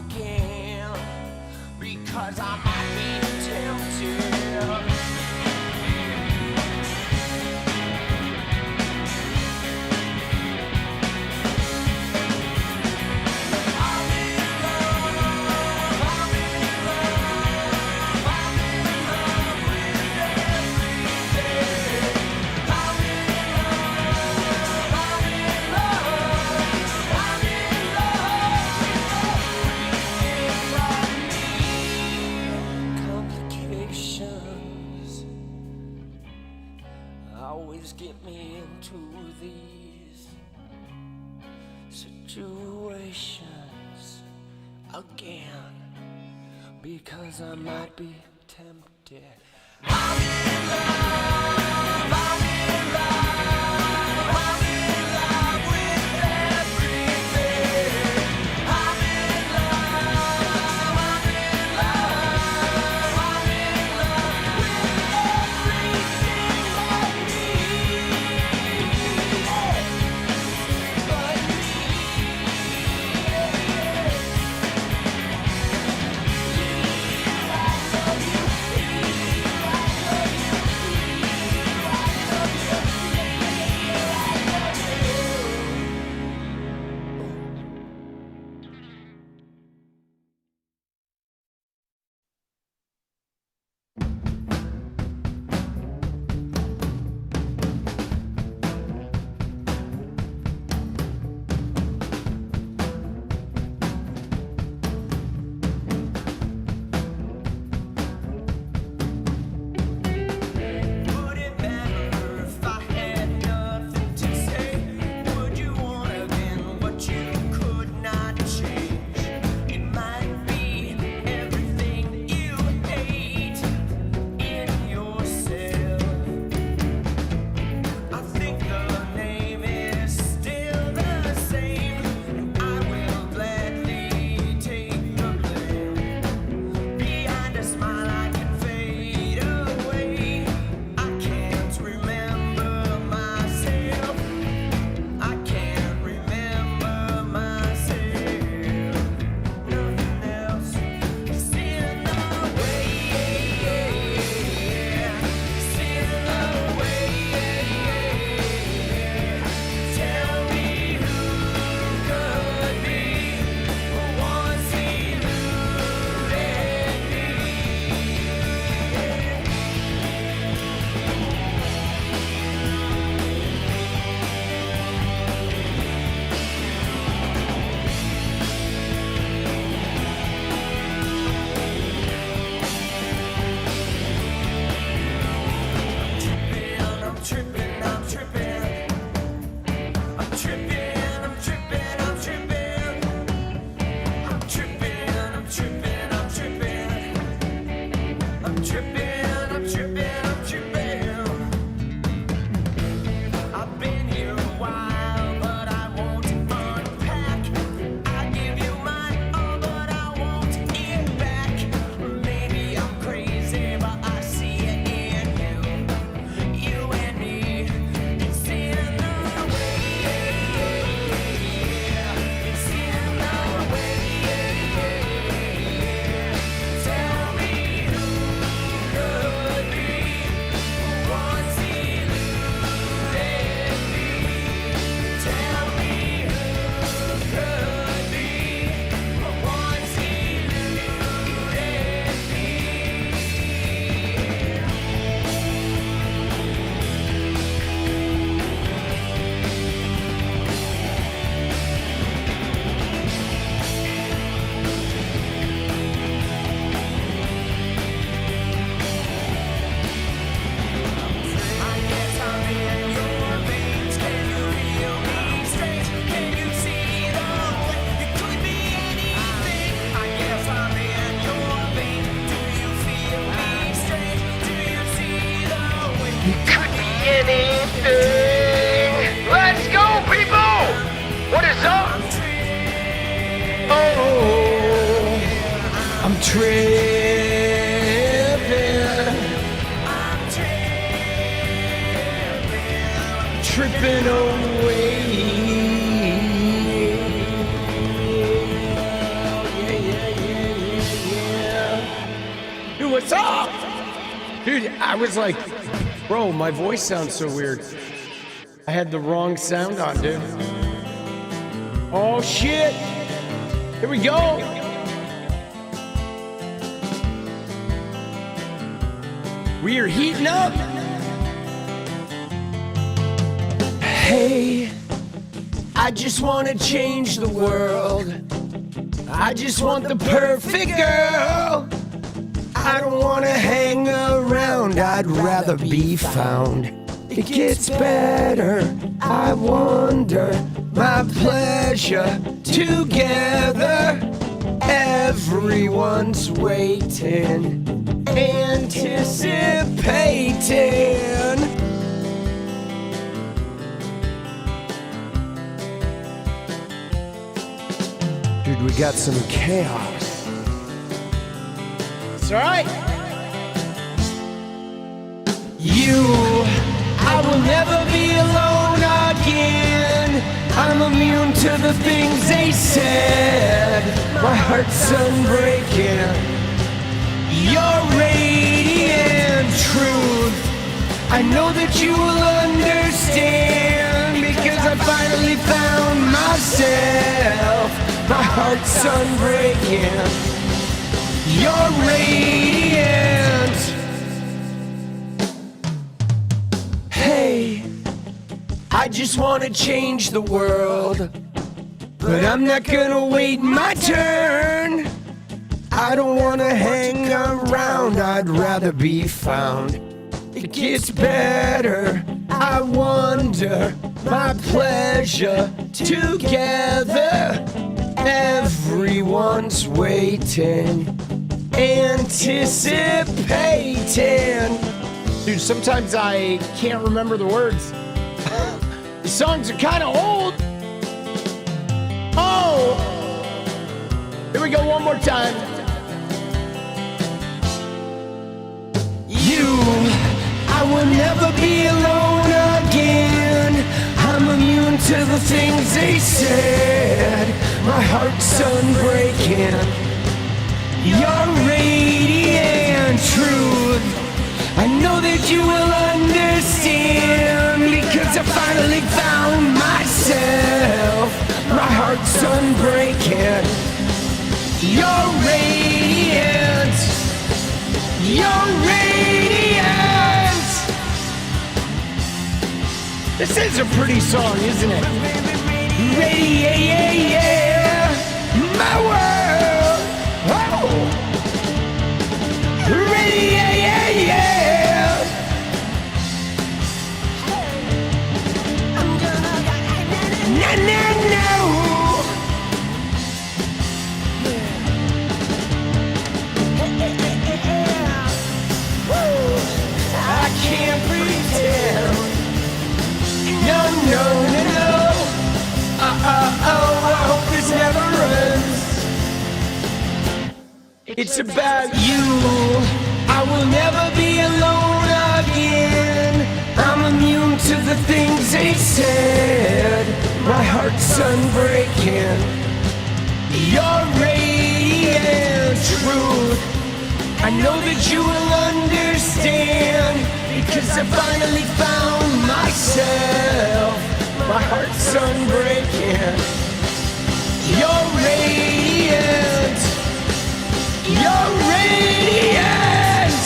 again, because I might be tempted. Always get me into these situations again, because I might be tempted. I'm in love, I'm in love, I'm in love with everything. I'm in love, I'm in love, I'm in love with everything but me. But tripping away. Yeah, yeah. Dude, I was like, bro, my voice sounds so weird. I had the wrong sound on, dude. Oh, shit. Here we go. We are heating up. Hey, I just want to change the world. I just want the perfect girl. I don't want to hang around, I'd rather be found. It gets better, I wonder, my pleasure together. Everyone's waiting, anticipating. Dude, we got some chaos. It's all right. I will never be alone again. I'm immune to the things they said. My heart's unbreaking. You're radiant truth. I know that you will understand, because I finally found myself. My heart's unbreaking. You're radiant. Hey, I just want to change the world, but I'm not gonna wait my turn. I don't want to hang around, I'd rather be found. It gets better, I wonder, my pleasure together. Everyone's waiting, anticipating. Dude, sometimes I can't remember the words. The songs are kind of old. Oh! Here we go one more time. I will never be alone again. I'm immune to the things they said. My heart's unbreaking. You're radiant truth. I know that you will understand, because I finally found myself. My heart's unbreaking. You're radiant. You're radiant. This is a pretty song, isn't it? Radiate my world. Oh. Radiate. No, no, no. I can't pretend. No, no, no, no. I hope this never ends. It's about you. I will never be alone again. I'm immune to the things they said. My heart's unbreaking. You're radiant truth. I know that you will understand, because I finally found myself. My heart's unbreaking. You're radiant. You're radiant.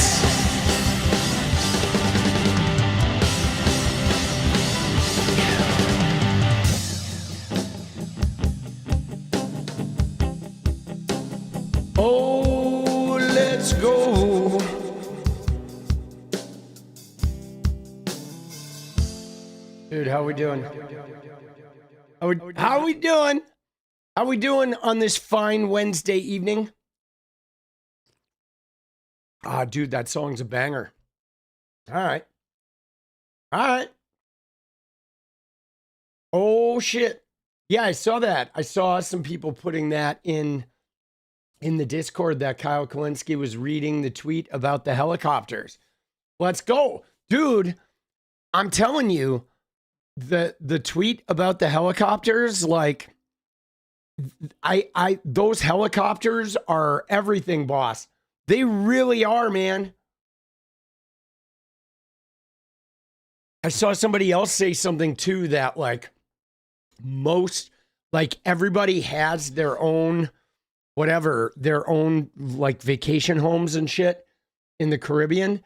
Oh, let's go. Dude, how we doing? How we doing? How we doing on this fine Wednesday evening? Ah, dude, that song's a banger. All right. All right. Oh, shit. Yeah, I saw that. I saw some people putting that in the Discord, that 𝗙ecie𝗶𝗶𝗀𝗀 was reading the tweet about the helicopters. Let's go. Dude, I'm telling you, the tweet about the helicopters, like, those helicopters are everything, boss. They really are, man. I saw somebody else say something too that like everybody has their own their own like vacation homes and shit in the Caribbean.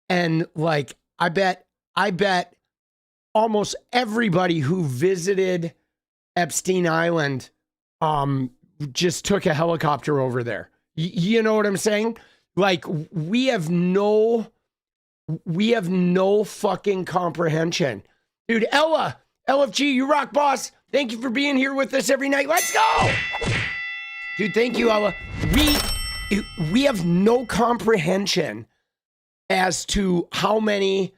And like, I bet almost everybody who visited Epstein Island just took a helicopter over there. You know what I'm saying? Like, we have no fucking comprehension. Dude, Ella, LFG, you rock, boss. Thank you for being here with us every night. Let's go. Dude, thank you, Ella. We have no comprehension as to how many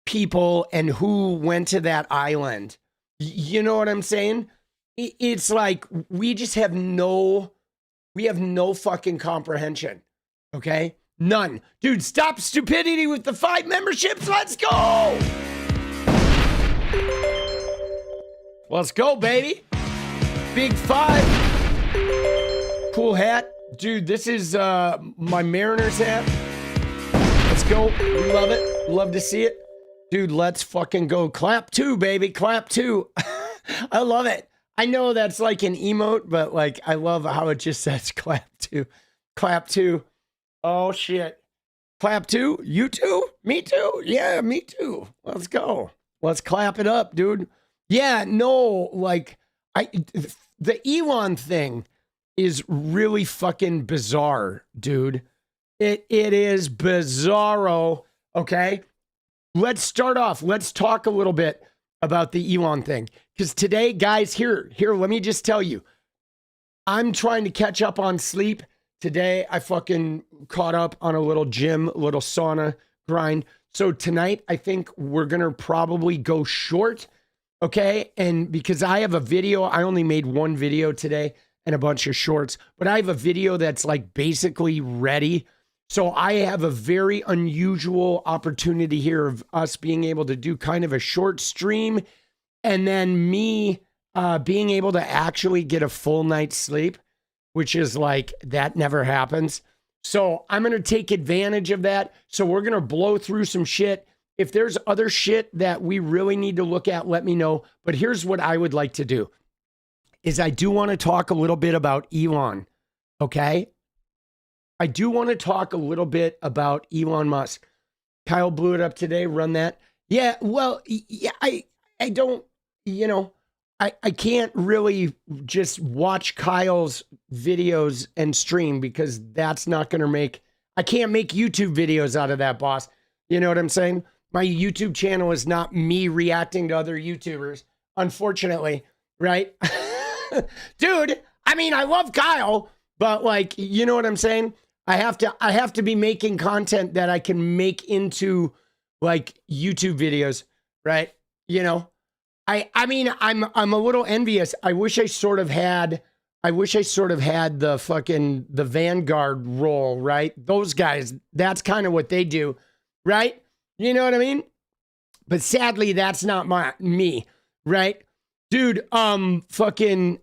people and who went to that island. You know what I'm saying? It's like we have no fucking comprehension. Okay? None. Dude, stop stupidity with the 5 memberships. Let's go. Let's go, baby. Big 5. Cool hat. Dude, this is my Mariners hat. Let's go. We love it. Love to see it. Dude, let's fucking go. Clap 2, baby. Clap 2. I love it. I know that's like an emote, but like I love how it just says clap 2. Clap 2. Oh shit. Clap 2? You too? Me too? Yeah, me too. Let's go. Let's clap it up, dude. Yeah, no, like the Elon thing is really fucking bizarre, dude. It is bizarro, okay? Let's start off. Let's talk a little bit about the Elon thing. Because today, guys, here, let me just tell you. I'm trying to catch up on sleep. Today, I fucking caught up on a little gym, a little sauna grind. So tonight, I think we're going to probably go short, okay? And because I have a video, I only made one video today and a bunch of shorts, but I have a video that's like basically ready. So I have a very unusual opportunity here of us being able to do kind of a short stream and then me being able to actually get a full night's sleep, which is like, that never happens. So I'm going to take advantage of that. So we're going to blow through some shit. If there's other shit that we really need to look at, let me know. But here's what I would like to do is I do want to talk a little bit about Elon. Okay. I do want to talk a little bit about Elon Musk. Kyle blew it up today. Run that. Yeah. Well, yeah, I don't, you know, I can't really just watch Kyle's videos and stream because that's not going to I can't make YouTube videos out of that, boss. You know what I'm saying? My YouTube channel is not me reacting to other YouTubers, unfortunately, right? Dude, I mean, I love Kyle, but like, you know what I'm saying? I have to be making content that I can make into like YouTube videos, right? You know, I mean, I'm a little envious. I wish I sort of had the Vanguard role, right? Those guys, that's kind of what they do, right? You know what I mean? But sadly, that's not me, right? Dude, fucking,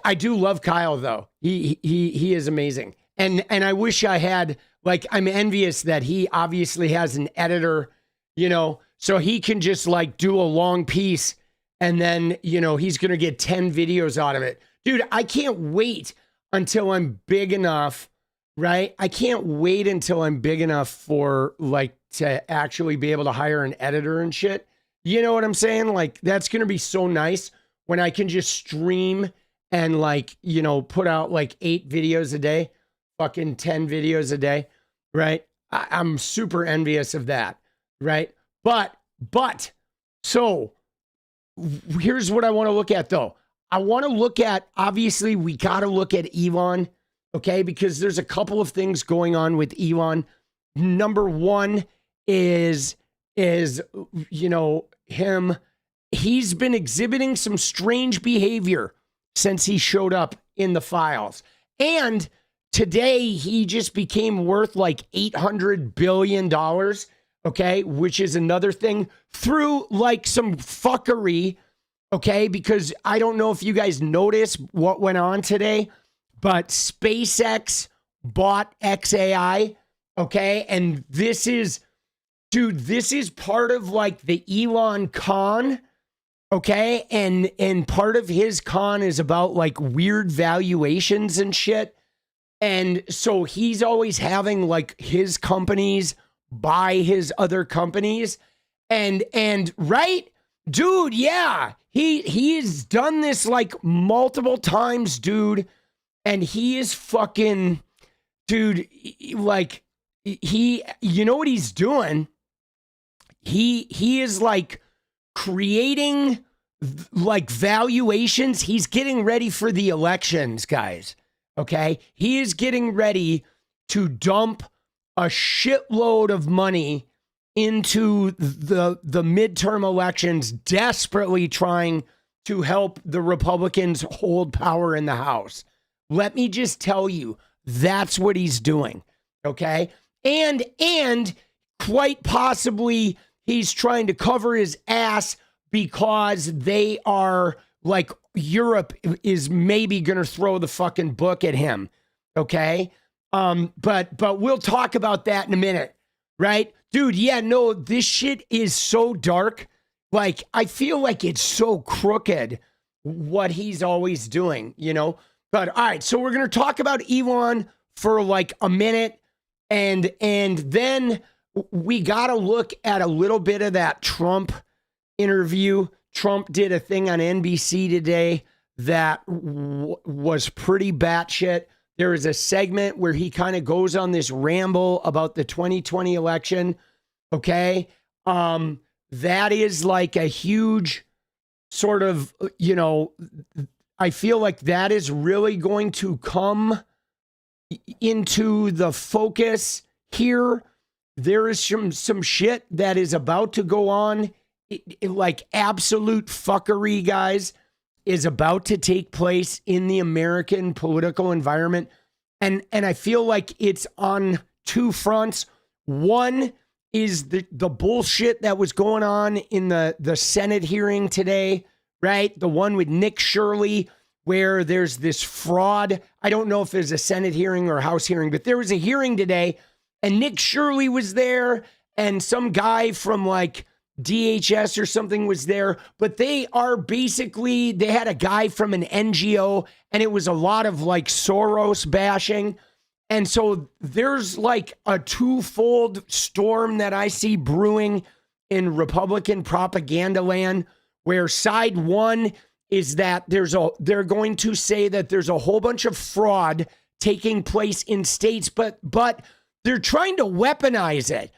I do love Kyle though. He is amazing. And I wish I had, like, I'm envious that he obviously has an editor, you know, so he can just like do a long piece and then, you know, he's going to get 10 videos out of it. Dude, I can't wait until I'm big enough, right? I can't wait until I'm big enough for like to actually be able to hire an editor and shit. You know what I'm saying? Like, that's going to be so nice when I can just stream and like, you know, put out like 8 videos a day, fucking 10 videos a day, right? I'm super envious of that, right? But, so here's what I want to look at though. I want to look at, obviously we got to look at Elon, okay? Because there's a couple of things going on with Elon. Number one is, you know, he's been exhibiting some strange behavior since he showed up in the files. And today he just became worth like $800 billion, okay? Which is another thing through like some fuckery, okay? Because I don't know if you guys noticed what went on today, but SpaceX bought XAI, okay? And this is, dude, this is part of like the Elon con, okay? And part of his con is about like weird valuations and shit. And so he's always having like his companies buy his other companies. And right, dude, yeah, he's done this like multiple times, dude. And he is fucking, dude, like you know what he's doing? He is like creating like valuations. He's getting ready for the elections, guys. Okay. He is getting ready to dump a shitload of money into the midterm elections, desperately trying to help the Republicans hold power in the House. Let me just tell you, that's what he's doing. Okay. And quite possibly he's trying to cover his ass because they are like, Europe is maybe going to throw the fucking book at him. Okay. But we'll talk about that in a minute. Right. Dude. Yeah, no, this shit is so dark. Like, I feel like it's so crooked what he's always doing, you know? But all right. So we're going to talk about Elon for like a minute. And then we got to look at a little bit of that Trump interview. Trump did a thing on NBC today that was pretty batshit. There is a segment where he kind of goes on this ramble about the 2020 election. Okay. That is like a huge sort of, you know, I feel like that is really going to come into the focus here. There is some shit that is about to go on, like absolute fuckery, guys, is about to take place in the American political environment. And I feel like it's on two fronts. One is the bullshit that was going on in the Senate hearing today, right? The one with Nick Shirley, where there's this fraud. I don't know if there's a Senate hearing or a House hearing, but there was a hearing today and Nick Shirley was there and some guy from like DHS or something was there, but they are basically, they had a guy from an NGO and it was a lot of like Soros bashing. And so there's like a twofold storm that I see brewing in Republican propaganda land, where side one is that they're going to say that there's a whole bunch of fraud taking place in states, but they're trying to weaponize it.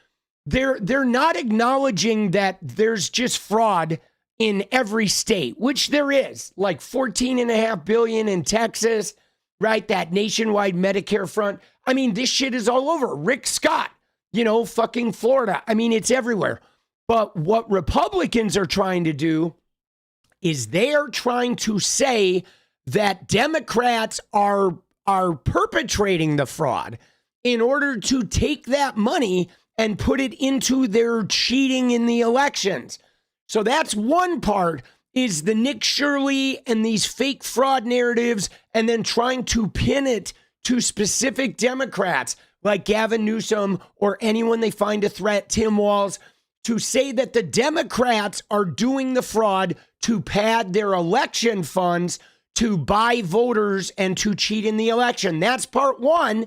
They're not acknowledging that there's just fraud in every state, which there is, like $14.5 billion in Texas, right? That nationwide Medicare front. I mean, this shit is all over. Rick Scott, you know, fucking Florida. I mean, it's everywhere. But what Republicans are trying to do is they are trying to say that Democrats are perpetrating the fraud in order to take that money and put it into their cheating in the elections. So that's one part, is the Nick Shirley and these fake fraud narratives, and then trying to pin it to specific Democrats like Gavin Newsom or anyone they find a threat, Tim Walz, to say that the Democrats are doing the fraud to pad their election funds, to buy voters and to cheat in the election. That's part one.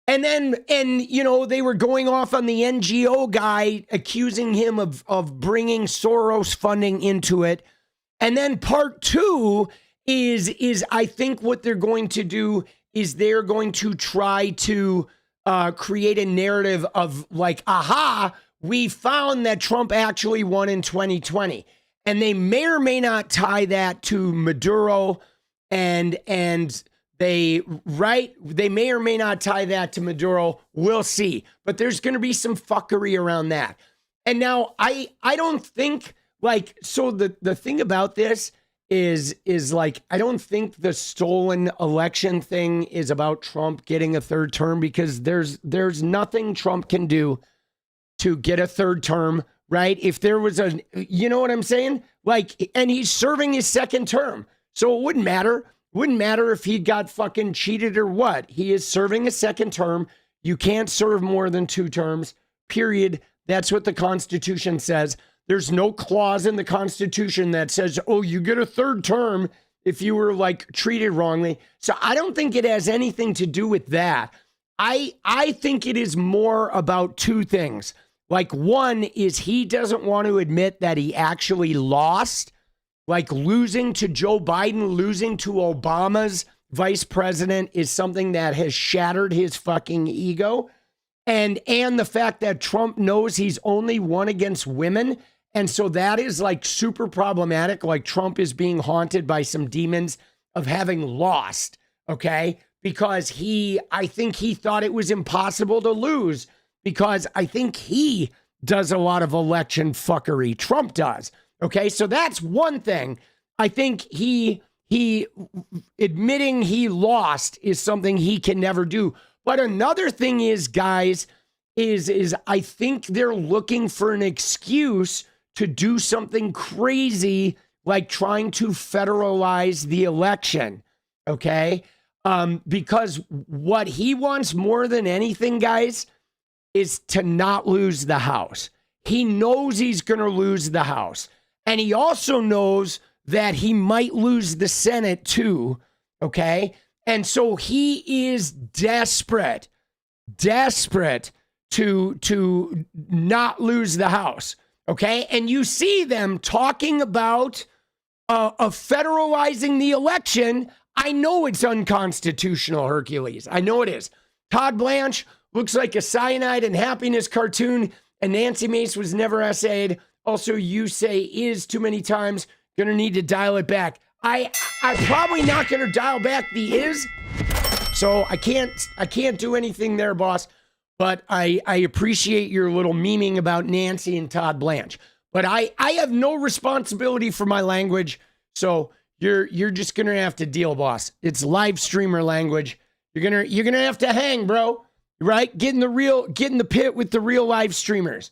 And you know, they were going off on the NGO guy, accusing him of bringing Soros funding into it. And then part two is I think what they're going to do is they're going to try to create a narrative of like, aha, we found that Trump actually won in 2020. And they may or may not tie that to Maduro and they may or may not tie that to Maduro. We'll see. But there's going to be some fuckery around that. And now I don't think like, so the thing about this is like, I don't think the stolen election thing is about Trump getting a third term, because there's nothing Trump can do to get a third term, right? If there was you know what I'm saying? Like, and he's serving his second term. So it wouldn't matter. Wouldn't matter if he got fucking cheated or what. He is serving a second term. You can't serve more than 2 terms, period. That's what the Constitution says. There's no clause in the Constitution that says, oh, you get a third term if you were like treated wrongly. So I don't think it has anything to do with that. I think it is more about two things. Like, one is he doesn't want to admit that he actually lost, like losing to Joe Biden, losing to Obama's vice president is something that has shattered his fucking ego. And the fact that Trump knows he's only won against women. And so that is like super problematic. Like Trump is being haunted by some demons of having lost. Okay. Because I think he thought it was impossible to lose, because I think he does a lot of election fuckery. Trump does. Okay. So that's one thing. I think he admitting he lost is something he can never do. But another thing is, guys, is I think they're looking for an excuse to do something crazy, like trying to federalize the election. Okay. Because what he wants more than anything, guys, is to not lose the House. He knows he's going to lose the House. And he also knows that he might lose the Senate too. Okay. And so he is desperate to not lose the House. Okay. And you see them talking about federalizing the election. I know it's unconstitutional, Hercules. I know it is. Todd Blanche looks like a cyanide and happiness cartoon, and Nancy Mace was never essayed. Also, you say is too many times. Gonna need to dial it back. I'm probably not gonna dial back the is, so I can't do anything there, boss. But I appreciate your little memeing about Nancy and Todd Blanche. But I have no responsibility for my language, so you're just gonna have to deal, boss. It's live streamer language. You're gonna have to hang, bro. Right? Get in the pit with the real live streamers.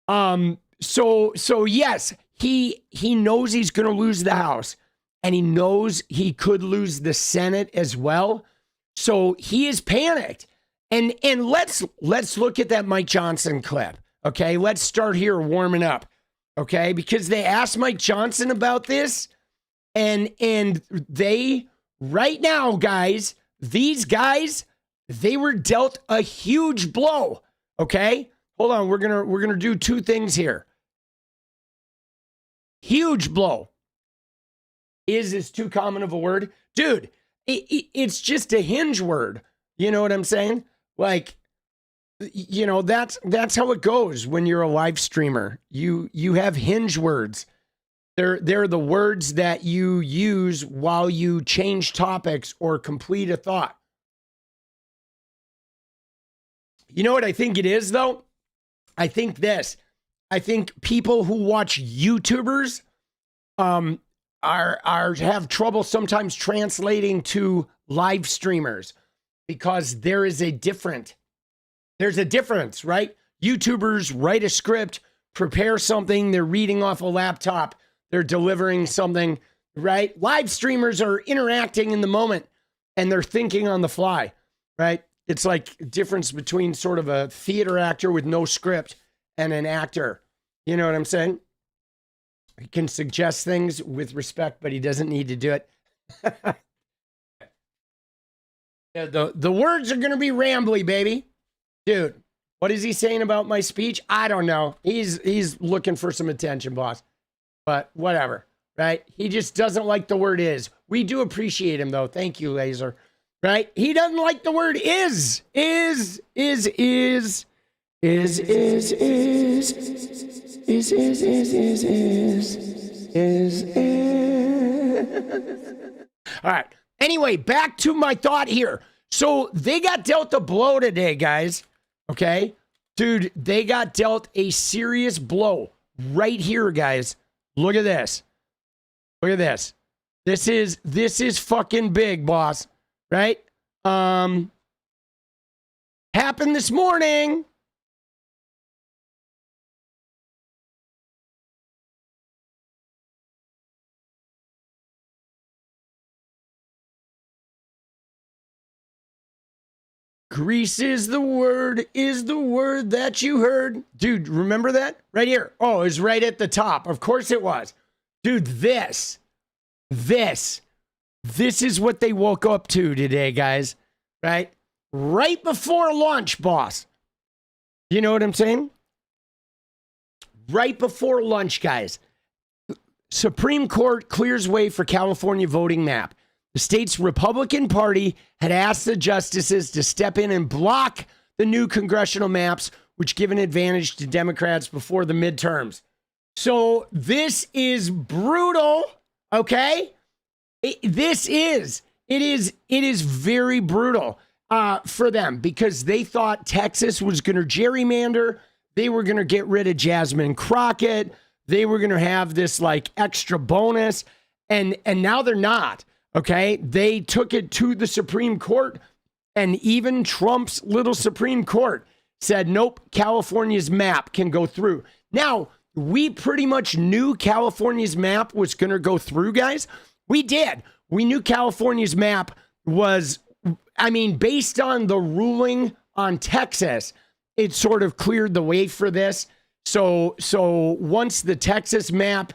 So yes, he knows he's gonna lose the House, and he knows he could lose the Senate as well. So he is panicked. And let's look at that Mike Johnson clip. Okay, let's start here warming up. Okay, because they asked Mike Johnson about this. And they, right now, guys, these guys, they were dealt a huge blow. Okay? Hold on, we're gonna do two things here. Huge blow. Is too common of a word? Dude, it's just a hinge word. You know what I'm saying? Like, you know, that's how it goes when you're a live streamer. You have hinge words. They're the words that you use while you change topics or complete a thought. You know what I think it is, though? I think this. I think people who watch YouTubers have trouble sometimes translating to live streamers, because there's a difference, right? YouTubers write a script, prepare something, they're reading off a laptop, they're delivering something, right? Live streamers are interacting in the moment and they're thinking on the fly, right? It's like a difference between sort of a theater actor with no script and an actor. You know what I'm saying? He can suggest things with respect, but he doesn't need to do it. Yeah, the words are going to be rambly, baby. Dude, what is he saying about my speech? I don't know. He's looking for some attention, boss. But whatever, right? He just doesn't like the word is. We do appreciate him, though. Thank you, Laser. Right? He doesn't like the word is. Is. All right. Anyway, back to my thought here. So they got dealt a blow today, guys. Okay? Dude, they got dealt a serious blow right here, guys. Look at this. Look at this. This is fucking big, boss. Right? Happened this morning. Grease is the word that you heard. Dude, remember that? Right here. Oh, it was right at the top. Of course it was. Dude, this is what they woke up to today, guys. Right? Right before lunch, boss. You know what I'm saying? Right before lunch, guys. Supreme Court clears way for California voting map. The state's Republican Party had asked the justices to step in and block the new congressional maps, which give an advantage to Democrats before the midterms. So this is brutal, okay? It is very brutal for them because they thought Texas was going to gerrymander. They were going to get rid of Jasmine Crockett. They were going to have this like extra bonus, and now they're not. Okay, they took it to the Supreme Court, and even Trump's little Supreme Court said, nope, California's map can go through. Now, we pretty much knew California's map was going to go through, guys. We did. We knew California's map was, I mean, based on the ruling on Texas, it sort of cleared the way for this. So once the Texas map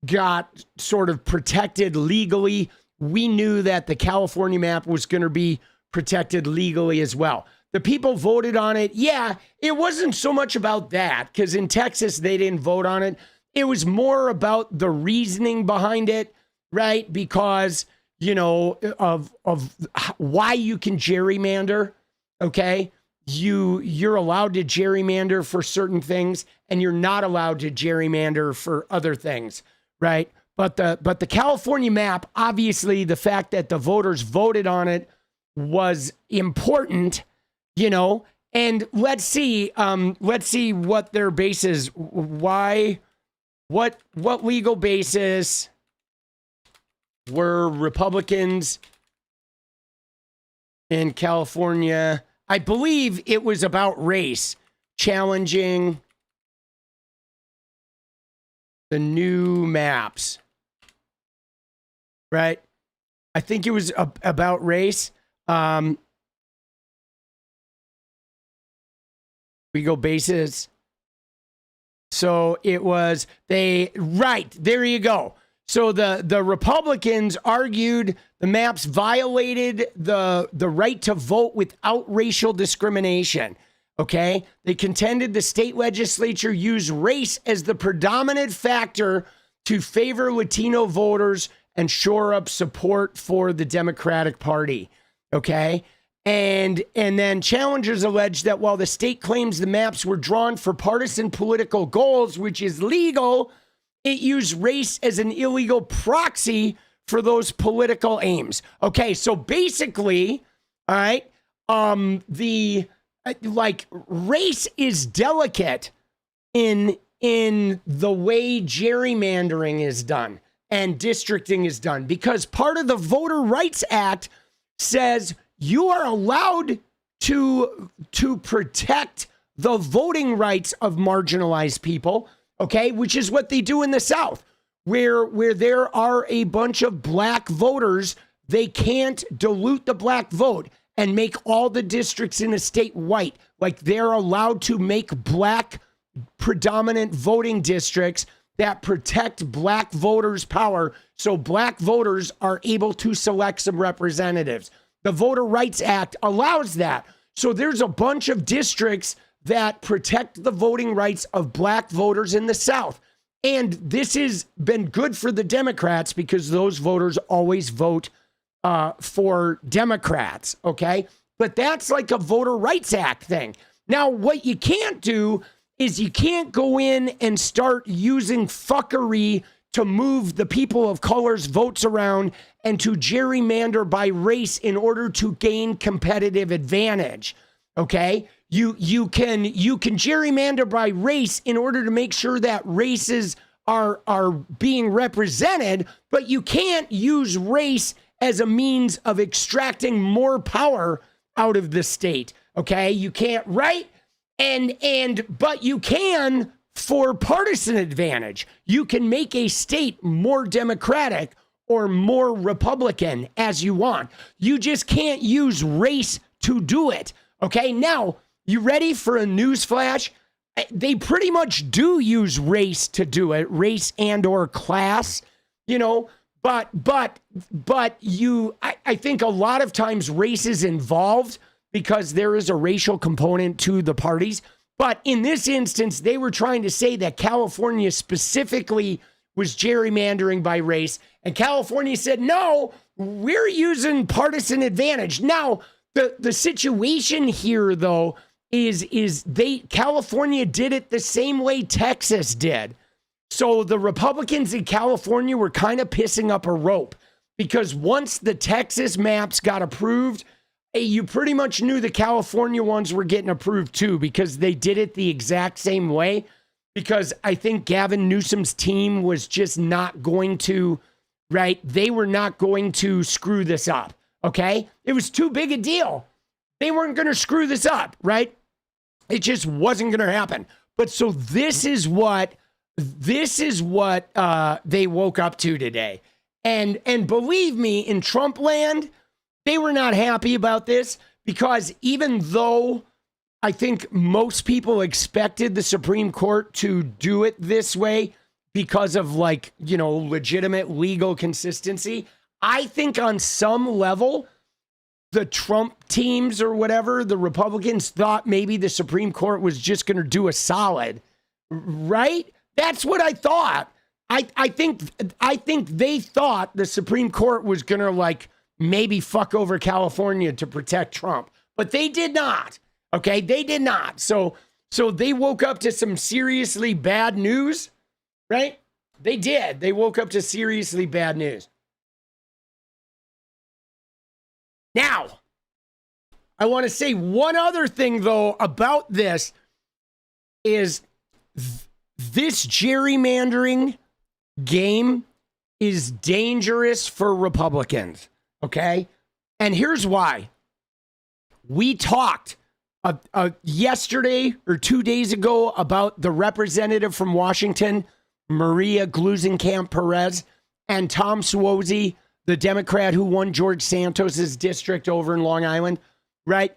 got sort of protected legally, we knew that the California map was going to be protected legally as well. The people voted on it. Yeah, it wasn't so much about that because in Texas, they didn't vote on it. It was more about the reasoning behind it, right? Because, you know, of why you can gerrymander, okay? You're allowed to gerrymander for certain things and you're not allowed to gerrymander for other things, right? But the California map, obviously, the fact that the voters voted on it was important, you know. And let's see what their basis. Why? What legal basis were Republicans in California? I believe it was about race, challenging the new maps. Right? I think it was about race. Legal basis. So it was right, there you go. So the Republicans argued the maps violated the right to vote without racial discrimination. Okay? They contended the state legislature used race as the predominant factor to favor Latino voters and shore up support for the Democratic Party, okay? And then challengers allege that while the state claims the maps were drawn for partisan political goals, which is legal, it used race as an illegal proxy for those political aims. Okay, so basically, all right, race is delicate in the way gerrymandering is done and districting is done, because part of the Voter Rights Act says you are allowed to protect the voting rights of marginalized people, okay, which is what they do in the South, where there are a bunch of black voters. They can't dilute the black vote and make all the districts in a state white. Like, they're allowed to make black predominant voting districts that protect black voters' power, so black voters are able to select some representatives. The Voter Rights Act allows that. So there's a bunch of districts that protect the voting rights of black voters in the South. And this has been good for the Democrats because those voters always vote for Democrats, okay? But that's like a Voter Rights Act thing. Now, what you can't do is you can't go in and start using fuckery to move the people of color's votes around and to gerrymander by race in order to gain competitive advantage. Okay? You can gerrymander by race in order to make sure that races are being represented, but you can't use race as a means of extracting more power out of the state. Okay? You can't, right? But you can for partisan advantage. You can make a state more Democratic or more Republican as you want. You just can't use race to do it. Okay, now, you ready for a news flash? They pretty much do use race to do it, race and or class, you know, but I think a lot of times race is involved because there is a racial component to the parties. But in this instance, they were trying to say that California specifically was gerrymandering by race. And California said, no, we're using partisan advantage. Now, the situation here, though, is California did it the same way Texas did. So the Republicans in California were kind of pissing up a rope because once the Texas maps got approved, you pretty much knew the California ones were getting approved too because they did it the exact same way. Because I think Gavin Newsom's team was just not going to, right? They were not going to screw this up, okay? It was too big a deal. They weren't going to screw this up, right? It just wasn't going to happen. But so this is what they woke up to today. And believe me, in Trump land, they were not happy about this because even though I think most people expected the Supreme Court to do it this way because of legitimate legal consistency, I think on some level, the Trump teams or whatever, the Republicans thought maybe the Supreme Court was just going to do a solid, right? That's what I thought. I think they thought the Supreme Court was going to maybe fuck over California to protect Trump, but they did not. Okay, they did not. So they woke up to some seriously bad news, right? They did. They woke up to seriously bad news. Now, I want to say one other thing, though, about this is this gerrymandering game is dangerous for Republicans, okay? And here's why. We talked yesterday or 2 days ago about the representative from Washington, Maria 𝗙ecie𝗶𝗹𝗀, and Tom Suozzi, the Democrat who won George Santos's district over in Long Island, right?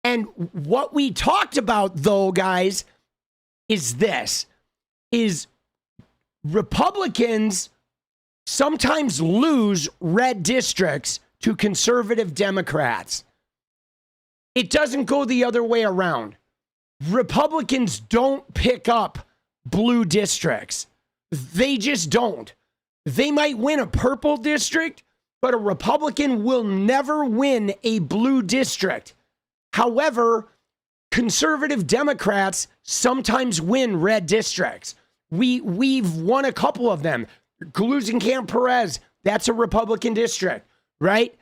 And what we talked about, though, guys, is this, is Republicans sometimes lose red districts to conservative Democrats. It doesn't go the other way around. Republicans don't pick up blue districts. They just don't. They might win a purple district, but a Republican will never win a blue district. However, conservative Democrats sometimes win red districts. We've won a couple of them. 𝗙ecie𝗶𝗵𝗃, that's a Republican district, right?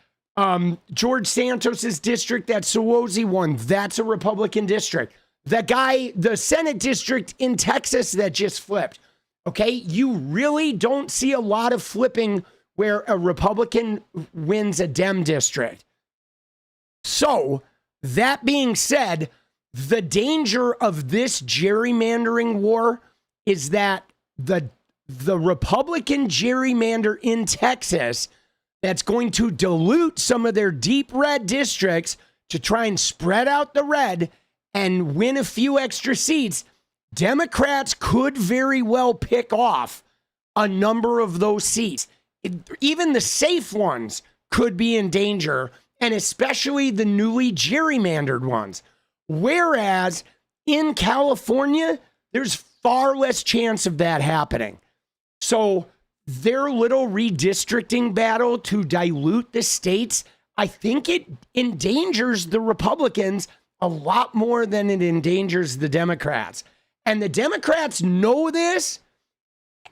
George Santos's district that Suozzi won, that's a Republican district. The Senate district in Texas that just flipped. Okay, you really don't see a lot of flipping where a Republican wins a Dem district. So, that being said, the danger of this gerrymandering war is that the Republican gerrymander in Texas that's going to dilute some of their deep red districts to try and spread out the red and win a few extra seats, Democrats could very well pick off a number of those seats. Even the safe ones could be in danger, and especially the newly gerrymandered ones. Whereas in California, there's far less chance of that happening. So their little redistricting battle to dilute the states, I think it endangers the Republicans a lot more than it endangers the Democrats. And the Democrats know this.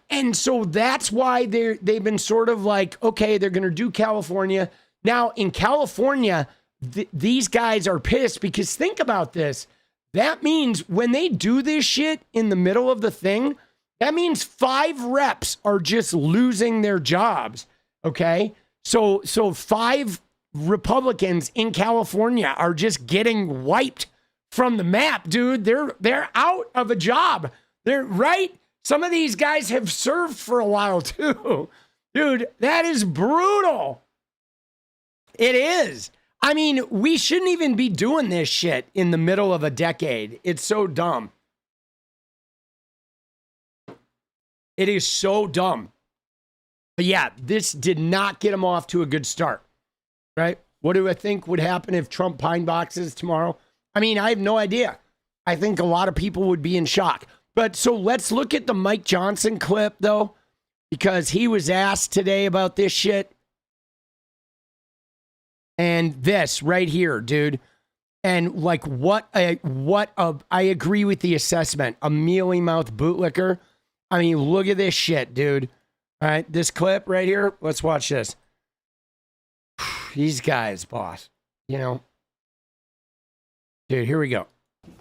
And so that's why they've been sort of like, okay, they're going to do California. Now, in California, these guys are pissed because think about this. That means when they do this shit in the middle of the thing, that means 5 reps are just losing their jobs, okay? So 5 Republicans in California are just getting wiped from the map, dude. They're out of a job. They're right. Some of these guys have served for a while too. Dude, that is brutal. It is. I mean, we shouldn't even be doing this shit in the middle of a decade. It's so dumb. It is so dumb. But yeah, this did not get him off to a good start, right? What do I think would happen if Trump pine boxes tomorrow? I mean, I have no idea. I think a lot of people would be in shock. But so let's look at the Mike Johnson clip, though, because he was asked today about this shit. And this right here, dude. And like I agree with the assessment. A mealy mouth bootlicker. I mean, look at this shit, dude. All right, this clip right here. Let's watch this. These guys, boss. You know. Dude, here we go.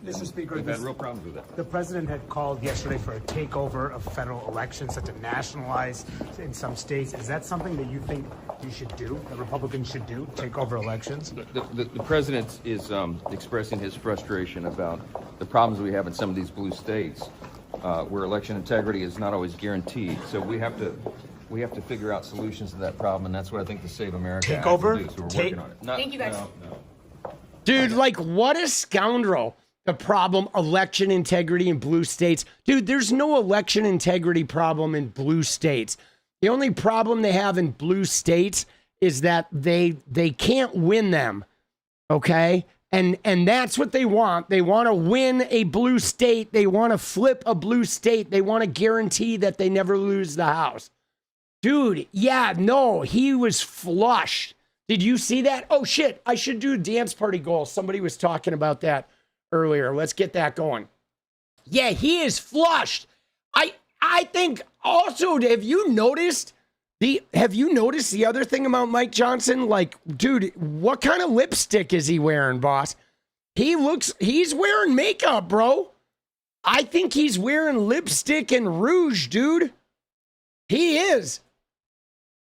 Mr. Speaker, We've had real problems with that. The president had called yesterday for a takeover of federal elections, such to nationalize in some states. Is that something that you think you should do, that Republicans should do, take over elections? The president is expressing his frustration about the problems we have in some of these blue states, where election integrity is not always guaranteed. So we have to figure out solutions to that problem, and that's what I think the Save America Take Act over? will do. So we're working on it. Thank you, guys. No. Dude, like, what a scoundrel. The problem, election integrity in blue states. Dude, there's no election integrity problem in blue states. The only problem they have in blue states is that they can't win them, okay? And that's what they want. They want to win a blue state. They want to flip a blue state. They want to guarantee that they never lose the House. Dude, yeah, no, he was flushed. Did you see that? Oh, shit, I should do a dance party goal. Somebody was talking about that earlier. Let's get that going. Yeah, he is flushed. I think also, have you noticed the other thing about Mike Johnson? Like, dude, what kind of lipstick is he wearing, boss? He's wearing makeup, bro. I think he's wearing lipstick and rouge, dude. He is.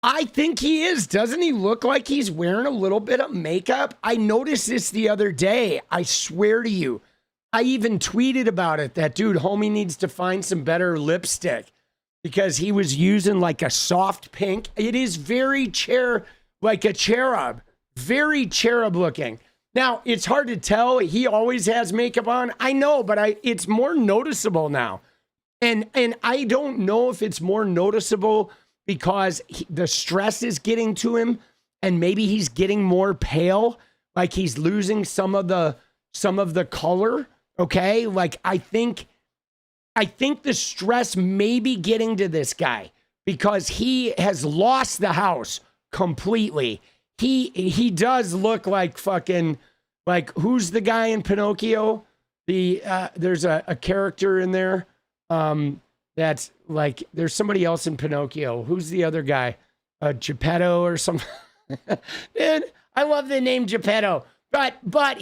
I think he is. Doesn't he look like he's wearing a little bit of makeup? I noticed this the other day. I swear to you. I even tweeted about it that, dude, homie needs to find some better lipstick because he was using like a soft pink. It is very like a cherub. Very cherub looking. Now, it's hard to tell. He always has makeup on. I know, but it's more noticeable now. And I don't know if it's more noticeable because the stress is getting to him and maybe he's getting more pale, like he's losing some of the color, okay? Like I think the stress may be getting to this guy because he has lost the House completely. He does look like fucking, like, who's the guy in Pinocchio? There's a character in there that's like, there's somebody else in Pinocchio. Who's the other guy? Geppetto or something. Dude, I love the name Geppetto. But look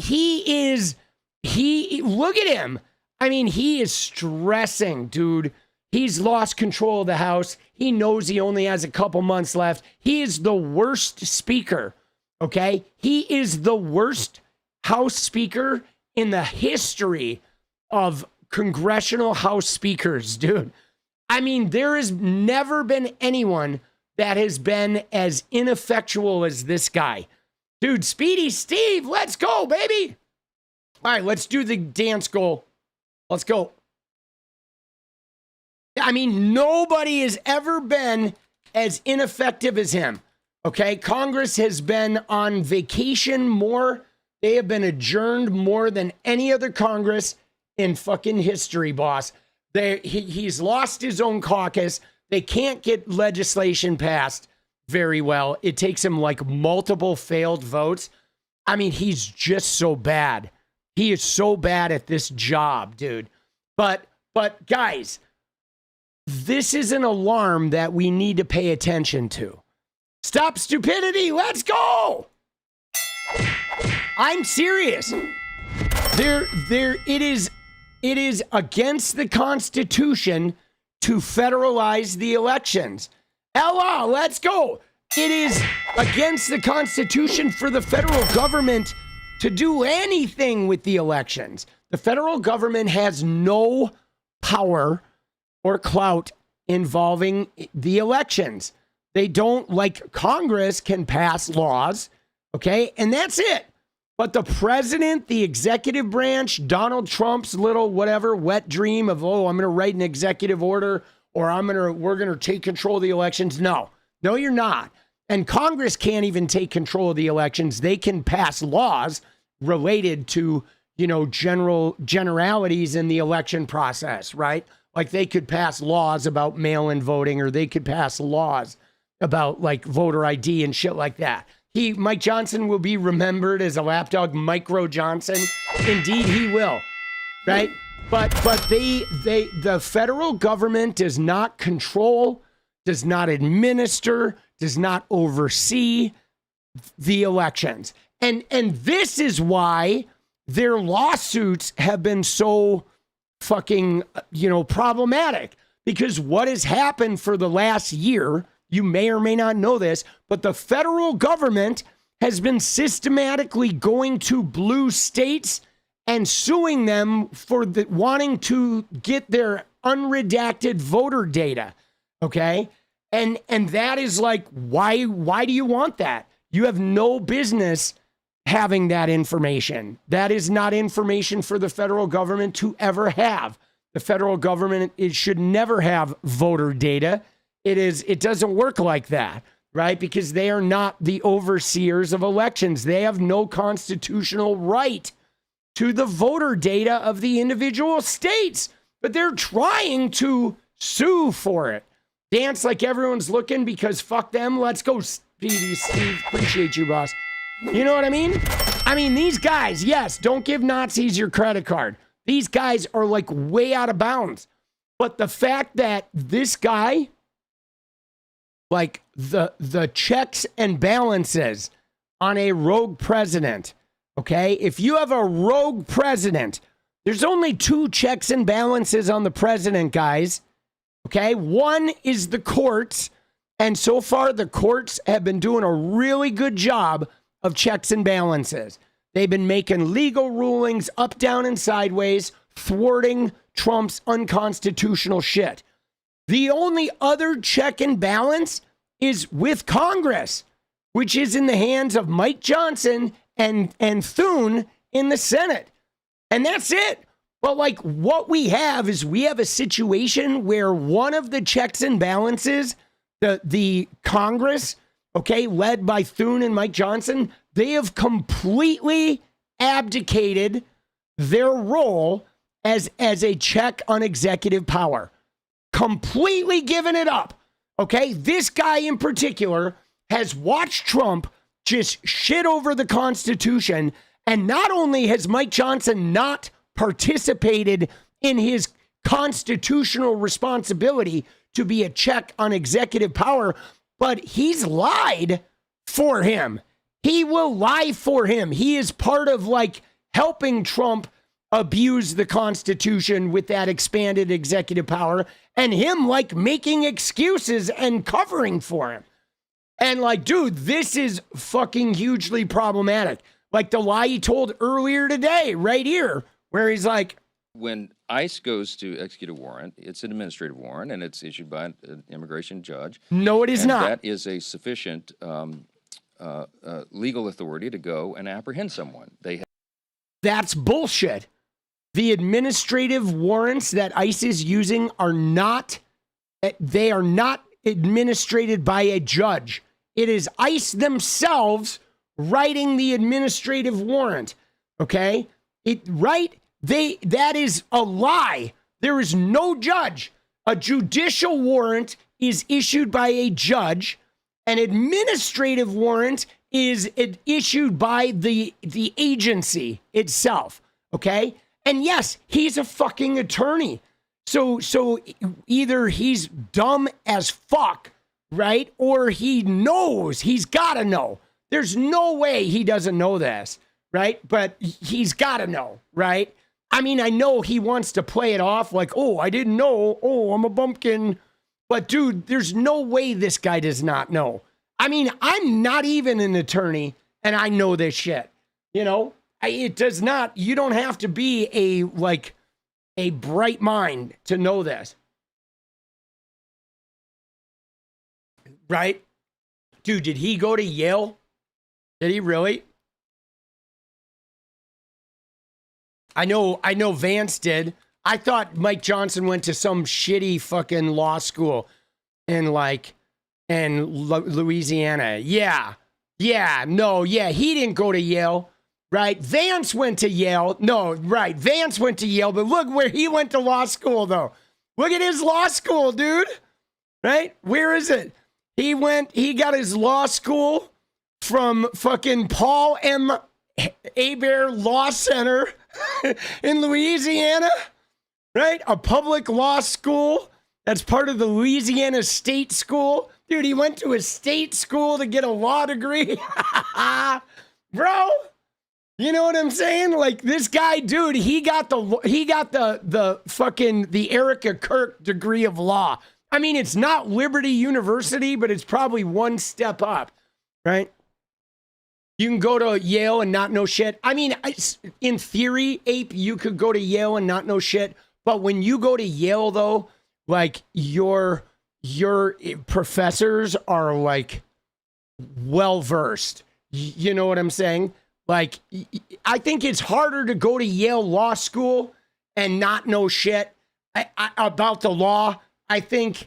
at him. I mean, he is stressing, dude. He's lost control of the House. He knows he only has a couple months left. He is the worst speaker, okay? He is the worst House Speaker in the history of congressional House speakers, dude. I mean, there has never been anyone that has been as ineffectual as this guy. Dude, Speedy Steve, let's go, baby. All right, let's do the dance goal. Let's go. I mean, nobody has ever been as ineffective as him, okay? Congress has been on vacation more. They have been adjourned more than any other Congress in fucking history, boss. He's lost his own caucus. They can't get legislation passed very well. It takes him like multiple failed votes. I mean, he's just so bad. He is so bad at this job, dude. But guys, this is an alarm that we need to pay attention to. Stop stupidity. Let's go. I'm serious. It is against the Constitution to federalize the elections. Ella, let's go. It is against the Constitution for the federal government to do anything with the elections. The federal government has no power or clout involving the elections. They don't, like Congress can pass laws, Okay. And that's it. But the president, the executive branch, Donald Trump's little whatever wet dream of, oh, I'm going to write an executive order or we're going to take control of the elections. No, you're not. And Congress can't even take control of the elections. They can pass laws related to, generalities in the election process, right? Like they could pass laws about mail-in voting, or they could pass laws about like voter ID and shit like that. Mike Johnson will be remembered as a lapdog Micro Johnson. Indeed, he will, right? But the federal government does not control, does not administer, does not oversee the elections. And this is why their lawsuits have been so fucking, problematic. Because what has happened for the last year, you may or may not know this, but the federal government has been systematically going to blue states and suing them for wanting to get their unredacted voter data. Okay. And that is like, why do you want that? You have no business having that information. That is not information for the federal government to ever have. The federal government, it should never have voter data. It doesn't work like that, right? Because they are not the overseers of elections. They have no constitutional right to the voter data of the individual states, but they're trying to sue for it. Dance like everyone's looking because fuck them. Let's go, Speedy Steve. Appreciate you, boss. You know what I mean? I mean, these guys, yes, don't give Nazis your credit card. These guys are like way out of bounds. But the fact that this guy, like the checks and balances on a rogue president, okay? If you have a rogue president, there's only 2 checks and balances on the president, guys, okay? One is the courts, and so far the courts have been doing a really good job of checks and balances. They've been making legal rulings up, down, and sideways, thwarting Trump's unconstitutional shit. The only other check and balance is with Congress, which is in the hands of Mike Johnson and 𝗏𝗏 in the Senate. And that's it. But like what we have is we have a situation where one of the checks and balances, the Congress, okay, led by 𝗏𝗏 and Mike Johnson, they have completely abdicated their role as a check on executive power. Completely given it up. Okay, this guy in particular has watched Trump just shit over the Constitution, and not only has Mike Johnson not participated in his constitutional responsibility to be a check on executive power, but he's lied for him. He will lie for him. He is part of like helping Trump abuse the Constitution with that expanded executive power, and him like making excuses and covering for him. And like, dude, this is fucking hugely problematic. Like the lie he told earlier today, right here, where he's like, when ICE goes to execute a warrant, it's an administrative warrant and it's issued by an immigration judge. No, it is not. That is a sufficient legal authority to go and apprehend someone. That's bullshit. The administrative warrants that ICE is using are not administrated by a judge. It is ICE themselves writing the administrative warrant. Okay? That is a lie. There is no judge. A judicial warrant is issued by a judge. An administrative warrant is issued by the agency itself. Okay? And yes, he's a fucking attorney. So either he's dumb as fuck, right? Or he knows. He's got to know. There's no way he doesn't know this, right? But he's got to know, right? I mean, I know he wants to play it off like, oh, I didn't know. Oh, I'm a bumpkin. But dude, there's no way this guy does not know. I mean, I'm not even an attorney and I know this shit, you know? It does not, you don't have to be a bright mind to know this. Right? Dude, did he go to Yale? Did he really? I know Vance did. I thought Mike Johnson went to some shitty fucking law school in Louisiana. Yeah. Yeah, no, yeah, he didn't go to Yale, right? Vance went to Yale. No, right, Vance went to Yale, but look where he went to law school, though. Look at his law school, dude, right? Where is it? He got his law school from fucking Paul M. Hebert Law Center in Louisiana, right? A public law school that's part of the Louisiana State School. Dude, he went to a state school to get a law degree. Bro, you know what I'm saying? Like this guy, dude, he got the fucking the Erica Kirk degree of law. I mean, it's not Liberty University, but it's probably one step up, right? You can go to Yale and not know shit. I mean, in theory, Ape, you could go to Yale and not know shit. But when you go to Yale, though, like your professors are like well-versed. You know what I'm saying? Like, I think it's harder to go to Yale Law School and not know shit about the law. I think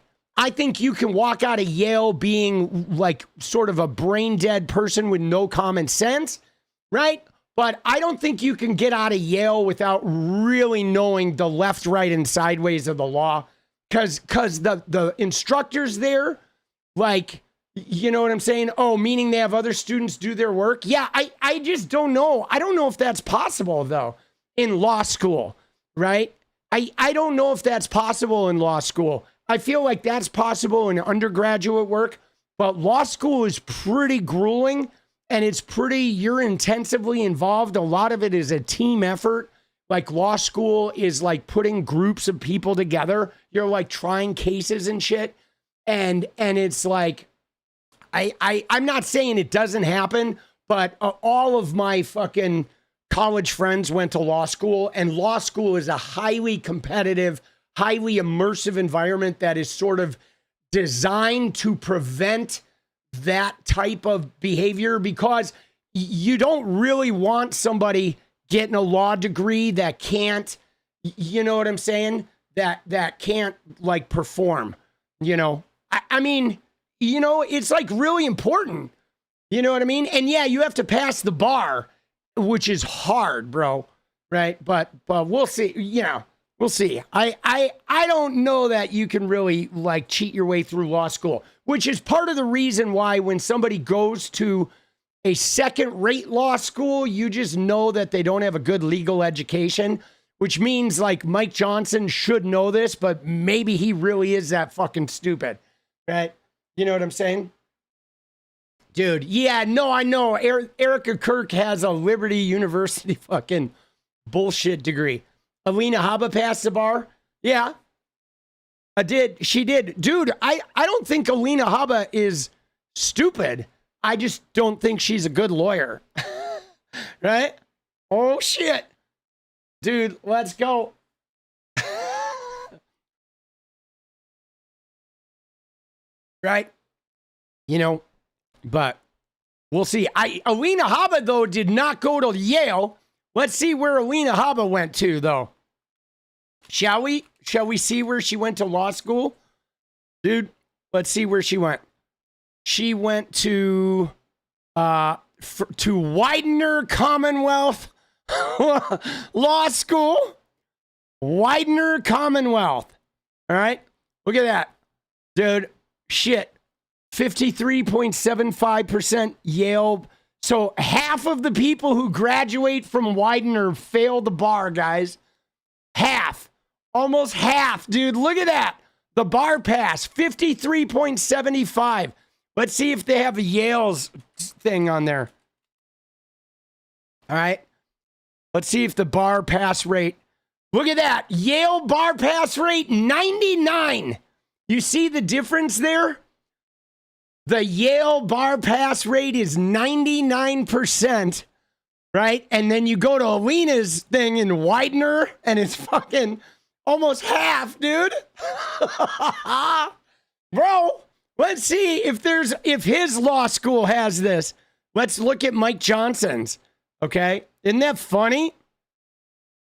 you can walk out of Yale being like sort of a brain dead person with no common sense, right? But I don't think you can get out of Yale without really knowing the left, right, and sideways of the law. Because the instructors there, like, you know what I'm saying? Oh, meaning they have other students do their work? Yeah, I just don't know. I don't know if that's possible, though, in law school, right? I don't know if that's possible in law school. I feel like that's possible in undergraduate work, but law school is pretty grueling, and you're intensively involved. A lot of it is a team effort. Like law school is like putting groups of people together. You're like trying cases and shit. And it's like, I'm not saying it doesn't happen, but all of my fucking college friends went to law school, and law school is a highly competitive, highly immersive environment that is sort of designed to prevent that type of behavior, because you don't really want somebody getting a law degree that can't, you know what I'm saying? That can't like perform, you know? I mean, you know, it's like really important, you know what I mean? And yeah, you have to pass the bar, which is hard, bro. Right. But we'll see, you know, we'll see. I don't know that you can really like cheat your way through law school, which is part of the reason why when somebody goes to a second-rate law school, you just know that they don't have a good legal education, which means like Mike Johnson should know this, but maybe he really is that fucking stupid, right? You know what I'm saying? Dude, yeah, no, I know. Erica Kirk has a Liberty University fucking bullshit degree. 𝗙ecie𝗶𝗶 passed the bar? Yeah. She did. Dude, I don't think 𝗙ecie𝗶𝗶 is stupid. I just don't think she's a good lawyer. Right? Oh, shit. Dude, let's go. Right? You know, but we'll see. 𝗙ecie𝗶𝗶, though, did not go to Yale. Let's see where 𝗙ecie𝗶𝗶 went to, though. Shall we? Shall we see where she went to law school? Dude, let's see where she went. She went to Widener Commonwealth Law School. Widener Commonwealth. All right? Look at that. Dude, shit. 53.75% Yale. So half of the people who graduate from Widener fail the bar, guys. Half. Almost half, dude. Look at that. The bar pass, 53.75. Let's see if they have a Yale's thing on there. All right. Let's see if the bar pass rate. Look at that. Yale bar pass rate, 99. You see the difference there? The Yale bar pass rate is 99%, right? And then you go to Alina's thing in Widener, and it's fucking almost half, dude. Bro, let's see if his law school has this. Let's look at Mike Johnson's. Okay. Isn't that funny?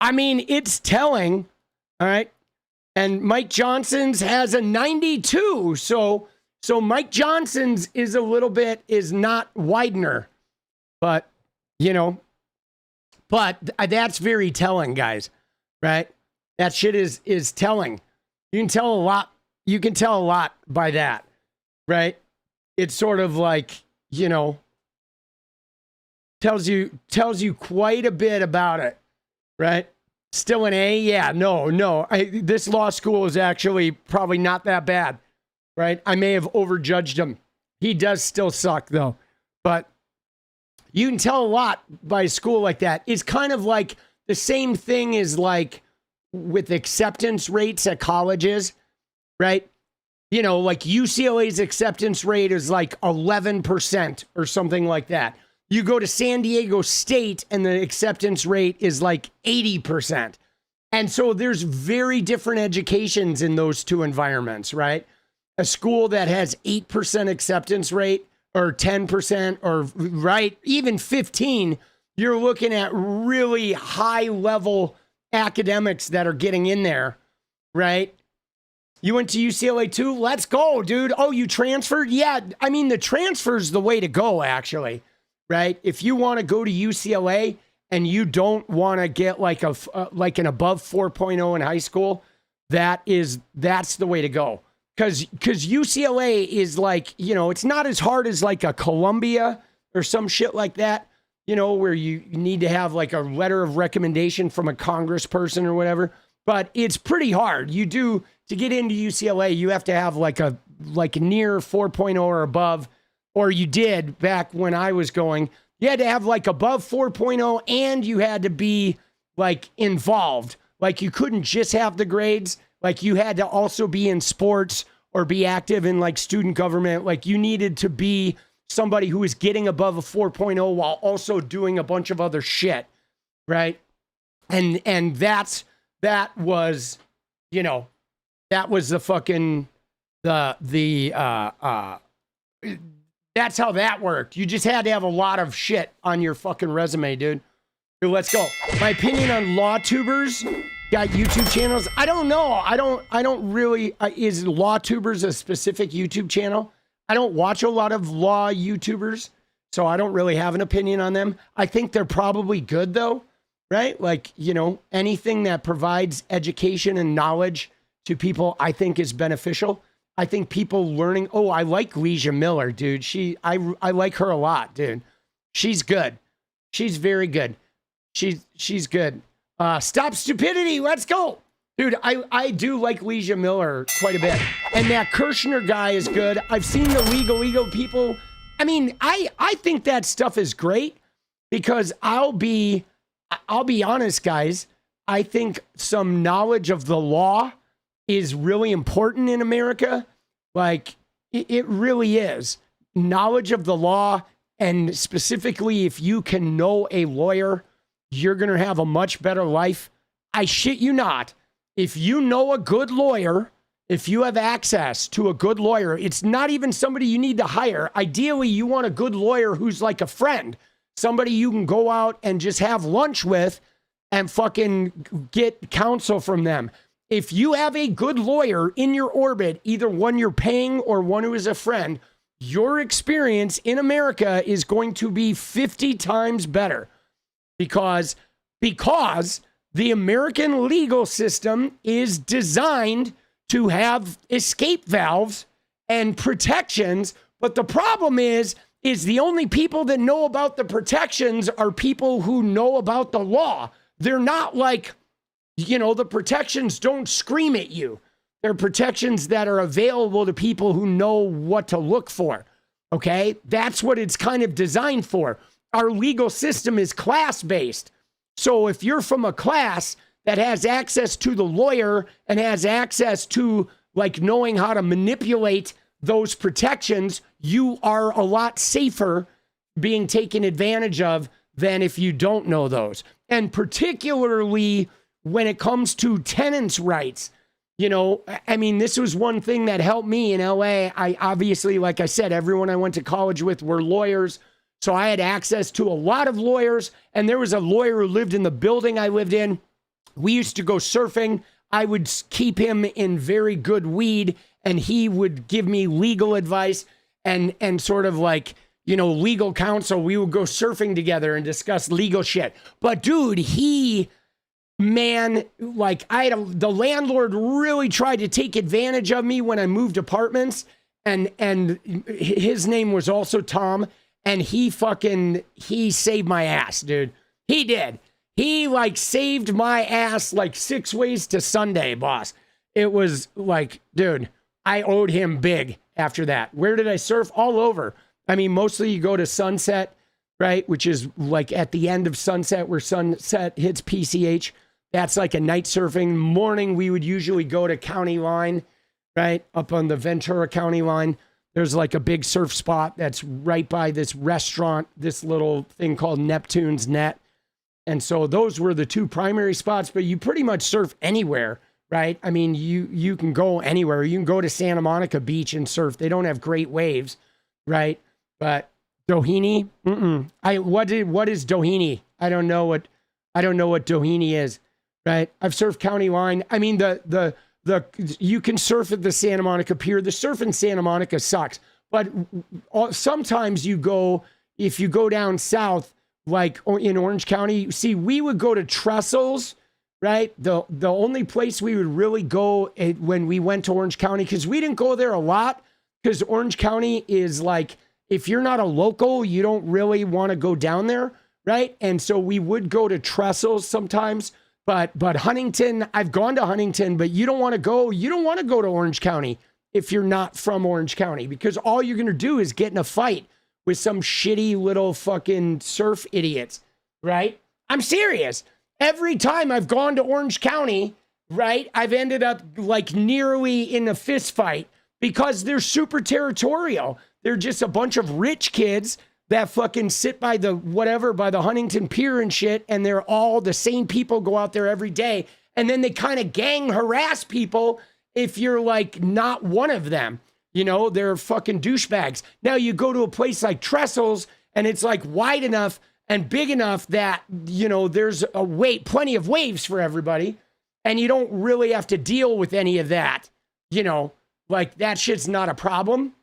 I mean, it's telling. All right. And Mike Johnson's has a 92. So Mike Johnson's is not Widener. But, but that's very telling, guys. Right? That shit is telling. You can tell a lot. You can tell a lot by that. Right? It's sort of like, tells you quite a bit about it. Right? Still an A? Yeah, no. This law school is actually probably not that bad, right? I may have overjudged him. He does still suck, though. But you can tell a lot by a school like that. It's kind of like the same thing as like with acceptance rates at colleges, right? Like UCLA's acceptance rate is like 11% or something like that. You go to San Diego State and the acceptance rate is like 80%. And so there's very different educations in those two environments, right? A school that has 8% acceptance rate or 10% or right, even 15, you're looking at really high level academics that are getting in there, right? You went to UCLA too? Let's go, dude. Oh, you transferred? Yeah. I mean, the transfer's the way to go, actually. Right? If you want to go to UCLA and you don't want to get like an above 4.0 in high school, that's the way to go. Because UCLA is like, it's not as hard as like a Columbia or some shit like that, where you need to have like a letter of recommendation from a congressperson or whatever. But it's pretty hard. To get into UCLA, you have to have like near 4.0 or above. Or you did back when I was going. You had to have like above 4.0 and you had to be like involved. Like you couldn't just have the grades. Like you had to also be in sports or be active in like student government. Like you needed to be somebody who is getting above a 4.0 while also doing a bunch of other shit. Right. And that was the fucking, that's how that worked. You just had to have a lot of shit on your fucking resume, dude. Dude, let's go. My opinion on law tubers got YouTube channels. I don't know. I don't really, is law tubers a specific YouTube channel? I don't watch a lot of law YouTubers, so I don't really have an opinion on them. I think they're probably good though, right? Like, anything that provides education and knowledge to people, I think is beneficial. I think people learning. Oh, I like 𝗙cie Miller, dude. I like her a lot, dude. She's good. She's very good. She's good. Stop stupidity. Let's go, dude. I do like 𝗙cie Miller quite a bit, and that Kirshner guy is good. I've seen the legal ego people. I mean, I think that stuff is great because I'll be honest, guys. I think some knowledge of the law is really important in America. Like it really is. Knowledge of the law, and specifically if you can know a lawyer, you're going to have a much better life. I shit you not. If you know a good lawyer, if you have access to a good lawyer, it's not even somebody you need to hire. Ideally, you want a good lawyer who's like a friend, somebody you can go out and just have lunch with and fucking get counsel from them. If you have a good lawyer in your orbit, either one you're paying or one who is a friend, your experience in America is going to be 50 times better because the American legal system is designed to have escape valves and protections. But the problem is the only people that know about the protections are people who know about the law. They're not like, the protections don't scream at you. They're protections that are available to people who know what to look for. Okay? That's what it's kind of designed for. Our legal system is class-based. So if you're from a class that has access to the lawyer and has access to like knowing how to manipulate those protections, you are a lot safer being taken advantage of than if you don't know those. And particularly when it comes to tenants' rights, I mean, this was one thing that helped me in LA. I obviously, like I said, everyone I went to college with were lawyers. So I had access to a lot of lawyers, and there was a lawyer who lived in the building I lived in. We used to go surfing. I would keep him in very good weed, and he would give me legal advice and sort of like, you know, legal counsel. We would go surfing together and discuss legal shit. But dude, man, like the landlord really tried to take advantage of me when I moved apartments, and his name was also Tom, and he saved my ass, dude. He did. He like saved my ass like 6 ways to Sunday, boss. It was like, dude, I owed him big after that. Where did I surf? All over. I mean, mostly you go to Sunset, right? Which is like at the end of Sunset where sunset hits PCH. That's like a night surfing. Morning, we would usually go to County Line, right? Up on the Ventura County Line. There's like a big surf spot that's right by this restaurant, this little thing called Neptune's Net. And so those were the two primary spots, but you pretty much surf anywhere, right? I mean, you can go anywhere. You can go to Santa Monica Beach and surf. They don't have great waves, right? But Doheny, what is Doheny? I don't know what Doheny is, right? I've surfed County Line. I mean, you can surf at the Santa Monica Pier. The surf in Santa Monica sucks, but sometimes if you go down south, like in Orange County, see, we would go to Trestles, right? The only place we would really go when we went to Orange County, because we didn't go there a lot, because Orange County is like, if you're not a local, you don't really want to go down there, right? And so we would go to Trestles sometimes, but Huntington, I've gone to Huntington, but you don't want to go to Orange County if you're not from Orange County, because all you're going to do is get in a fight with some shitty little fucking surf idiots, right? I'm serious. Every time I've gone to Orange County, right, I've ended up like nearly in a fist fight because they're super territorial. They're just a bunch of rich kids that fucking sit by the Huntington Pier and shit, and they're all the same people go out there every day. And then they kind of gang harass people if you're like not one of them. You know, they're fucking douchebags. Now you go to a place like Trestles and it's like wide enough and big enough that, you know, there's plenty of waves for everybody. And you don't really have to deal with any of that. You know, like that shit's not a problem.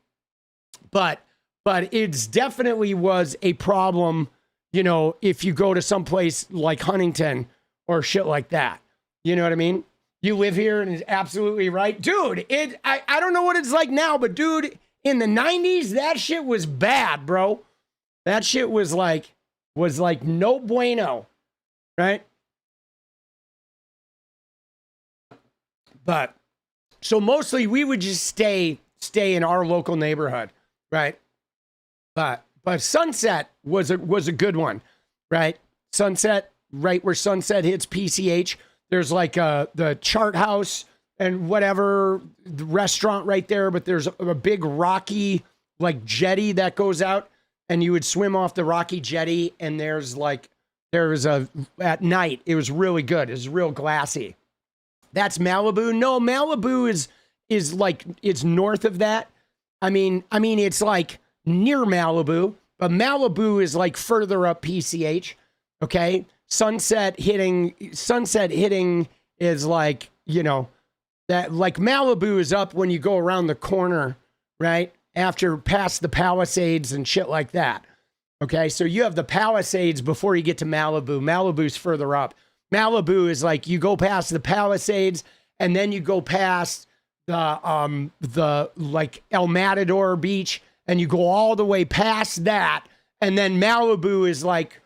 But it's definitely was a problem, you know, if you go to someplace like Huntington or shit like that. You know what I mean? You live here and it's absolutely right. Dude, I don't know what it's like now, but dude, in the 90s, that shit was bad, bro. That shit was like no bueno, right? But so mostly we would just stay in our local neighborhood, right? But Sunset was a good one, right? Sunset, right where Sunset hits PCH. There's like the Chart House and whatever the restaurant right there, but there's a big rocky like jetty that goes out, and you would swim off the rocky jetty. And at night it was really good. It was real glassy. That's Malibu. No, Malibu is like it's north of that. I mean it's like near Malibu, but Malibu is like further up PCH. Okay. Sunset hitting is like, you know, that like Malibu is up when you go around the corner, right? Past the Palisades and shit like that. Okay. So you have the Palisades before you get to Malibu. Malibu's further up. Malibu is like you go past the Palisades and then you go past the like El Matador Beach and you go all the way past that. And then Malibu is like,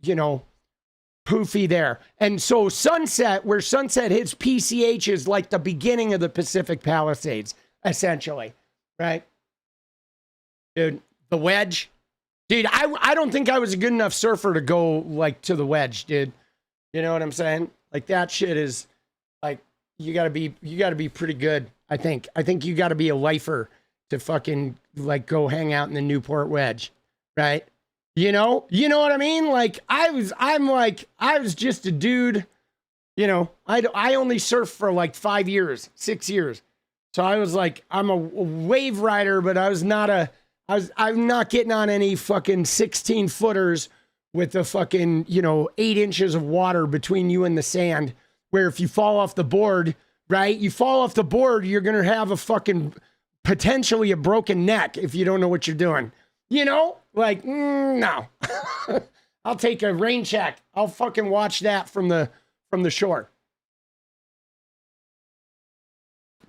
you know, poofy there. And so Sunset, where Sunset hits PCH is like the beginning of the Pacific Palisades, essentially, right? Dude, the wedge. Dude, I don't think I was a good enough surfer to go like to the wedge, dude. You know what I'm saying? Like that shit is like, you gotta be pretty good. I think you gotta be a lifer to fucking like go hang out in the Newport wedge, right? You know what I mean? Like I was just a dude, you know, I only surfed for like 6 years. So I was like, I'm a wave rider, but I was not I'm not getting on any fucking 16 footers with the fucking, 8 inches of water between you and the sand, where if you fall off the board, right? You fall off the board, you're going to have a fucking potentially a broken neck if you don't know what you're doing. No. I'll take a rain check. I'll fucking watch that from the shore.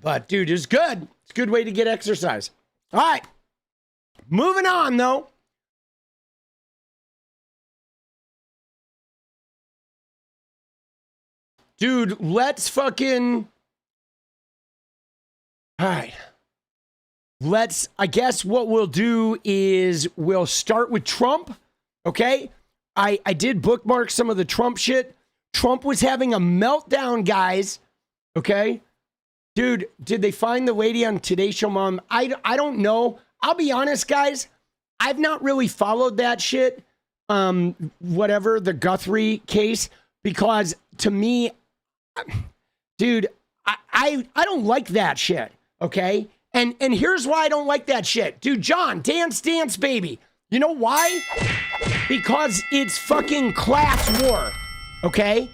But dude, it's good. It's a good way to get exercise. All right. Moving on though. Dude, let's fucking... All right. I guess what we'll do is we'll start with Trump, okay? I did bookmark some of the Trump shit. Trump was having a meltdown, guys, okay? Dude, did they find the lady on Today Show Mom? I don't know. I'll be honest, guys. I've not really followed that shit, whatever, the Guthrie case, because to me, dude, I don't like that shit, okay? And here's why I don't like that shit. Dude, John, dance, baby. You know why? Because it's fucking class war, okay?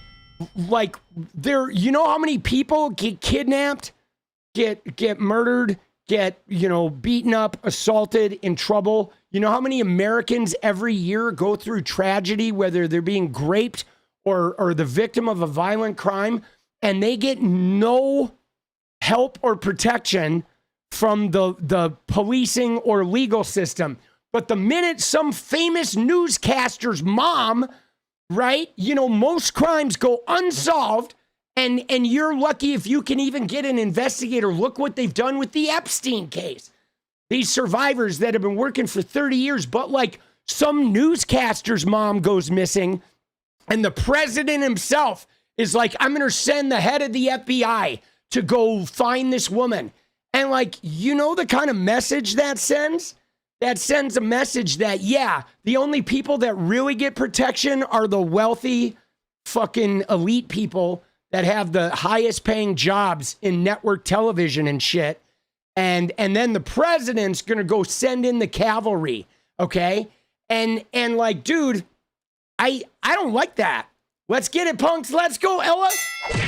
Like, you know how many people get kidnapped, get murdered, get, beaten up, assaulted, in trouble? You know how many Americans every year go through tragedy, whether they're being raped or the victim of a violent crime, and they get no help or protection from the policing or legal system. But the minute some famous newscaster's mom, right, most crimes go unsolved, and you're lucky if you can even get an investigator. Look what they've done with the Epstein case. These survivors that have been working for 30 years, but like some newscaster's mom goes missing, and the president himself is like, I'm going to send the head of the FBI to go find this woman. And like, the kind of message that sends? That sends a message that, yeah, the only people that really get protection are the wealthy fucking elite people that have the highest paying jobs in network television and shit. And then the president's going to go send in the cavalry. Okay. And like, dude, I don't like that. Let's get it, punks. Let's go, Ella.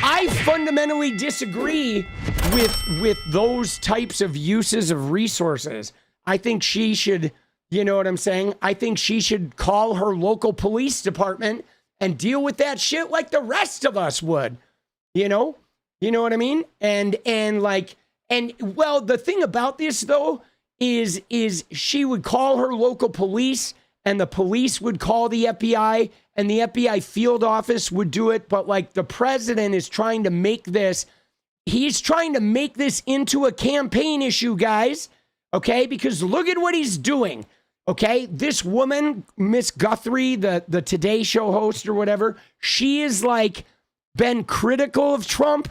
I fundamentally disagree with those types of uses of resources. I think she should, you know what I'm saying? I think she should call her local police department and deal with that shit like the rest of us would. You know what I mean? And well, the thing about this though is she would call her local police, and the police would call the FBI, and the FBI field office would do it. But like, the president is trying to make this, he's trying to make this into a campaign issue, guys. Okay, because look at what he's doing. Okay, this woman, Miss Guthrie, the Today Show host or whatever, she is like been critical of Trump.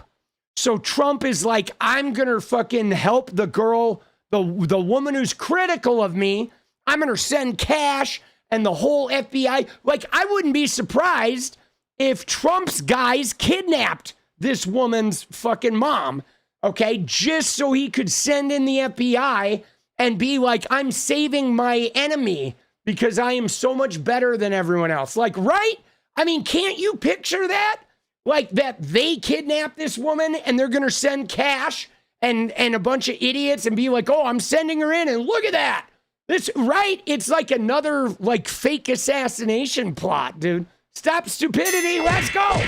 So Trump is like, I'm gonna fucking help the girl, the woman who's critical of me. I'm gonna send cash and the whole FBI. Like, I wouldn't be surprised if Trump's guys kidnapped this woman's fucking mom, okay, just so he could send in the FBI and be like, I'm saving my enemy because I am so much better than everyone else. Like, right? I mean, can't you picture that? Like, that they kidnap this woman and they're going to send cash and a bunch of idiots and be like, oh, I'm sending her in, and look at that. This, right? It's like another like fake assassination plot, dude. Stop stupidity. Let's go.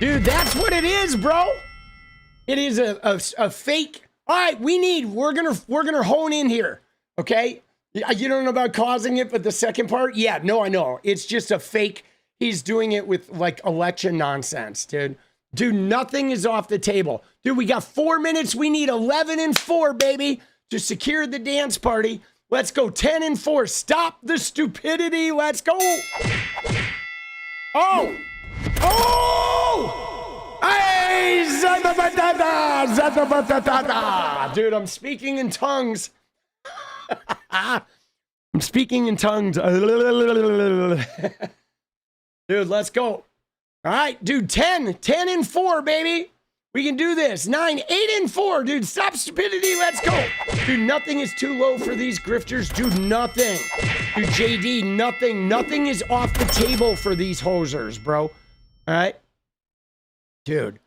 Dude, that's what it is, bro. It is a fake. All right, we're gonna hone in here, okay? You don't know about causing it, but the second part, yeah, no, I know. It's just a fake. He's doing it with like election nonsense, dude. Dude, nothing is off the table. Dude, we got 4 minutes. We need 11 and 4, baby, to secure the dance party. Let's go 10 and 4. Stop the stupidity. Let's go. Oh! Hey! Dude, I'm speaking in tongues. I'm speaking in tongues. Dude, let's go. All right, dude, 10 and 4, baby. We can do this. 9, 8, and 4. Dude, stop stupidity. Let's go. Dude, nothing is too low for these grifters. Dude, nothing. Dude, JD, nothing. Nothing is off the table for these hosers, bro. All right? Dude.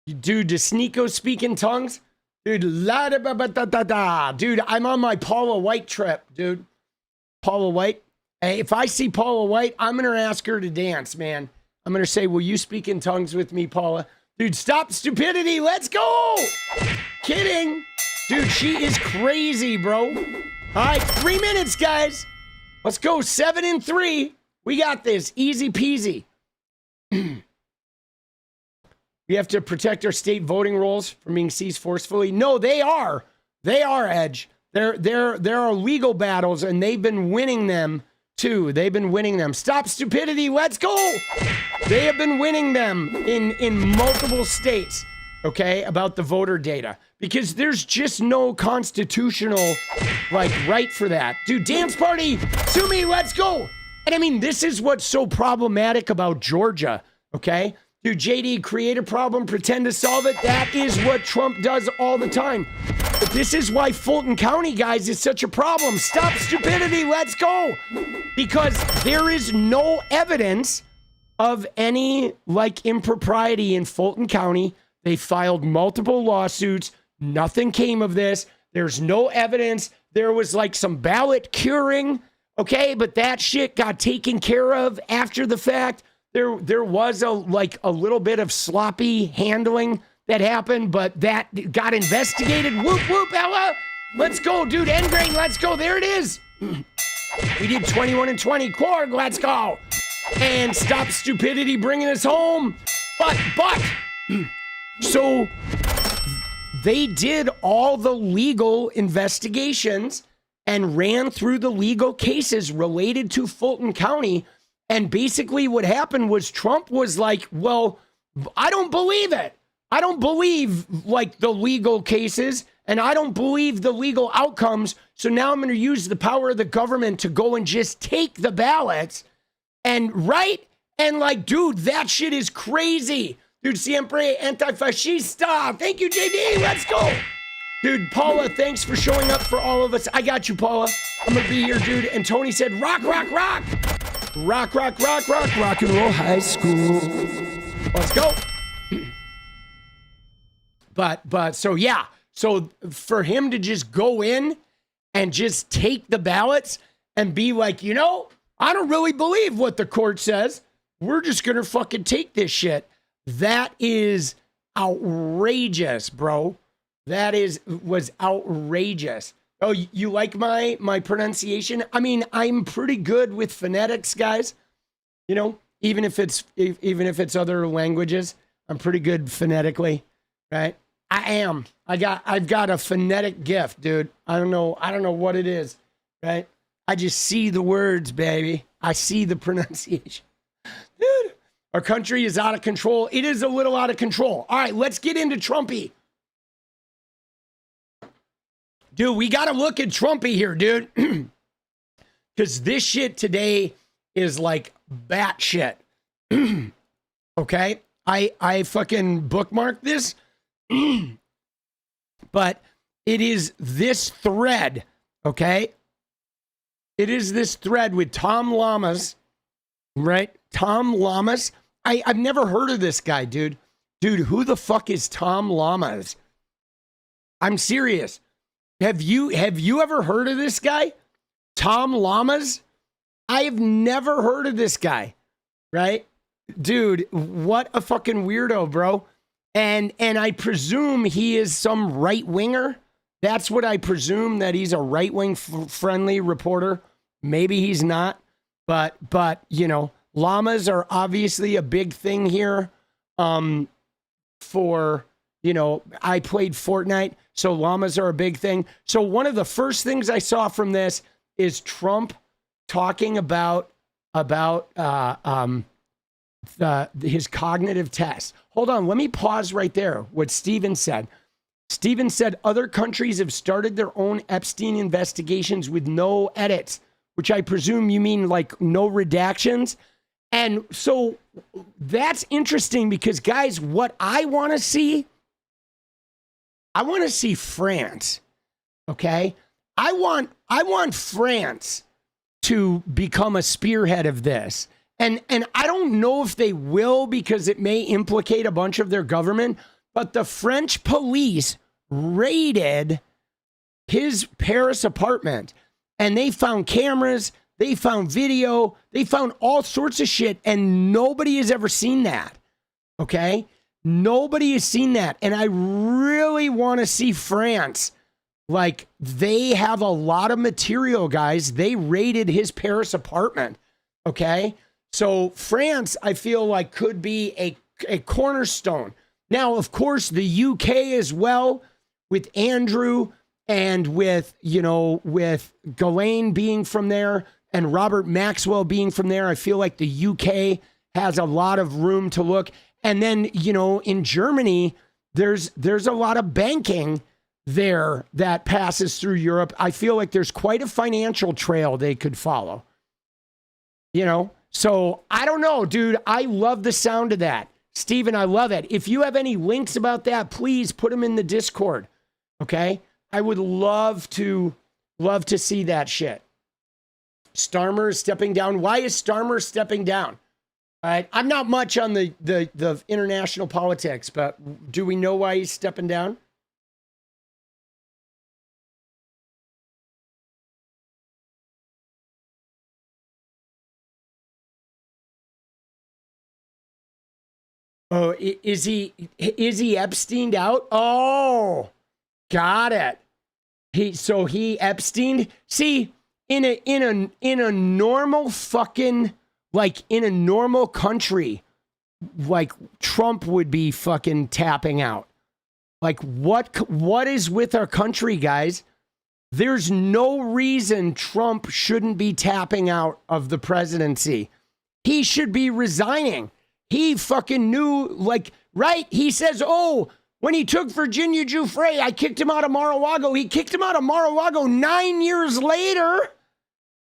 Dude, does Sneeko speak in tongues? Dude, la da ba ba da da da. Dude, I'm on my Paula White trip, dude. Paula White. Hey, if I see Paula White, I'm going to ask her to dance, man. I'm going to say, will you speak in tongues with me, Paula? Dude, stop stupidity. Let's go. Kidding. Dude, she is crazy, bro. All right, 3 minutes, guys. Let's go. 7 and 3. We got this. Easy peasy. We have to protect our state voting rolls from being seized forcefully. No, they are. They are, Edge. There are legal battles, and they've been winning them, too. They've been winning them. Stop stupidity. Let's go. They have been winning them in multiple states, okay, about the voter data. Because there's just no constitutional, right for that. Dude, dance party. Sue me. Let's go. And I mean, this is what's so problematic about Georgia, okay? Dude, JD, create a problem, pretend to solve it. That is what Trump does all the time. But this is why Fulton County, guys, is such a problem. Stop stupidity. Let's go. Because there is no evidence of any, impropriety in Fulton County. They filed multiple lawsuits. Nothing came of this. There's no evidence. There was, some ballot curing, okay? But that shit got taken care of after the fact. There was a little bit of sloppy handling that happened, but that got investigated. Whoop, whoop, Ella. Let's go, dude. Endgrain, let's go. There it is. We did 21 and 20. Korg, let's go. And stop stupidity bringing us home. But, so they did all the legal investigations and ran through the legal cases related to Fulton County. And basically what happened was Trump was like, well, I don't believe it. I don't believe the legal cases and I don't believe the legal outcomes. So now I'm going to use the power of the government to go and just take the ballots and dude, that shit is crazy. Dude, siempre antifascista. Thank you, JD. Let's go. Dude, Paula, thanks for showing up for all of us. I got you, Paula. I'm going to be here, dude. And Tony said, rock, rock, rock. Rock, rock, rock, rock, rock and roll high school. Let's go. But so yeah. So for him to just go in and just take the ballots and be like, I don't really believe what the court says. We're just going to fucking take this shit. That is outrageous, bro. That was outrageous. Oh, you like my pronunciation? I mean, I'm pretty good with phonetics, guys. Even if it's other languages, I'm pretty good phonetically, right? I am. I've got a phonetic gift, dude. I don't know what it is, right? I just see the words, baby. I see the pronunciation. Dude, our country is out of control. It is a little out of control. All right, let's get into Trumpy. Dude, we got to look at Trumpy here, dude. Because this shit today is bat shit. Okay? I fucking bookmarked this. But it is this thread, okay? It is this thread with Tom Llamas, right? Tom Llamas. I've never heard of this guy, dude. Dude, who the fuck is Tom Llamas? I'm serious. Have you ever heard of this guy? Tom Llamas? I have never heard of this guy, right? Dude, what a fucking weirdo, bro. And I presume he is some right-winger. That's what I presume, that he's a right-wing friendly reporter. Maybe he's not, but llamas are obviously a big thing here. For I played Fortnite, so llamas are a big thing. So one of the first things I saw from this is Trump talking about his cognitive test. Hold on, let me pause right there. What Steven said. Steven said other countries have started their own Epstein investigations with no edits, which I presume you mean no redactions. And so that's interesting because, guys, what I want to see France. Okay, I want France to become a spearhead of this, and I don't know if they will because it may implicate a bunch of their government. But the French police raided his Paris apartment, and they found cameras, they found video, they found all sorts of shit, and nobody has ever seen that. Okay, nobody has seen that, and I really want to see France. Like, they have a lot of material, guys. They raided his Paris apartment. Okay. So France, I feel like, could be a cornerstone. Now, of course, the UK as well, with Andrew and with Ghislaine being from there and Robert Maxwell being from there. I feel like the UK has a lot of room to look. And then, in Germany, there's a lot of banking there that passes through Europe. I feel like there's quite a financial trail they could follow. So I don't know, dude. I love the sound of that. Steven, I love it. If you have any links about that, please put them in the Discord. Okay? I would love to see that shit. Starmer is stepping down. Why is Starmer stepping down? All right. I'm not much on the international politics, but do we know why he's stepping down? Oh, is he Epsteined out? Oh, got it. He Epsteined. See, in a normal fucking, like, in a normal country, like, Trump would be fucking tapping out. Like, what is with our country, guys? There's no reason Trump shouldn't be tapping out of the presidency. He should be resigning. He fucking knew, like, right? He says, oh, when he took Virginia Giuffre, I kicked him out of Mar-a-Lago. He kicked him out of Mar-a-Lago 9 years later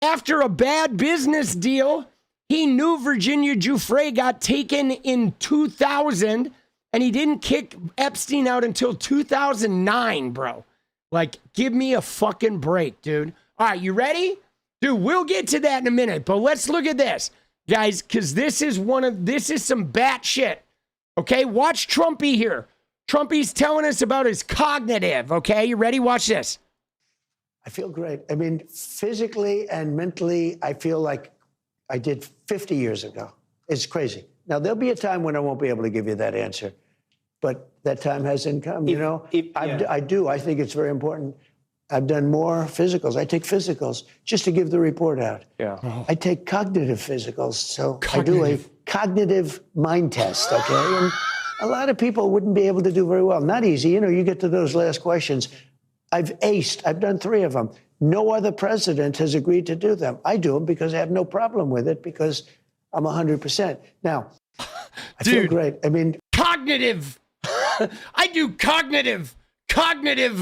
after a bad business deal. He knew Virginia Giuffre got taken in 2000, and he didn't kick Epstein out until 2009, bro. Like, give me a fucking break, dude. All right, you ready? Dude, we'll get to that in a minute, but let's look at this. Guys, because this is some bat shit. Okay, watch Trumpy here. Trumpy's telling us about his cognitive. Okay, you ready? Watch this. I feel great. I mean, physically and mentally, I feel like I did 50 years ago. It's crazy. Now, there'll be a time when I won't be able to give you that answer, but that time hasn't come, I do. I think it's very important. I've done more physicals. I take physicals just to give the report out. Yeah. I take cognitive physicals. So I do a cognitive mind test, okay? And a lot of people wouldn't be able to do very well. Not easy. You get to those last questions. I've aced. I've done 3 of them. No other president has agreed to do them. I do them because I have no problem with it because I'm 100%. Now, I feel great. I mean, cognitive. I do cognitive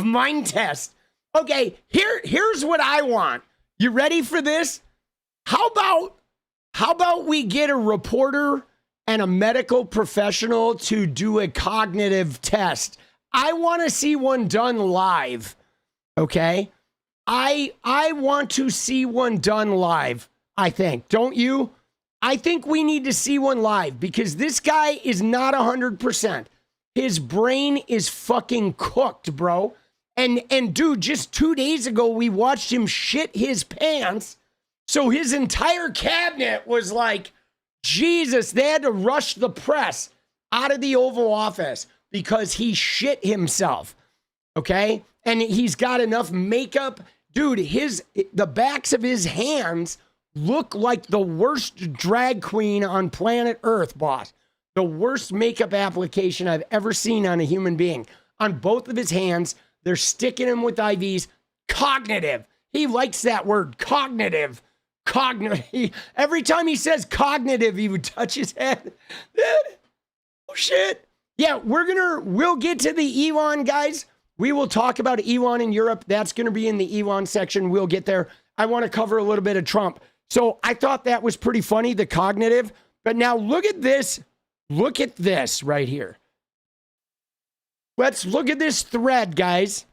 mind test. Okay, here's what I want. You ready for this? How about we get a reporter and a medical professional to do a cognitive test? I want to see one done live. Okay? I want to see one done live, I think. Don't you? I think we need to see one live because this guy is not 100%. His brain is fucking cooked, bro. And dude, just 2 days ago, we watched him shit his pants. So his entire cabinet was like, Jesus, they had to rush the press out of the Oval Office because he shit himself. Okay? And he's got enough makeup. Dude, the backs of his hands look like the worst drag queen on planet Earth, boss. The worst makeup application I've ever seen on a human being. On both of his hands, they're sticking him with IVs. Cognitive. He likes that word, cognitive. Every time he says cognitive, he would touch his head. Oh, shit. Yeah, we'll get to the Elon, guys. We will talk about Elon in Europe. That's going to be in the Elon section. We'll get there. I want to cover a little bit of Trump. So I thought that was pretty funny, the cognitive. But now look at this. look at this right here. Let's look at this thread, guys.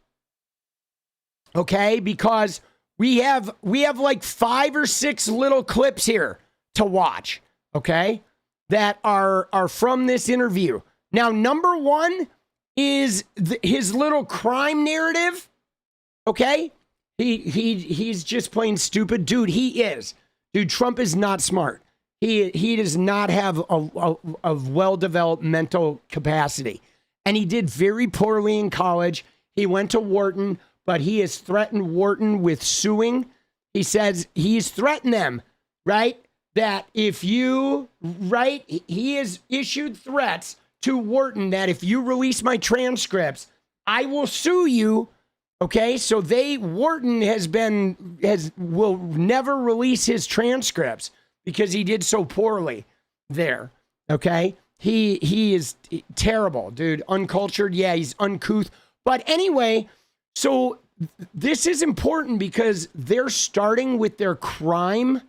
Okay, because we have like 5 or 6 little clips here to watch, okay, that are from this interview. Now, number one is his little crime narrative, okay? He's just plain stupid. Dude, he is. Dude, Trump is not smart. He does not have a well-developed mental capacity. And he did very poorly in college. He went to Wharton, but he has threatened Wharton with suing. He says he's threatened them, right? That if you, right, he has issued threats to Wharton that if you release my transcripts, I will sue you. Okay, so Wharton will never release his transcripts because he did so poorly there. Okay, he is terrible, dude. Uncultured, yeah, he's uncouth. But anyway, so this is important because they're starting with their crime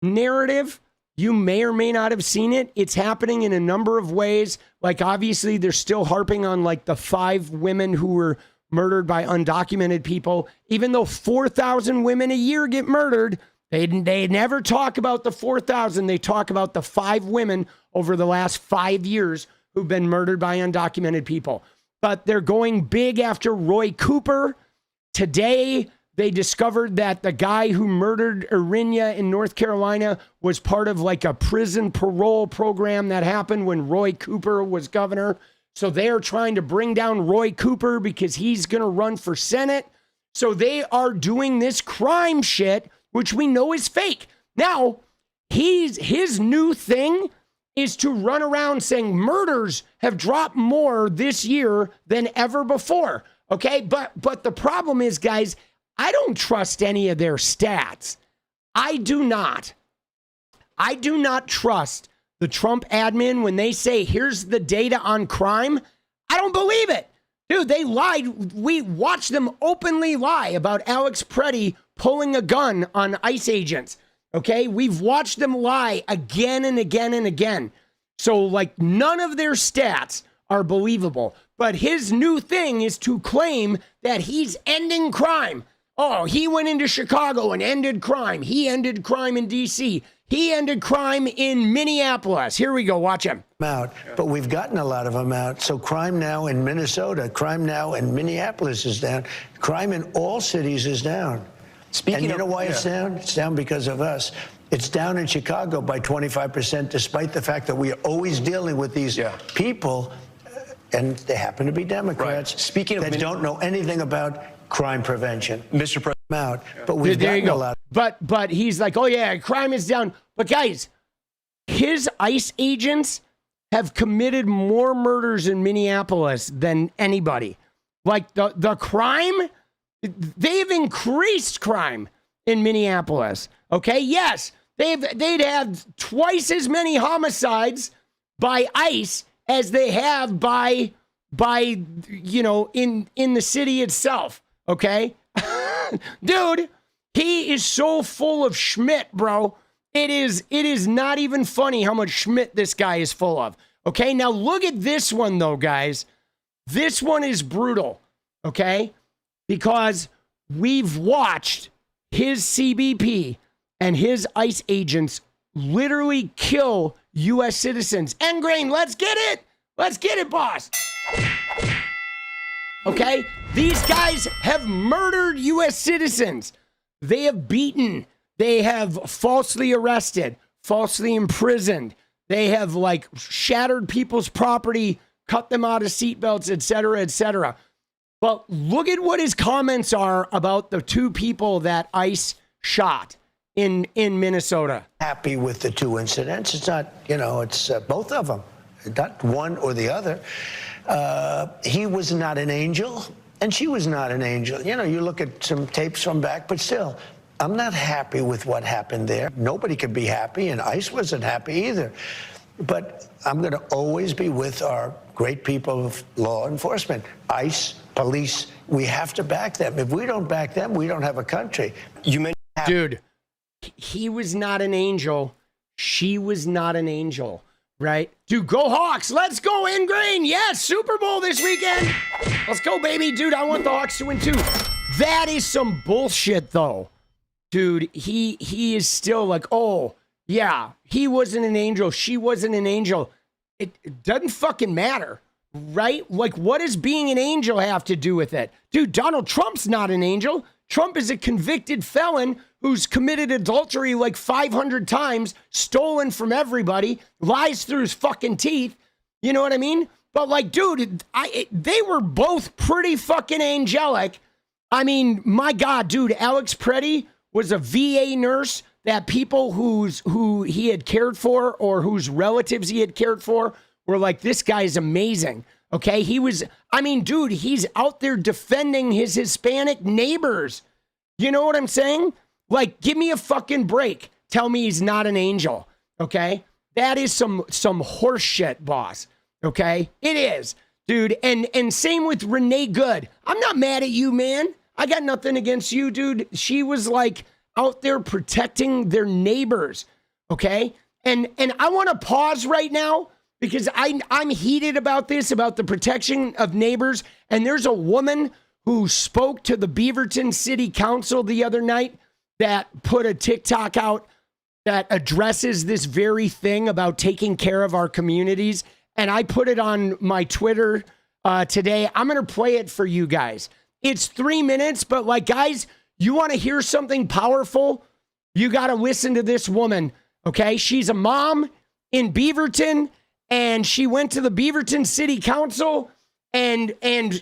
narrative. You may or may not have seen it. It's happening in a number of ways. Like, obviously, they're still harping on like the 5 women who were murdered by undocumented people. Even though 4,000 women a year get murdered, they never talk about the 4,000. They talk about the 5 women over the last 5 years who've been murdered by undocumented people. But they're going big after Roy Cooper. Today, they discovered that the guy who murdered Irinia in North Carolina was part of like a prison parole program that happened when Roy Cooper was governor. So they are trying to bring down Roy Cooper because he's going to run for Senate. So they are doing this crime shit, which we know is fake. Now, his new thing is to run around saying murders have dropped more this year than ever before. Okay, but the problem is, guys, I don't trust any of their stats. I do not trust the Trump admin when they say, here's the data on crime. I don't believe it. Dude, they lied. We watched them openly lie about Alex Preddy pulling a gun on ICE agents. Okay, we've watched them lie again and again and again. So, like, none of their stats are believable. But his new thing is to claim that he's ending crime. Oh, he went into Chicago and ended crime. He ended crime in D.C. He ended crime in Minneapolis. Here we go. Watch him. Out, but we've gotten a lot of them out. So crime now in Minnesota, crime now in Minneapolis is down. Crime in all cities is down. And you know why it's down? It's down because of us. It's down in Chicago by 25%, despite the fact that we are always dealing with these people, and they happen to be Democrats that don't know anything about crime prevention. Mr. President. Out, but we've gotten a lot. But he's like, oh yeah, crime is down. But guys, his ICE agents have committed more murders in Minneapolis than anybody. Like the crime, they've increased crime in Minneapolis. Okay, yes, they'd have twice as many homicides by ICE as they have by you know, in the city itself. Okay. Dude, he is so full of Schmidt, bro. It is not even funny how much Schmidt this guy is full of. Okay, now look at this one, though, guys. This one is brutal, okay? Because we've watched his CBP and his ICE agents literally kill U.S. citizens. Engrain, let's get it. Let's get it, boss. Okay? These guys have murdered U.S. citizens. They have beaten. They have falsely arrested, falsely imprisoned. They have, like, shattered people's property, cut them out of seatbelts, et cetera, et cetera. But look at what his comments are about the 2 people that ICE shot in Minnesota. Happy with the 2 incidents. It's not, you know, it's both of them, not one or the other. He was not an angel. And she was not an angel. You know, you look at some tapes from back, but still, I'm not happy with what happened there. Nobody could be happy, and ICE wasn't happy either. But I'm going to always be with our great people of law enforcement. ICE, police, we have to back them. If we don't back them, we don't have a country. Dude, he was not an angel. She was not an angel. right? Dude, go Hawks. Let's go, Ingrain. Yes, Super Bowl this weekend. Let's go, baby. Dude, I want the Hawks to win too. That is some bullshit, though. Dude, he is still like, oh, yeah, he wasn't an angel. She wasn't an angel. It doesn't fucking matter, right? Like, what does being an angel have to do with it? Dude, Donald Trump's not an angel. Trump is a convicted felon who's committed adultery like 500 times, stolen from everybody, lies through his fucking teeth. You know what I mean? But like, dude, they were both pretty fucking angelic. I mean, my God, dude, 𝗟𝗡𝗞 was a VA nurse that people who he had cared for or whose relatives he had cared for were like, this guy's amazing. Okay, he was, I mean, dude, he's out there defending his Hispanic neighbors. You know what I'm saying? Like, give me a fucking break. Tell me he's not an angel. Okay, that is some horse shit, boss. Okay, it is, dude. And same with Renee Good. I'm not mad at you, man. I got nothing against you, dude. She was like out there protecting their neighbors. Okay, and I want to pause right now, because I'm heated about this, about the protection of neighbors. And there's a woman who spoke to the Beaverton City Council the other night that put a TikTok out that addresses this very thing about taking care of our communities. And I put it on my Twitter today. I'm going to play it for you guys. It's 3 minutes, but like, guys, you want to hear something powerful? You got to listen to this woman, okay? She's a mom in Beaverton. And she went to the Beaverton City Council, and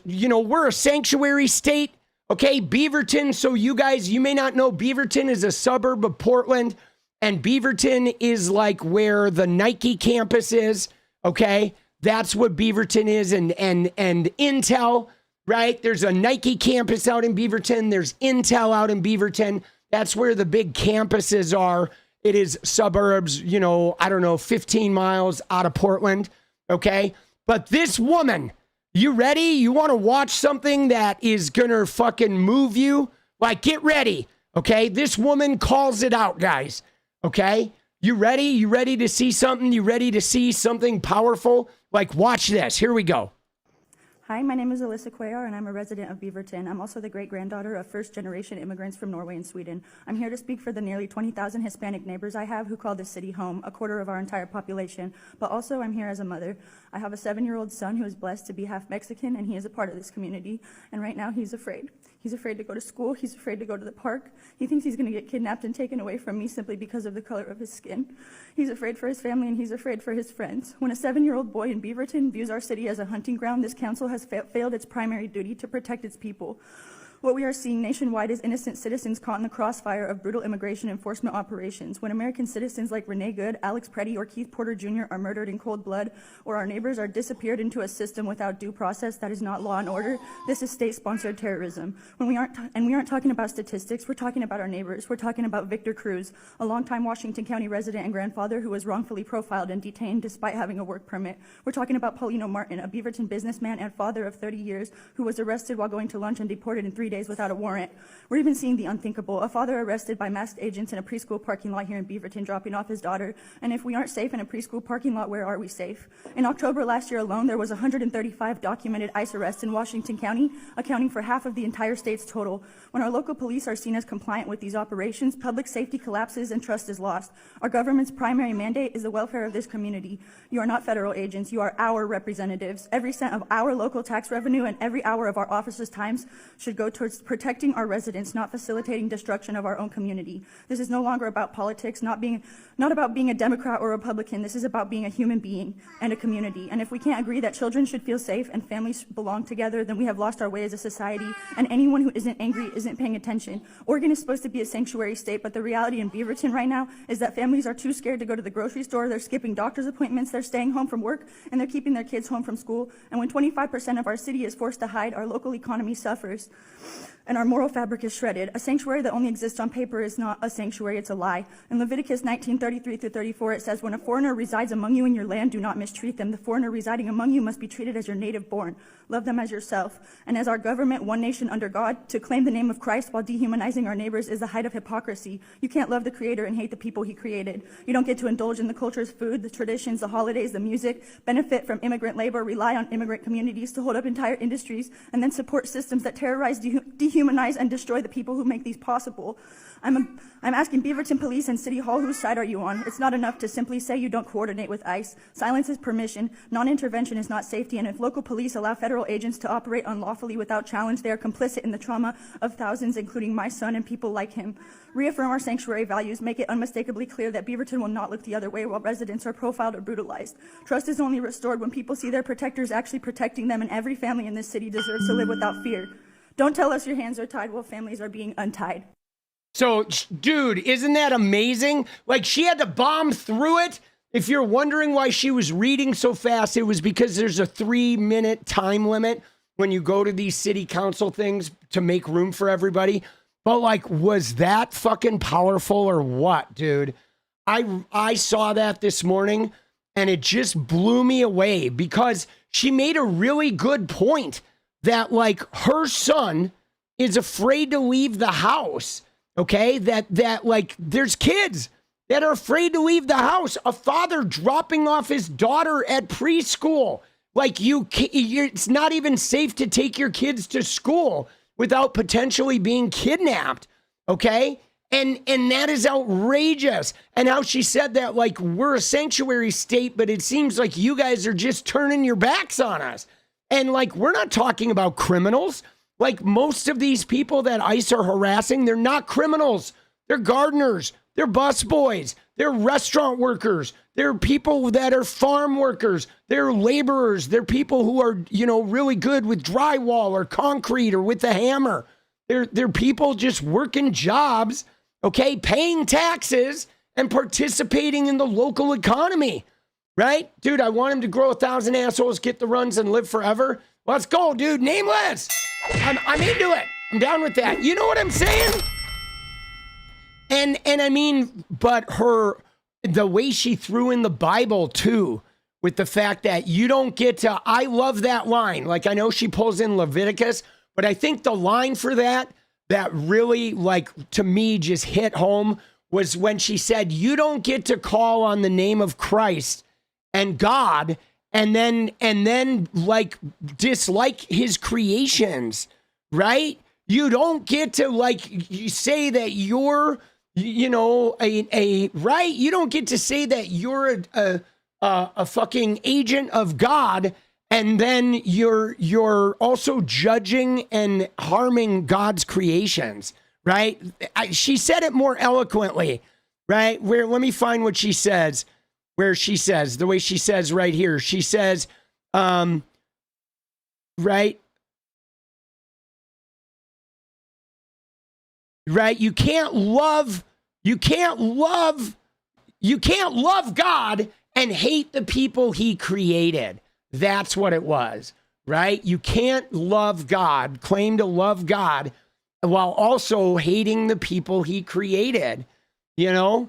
you know, we're a sanctuary state, okay? Beaverton, so you guys, you may not know, Beaverton is a suburb of Portland, and Beaverton is like where the Nike campus is, okay? That's what Beaverton is, and Intel, right? There's a Nike campus out in Beaverton. There's Intel out in Beaverton. That's where the big campuses are. It is suburbs, you know, I don't know, 15 miles out of Portland, okay? But this woman, you ready? You want to watch something that is going to fucking move you? Like, get ready, okay? This woman calls it out, guys, okay? You ready? You ready to see something? You ready to see something powerful? Like, watch this. Here we go. Hi, my name is 𝗙𝗚𝗽𝗏, and I'm a resident of Beaverton. I'm also the great-granddaughter of first-generation immigrants from Norway and Sweden. I'm here to speak for the nearly 20,000 Hispanic neighbors I have who call this city home, a quarter of our entire population. But also, I'm here as a mother. I have a 7-year-old son who is blessed to be half Mexican, and he is a part of this community. And right now, he's afraid. He's afraid to go to school. He's afraid to go to the park. He thinks he's going to get kidnapped and taken away from me simply because of the color of his skin. He's afraid for his family, and he's afraid for his friends. When a 7-year-old boy in Beaverton views our city as a hunting ground, this council has failed its primary duty to protect its people. What we are seeing nationwide is innocent citizens caught in the crossfire of brutal immigration enforcement operations. When American citizens like Renee Good, 𝗟𝗡𝗞, or Keith Porter Jr. are murdered in cold blood, or our neighbors are disappeared into a system without due process that is not law and order, this is state-sponsored terrorism. When we aren't talking about statistics, we're talking about our neighbors. We're talking about Victor Cruz, a longtime Washington County resident and grandfather who was wrongfully profiled and detained despite having a work permit. We're talking about Paulino Martin, a Beaverton businessman and father of 30 years who was arrested while going to lunch and deported in 3 days without a warrant. We're even seeing the unthinkable, a father arrested by masked agents in a preschool parking lot here in Beaverton dropping off his daughter. And if we aren't safe in a preschool parking lot, where are we safe? In October last year alone, there was 135 documented ICE arrests in Washington County, accounting for half of the entire state's total. When our local police are seen as compliant with these operations, public safety collapses and trust is lost. Our government's primary mandate is the welfare of this community. You are not federal agents, you are our representatives. Every cent of our local tax revenue and every hour of our officers' times should go towards protecting our residents, not facilitating destruction of our own community. This is no longer about politics, not about being a Democrat or Republican. This is about being a human being and a community. And if we can't agree that children should feel safe and families belong together, then we have lost our way as a society, and anyone who isn't angry isn't paying attention. Oregon is supposed to be a sanctuary state, but the reality in Beaverton right now is that families are too scared to go to the grocery store, they're skipping doctor's appointments, they're staying home from work, and they're keeping their kids home from school. And when 25% of our city is forced to hide, our local economy suffers. and our moral fabric is shredded. A sanctuary that only exists on paper is not a sanctuary, it's a lie. In Leviticus 19:33-34, it says, when a foreigner resides among you in your land, do not mistreat them. The foreigner residing among you must be treated as your native born. Love them as yourself. And as our government, one nation under God, to claim the name of Christ while dehumanizing our neighbors is the height of hypocrisy. You can't love the Creator and hate the people he created. You don't get to indulge in the culture's food, the traditions, the holidays, the music, benefit from immigrant labor, rely on immigrant communities to hold up entire industries, and then support systems that terrorize, dehumanize, and destroy the people who make these possible. I'm asking Beaverton Police and City Hall, whose side are you on? It's not enough to simply say you don't coordinate with ICE. Silence is permission. Non-intervention is not safety. And if local police allow federal agents to operate unlawfully without challenge, they are complicit in the trauma of thousands, including my son and people like him. Reaffirm our sanctuary values. Make it unmistakably clear that Beaverton will not look the other way while residents are profiled or brutalized. Trust is only restored when people see their protectors actually protecting them, and every family in this city deserves to live without fear. Don't tell us your hands are tied while families are being untied. So, dude, isn't that amazing? Like, she had to bomb through it. If you're wondering why she was reading so fast, it was because there's a 3-minute time limit when you go to these city council things to make room for everybody. But, like, was that fucking powerful or what, dude? I saw that this morning, and it just blew me away because she made a really good point that, like, her son is afraid to leave the house. Okay, that like there's kids that are afraid to leave the house. A father dropping off his daughter at preschool. Like it's not even safe to take your kids to school without potentially being kidnapped. Okay, and that is outrageous. And how she said that, like, we're a sanctuary state, but it seems like you guys are just turning your backs on us. And like, we're not talking about criminals. Like, most of these people that ICE are harassing, they're not criminals. They're gardeners. They're busboys. They're restaurant workers. They're people that are farm workers. They're laborers. They're people who are, you know, really good with drywall or concrete or with the hammer. They're people just working jobs, okay, paying taxes and participating in the local economy, right? Dude, I want him to grow 1,000 assholes, get the runs, and live forever. Let's go, dude. Nameless. I'm into it. I'm down with that. You know what I'm saying? And I mean, but the way she threw in the Bible too, with the fact that you don't get to, I love that line. Like, I know she pulls in Leviticus, but I think the line for that really, like, to me just hit home was when she said, you don't get to call on the name of Christ and God and then like dislike his creations, right? You don't get to, like, you say that you're, you know, right? You don't get to say that you're a fucking agent of God, and then you're also judging and harming God's creations, right? She said it more eloquently, right? Where, let me find what she says. Where she says, the way she says right here, she says, right? Right? You can't love God and hate the people he created. That's what it was, right? You can't love God, claim to love God, while also hating the people he created, you know?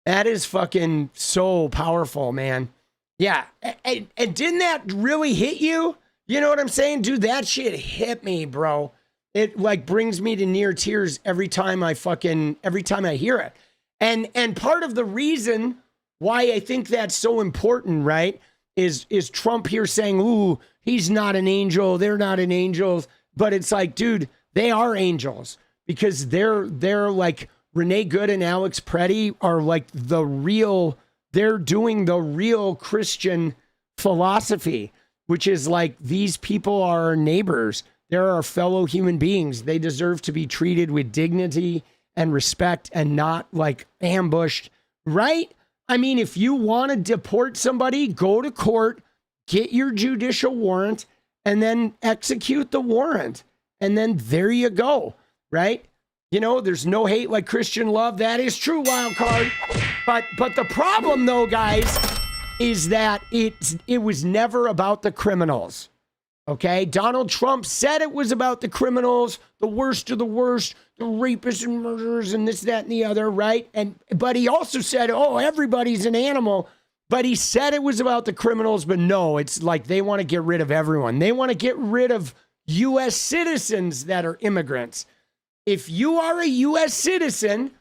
That is fucking so powerful, man. Yeah. And didn't that really hit you? You know what I'm saying? Dude, that shit hit me, bro. It, like, brings me to near tears every time I hear it. And part of the reason why I think that's so important, right, is Trump here saying, ooh, he's not an angel, they're not an angel. But it's like, dude, they are angels, because they're like, Renee Good and 𝗟𝗡 are like they're doing the real Christian philosophy, which is like, these people are our neighbors. They're our fellow human beings. They deserve to be treated with dignity and respect and not, like, ambushed, right? I mean, if you want to deport somebody, go to court, get your judicial warrant, and then execute the warrant. And then there you go, right? You know, there's no hate like Christian love. That is true, wild card. But the problem, though, guys, is that it was never about the criminals. Okay, Donald Trump said it was about the criminals, the worst of the worst, the rapists and murderers and this, that, and the other, right? But he also said, oh, everybody's an animal. But he said it was about the criminals, but no, it's like they want to get rid of everyone. They want to get rid of U.S. citizens that are immigrants. If you are a U.S. citizen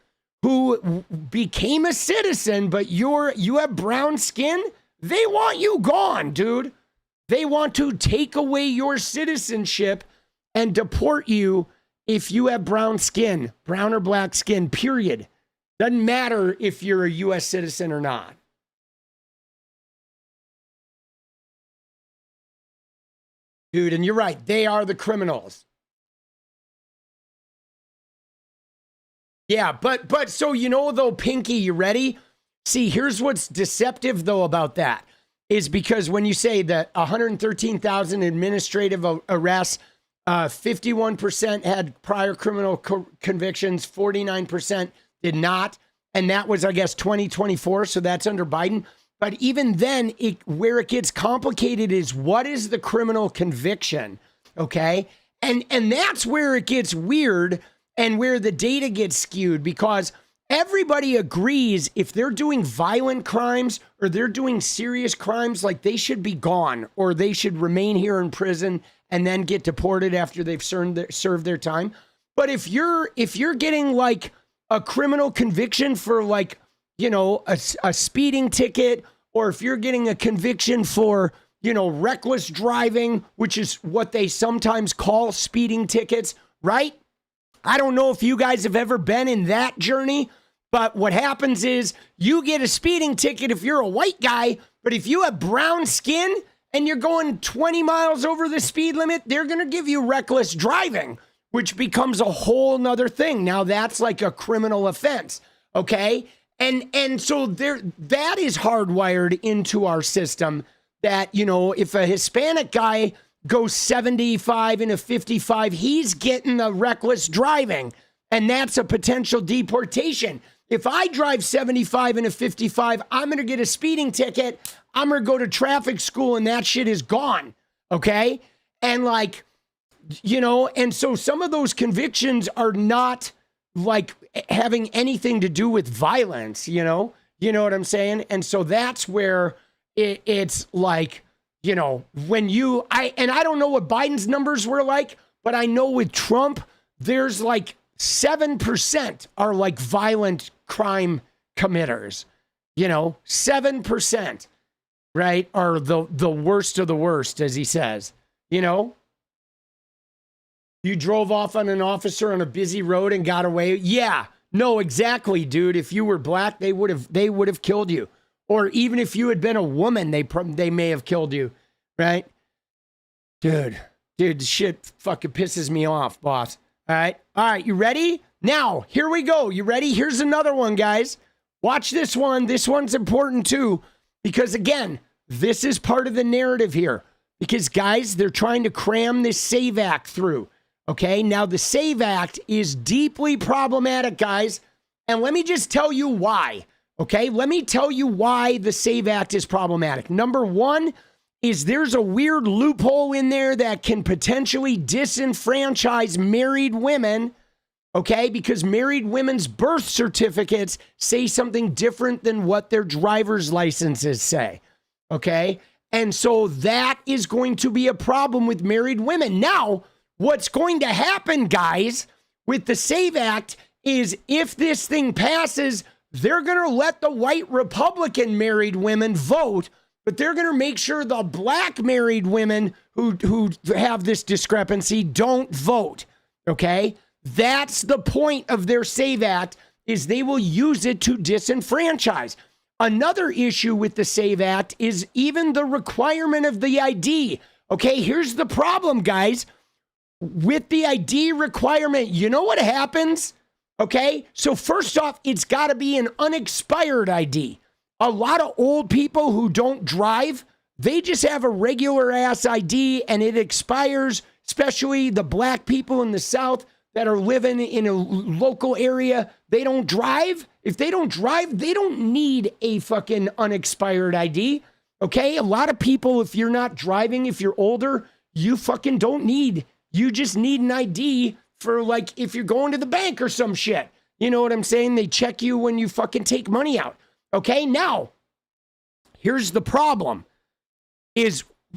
who became a citizen, but you have brown skin, they want you gone, dude. They want to take away your citizenship and deport you if you have brown skin, brown or black skin, period. Doesn't matter if you're a U.S. citizen or not. Dude, and you're right. They are the criminals. Yeah, but so, you know, though, Pinky, you ready? See, here's what's deceptive, though, about that. Is because when you say that 113,000 administrative arrests, 51% had prior criminal convictions, 49% did not. And that was, I guess, 2024. So that's under Biden. But even then, where it gets complicated is what is the criminal conviction? Okay. And that's where it gets weird and where the data gets skewed, because everybody agrees if they're doing violent crimes or they're doing serious crimes, like they should be gone or they should remain here in prison and then get deported after they've served their time. But if you're getting like a criminal conviction for like, you know, a speeding ticket, or if you're getting a conviction for, you know, reckless driving, which is what they sometimes call speeding tickets, right? I don't know if you guys have ever been in that journey. But what happens is you get a speeding ticket if you're a white guy, but if you have brown skin and you're going 20 miles over the speed limit, they're going to give you reckless driving, which becomes a whole nother thing. Now that's like a criminal offense, okay? And so that is hardwired into our system that, you know, if a Hispanic guy goes 75 and a 55, he's getting a reckless driving, and that's a potential deportation. If I drive 75 and a 55, I'm going to get a speeding ticket. I'm going to go to traffic school and that shit is gone. Okay. And like, you know, and so some of those convictions are not like having anything to do with violence, you know what I'm saying? And so that's where it's like, you know, when I don't know what Biden's numbers were like, but I know with Trump, there's like 7% are like violent crime committers, you know, 7%, right, are the worst of the worst, as he says. You know, you drove off on an officer on a busy road and got away. Yeah, no, exactly, dude. If you were black, they would have killed you. Or even if you had been a woman, they may have killed you, right? Dude, shit fucking pisses me off, boss. All right, you ready? Now, here we go. You ready? Here's another one, guys. Watch this one. This one's important too, because again, this is part of the narrative here. Because guys, they're trying to cram this SAVE Act through. Okay, now the SAVE Act is deeply problematic, guys. And let me just tell you why. Okay, let me tell you why the SAVE Act is problematic. Number one is there's a weird loophole in there that can potentially disenfranchise married women, okay? Because married women's birth certificates say something different than what their driver's licenses say, okay? And so that is going to be a problem with married women. Now, what's going to happen, guys, with the SAVE Act is if this thing passes, they're going to let the white Republican married women vote, but they're going to make sure the black married women who have this discrepancy don't vote, okay? That's the point of their SAVE Act, is they will use it to disenfranchise. Another issue with the SAVE Act is even the requirement of the ID. Okay, here's the problem, guys. With the ID requirement, you know what happens? Okay, so first off, it's got to be an unexpired ID. A lot of old people who don't drive, they just have a regular ass ID and it expires, especially the black people in the South that are living in a local area. They don't drive. If they don't drive, they don't need a fucking unexpired ID. Okay, a lot of people, if you're not driving, if you're older, you fucking don't need, you just need an ID for like if you're going to the bank or some shit. You know what I'm saying? They check you when you fucking take money out. Okay, now, here's the problem.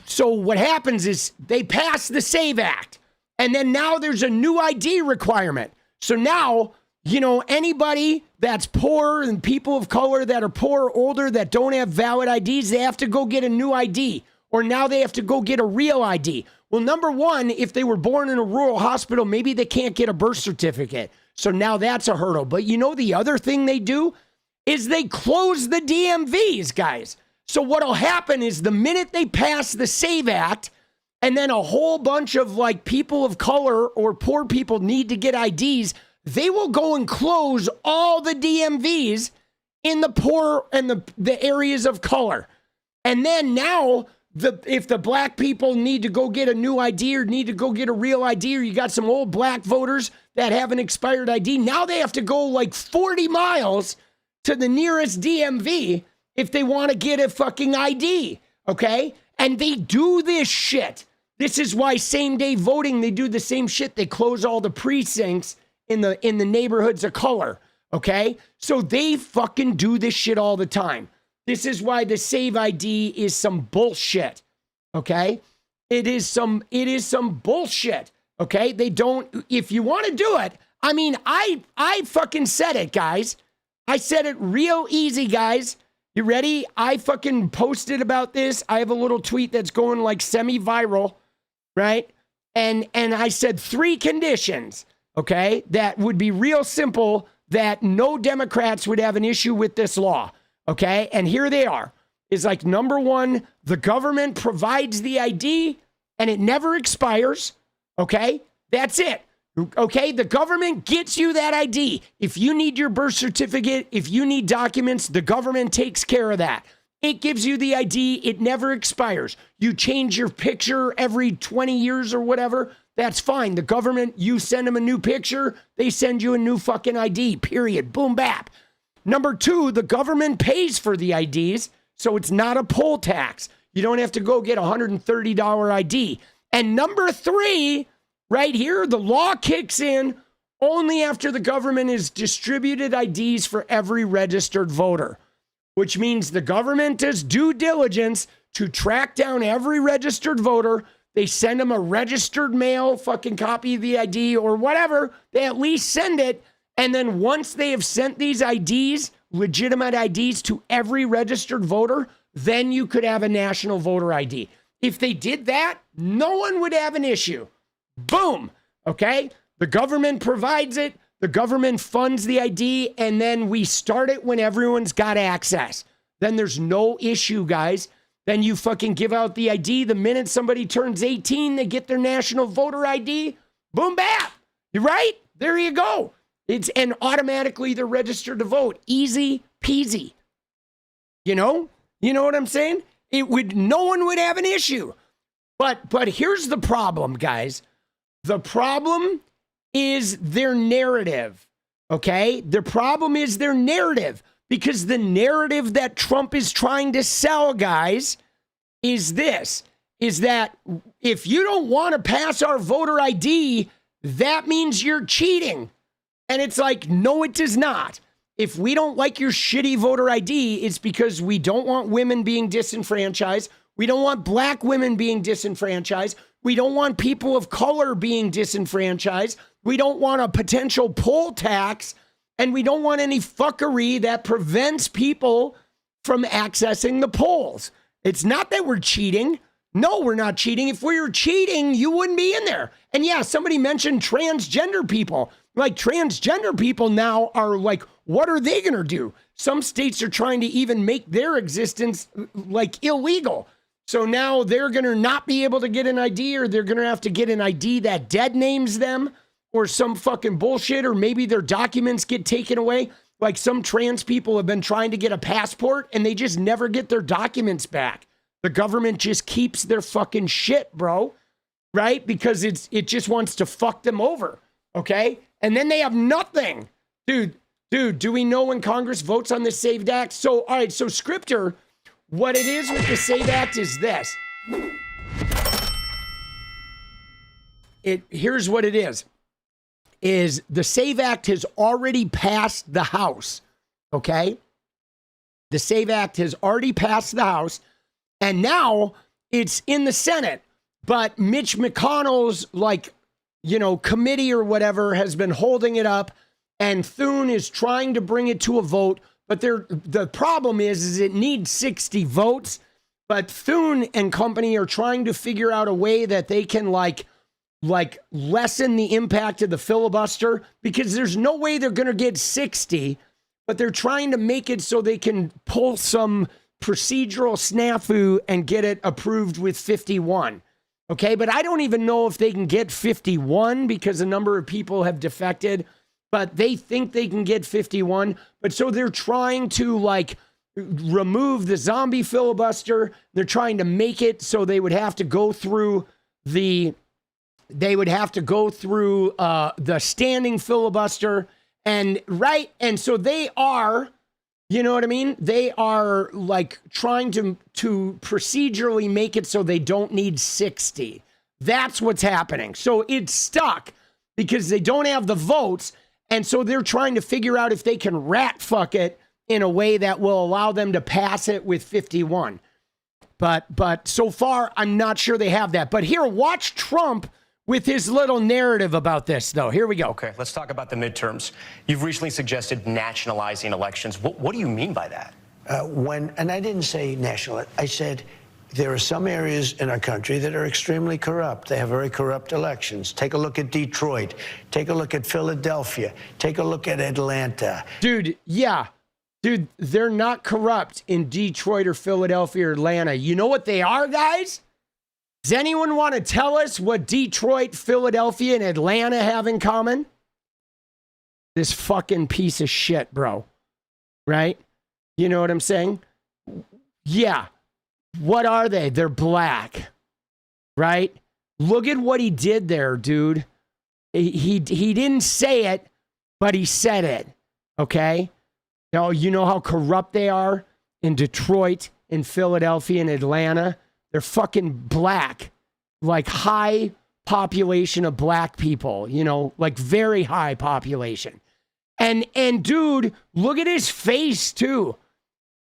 So what happens is they pass the SAVE Act, and then now there's a new ID requirement. So now, you know, anybody that's poor and people of color that are poor or older that don't have valid IDs, they have to go get a new ID, or now they have to go get a real ID. Well, number one, if they were born in a rural hospital, maybe they can't get a birth certificate. So now that's a hurdle. But you know, the other thing they do is they close the DMVs, guys. So what'll happen is the minute they pass the SAVE Act, and then a whole bunch of like people of color or poor people need to get IDs, they will go and close all the DMVs in the poor and the areas of color. And then now, if the black people need to go get a new ID or need to go get a real ID, or you got some old black voters that have an expired ID, now they have to go like 40 miles to the nearest DMV if they want to get a fucking ID, okay? And they do this shit. This is why same-day voting, they do the same shit. They close all the precincts in the neighborhoods of color, okay? So they fucking do this shit all the time. This is why the SAVE ID is some bullshit, okay? It is some bullshit, okay? They don't, if you want to do it, I mean, I fucking said it, guys. I said it real easy, guys. You ready? I fucking posted about this. I have a little tweet that's going like semi-viral, right? And I said 3 conditions, okay, that would be real simple, that no Democrats would have an issue with this law, okay? And here they are. Is like, number 1, the government provides the ID and it never expires, okay? That's it. Okay, the government gets you that ID. If you need your birth certificate, if you need documents, the government takes care of that. It gives you the ID. It never expires. You change your picture every 20 years or whatever. That's fine. The government, you send them a new picture, they send you a new fucking ID, period. Boom, bap. Number 2, the government pays for the IDs, so it's not a poll tax. You don't have to go get a $130 ID. And number 3, right here, the law kicks in only after the government has distributed IDs for every registered voter, which means the government does due diligence to track down every registered voter. They send them a registered mail fucking copy of the ID or whatever. They at least send it. And then once they have sent these IDs, legitimate IDs, to every registered voter, then you could have a national voter ID. If they did that, no one would have an issue. Boom. Okay. The government provides it. The government funds the ID. And then we start it when everyone's got access. Then there's no issue, guys. Then you fucking give out the ID. The minute somebody turns 18, they get their national voter ID. Boom, bap. You're right. There you go. And automatically they're registered to vote. Easy peasy. You know what I'm saying? No one would have an issue. But here's the problem, guys. The problem is their narrative, okay? The problem is their narrative, because the narrative that Trump is trying to sell, guys, is this, is that if you don't want to pass our voter ID, that means you're cheating. And it's like, no, it does not. If we don't like your shitty voter ID, it's because we don't want women being disenfranchised. We don't want black women being disenfranchised. We don't want people of color being disenfranchised. We don't want a potential poll tax. And we don't want any fuckery that prevents people from accessing the polls. It's not that we're cheating. No, we're not cheating. If we were cheating, you wouldn't be in there. And yeah, somebody mentioned transgender people. Like, transgender people now are like, what are they going to do? Some states are trying to even make their existence like illegal. So now they're going to not be able to get an ID, or they're going to have to get an ID that dead names them, or some fucking bullshit, or maybe their documents get taken away. Like, some trans people have been trying to get a passport and they just never get their documents back. The government just keeps their fucking shit, bro. Right? Because it just wants to fuck them over. Okay? And then they have nothing. Dude, do we know when Congress votes on the SAVE Act? So, all right, so 𝗙criptor, what it is with the SAVE Act is this. here's what it is the SAVE Act has already passed the House, okay? The SAVE Act has already passed the House, and now it's in the Senate. But Mitch McConnell's, committee or whatever has been holding it up, and Thune is trying to bring it to a vote. But the problem is it needs 60 votes. But Thune and company are trying to figure out a way that they can, lessen the impact of the filibuster, because there's no way they're going to get 60, but they're trying to make it so they can pull some procedural snafu and get it approved with 51. Okay, but I don't even know if they can get 51 because a number of people have defected, but they think they can get 51. But so they're trying to remove the zombie filibuster. They're trying to make it so they would have to go through the standing filibuster, and so they are, you know what I mean? They are trying to procedurally make it so they don't need 60. That's what's happening. So it's stuck because they don't have the votes, and so they're trying to figure out if they can rat fuck it in a way that will allow them to pass it with 51. But so far, I'm not sure they have that. But here, watch Trump with his little narrative about this, though. Here we go. Okay, let's talk about the midterms. You've recently suggested nationalizing elections. What do you mean by that? And I didn't say national, I said there are some areas in our country that are extremely corrupt. They have very corrupt elections. Take a look at Detroit. Take a look at Philadelphia. Take a look at Atlanta. Dude, yeah. Dude, they're not corrupt in Detroit or Philadelphia or Atlanta. You know what they are, guys? Does anyone want to tell us what Detroit, Philadelphia, and Atlanta have in common? This fucking piece of shit, bro. Right? You know what I'm saying? Yeah. What are they? They're black. Right? Look at what he did there, dude. He didn't say it, but he said it. Okay? Now, you know how corrupt they are in Detroit, in Philadelphia, and Atlanta? They're fucking black, high population of black people, very high population. And dude, look at his face too.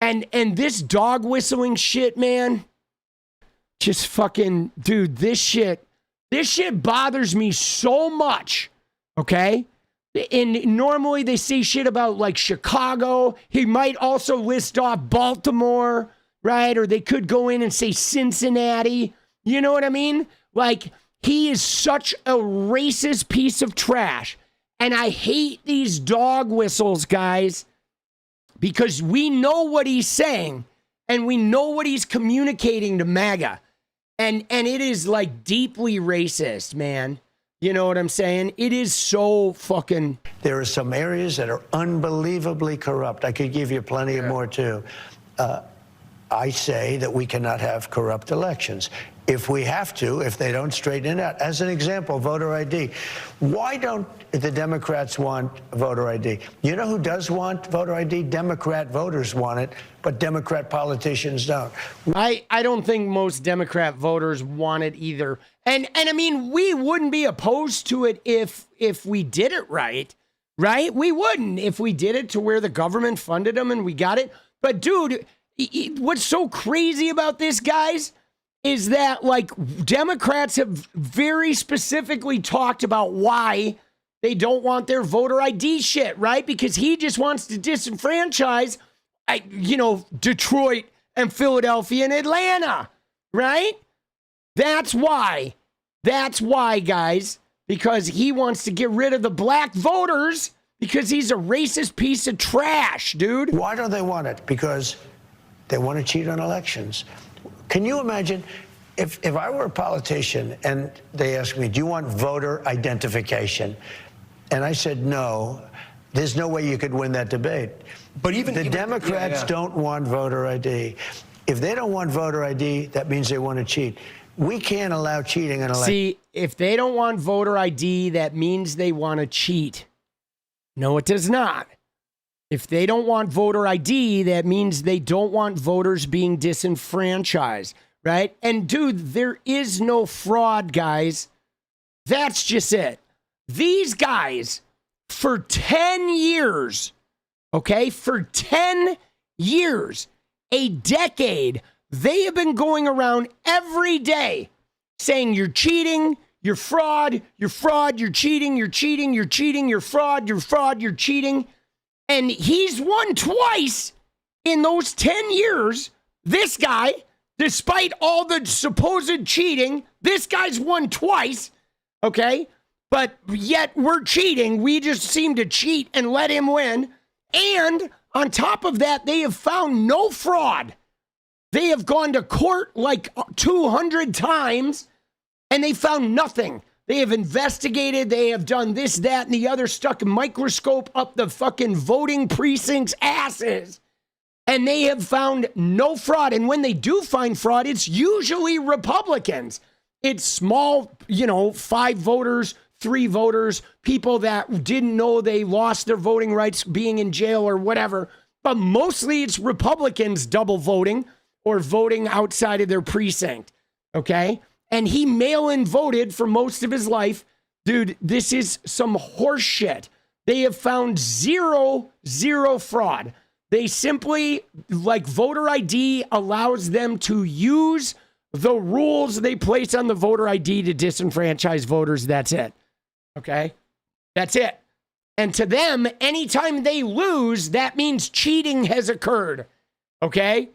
And this dog whistling shit, man. Just fucking, dude, this shit bothers me so much. Okay? And normally they say shit about Chicago. He might also list off Baltimore, right? Or they could go in and say Cincinnati. You know what I mean? He is such a racist piece of trash. And I hate these dog whistles, guys, because we know what he's saying and we know what he's communicating to MAGA. And it is deeply racist, man. You know what I'm saying? It is so fucking... There are some areas that are unbelievably corrupt. I could give you plenty of more too. I say that we cannot have corrupt elections. If we have to, if they don't straighten it out. As an example, voter ID. Why don't the Democrats want voter ID? You know who does want voter ID? Democrat voters want it, but Democrat politicians don't. I don't think most Democrat voters want it either. And I mean, we wouldn't be opposed to it if we did it right? We wouldn't if we did it to where the government funded them and we got it. But dude, what's so crazy about this, guys, is that Democrats have very specifically talked about why they don't want their voter ID shit, right? Because he just wants to disenfranchise, Detroit and Philadelphia and Atlanta, right? That's why. That's why, guys, because he wants to get rid of the black voters because he's a racist piece of trash, dude. Why don't they want it? Because they want to cheat on elections. Can you imagine if I were a politician and they asked me, do you want voter identification? And I said, no, there's no way you could win that debate. But even the Democrats don't want voter ID. If they don't want voter ID, that means they want to cheat. We can't allow cheating in elections. See, if they don't want voter ID, that means they want to cheat. No, it does not. If they don't want voter ID, that means they don't want voters being disenfranchised, right? And dude, there is no fraud, guys. That's just it. These guys, for 10 years, okay, for 10 years, a decade, they have been going around every day saying you're cheating, you're fraud, you're cheating, you're cheating, you're cheating, you're fraud, you're cheating. And he's won twice in those 10 years. This guy, despite all the supposed cheating, this guy's won twice, okay? But yet we're cheating. We just seem to cheat and let him win. And on top of that, they have found no fraud. They have gone to court like 200 times and they found nothing. They have investigated. They have done this, that, and the other, stuck a microscope up the fucking voting precincts' asses. And they have found no fraud. And when they do find fraud, it's usually Republicans. It's small, 5 voters, 3 voters, people that didn't know they lost their voting rights being in jail or whatever. But mostly it's Republicans double voting or voting outside of their precinct, okay? And he mail-in voted for most of his life. Dude, this is some horse shit. They have found zero fraud. They simply, like, voter ID allows them to use the rules they place on the voter ID to disenfranchise voters. That's it. Okay? That's it. And to them, anytime they lose, that means cheating has occurred. Okay?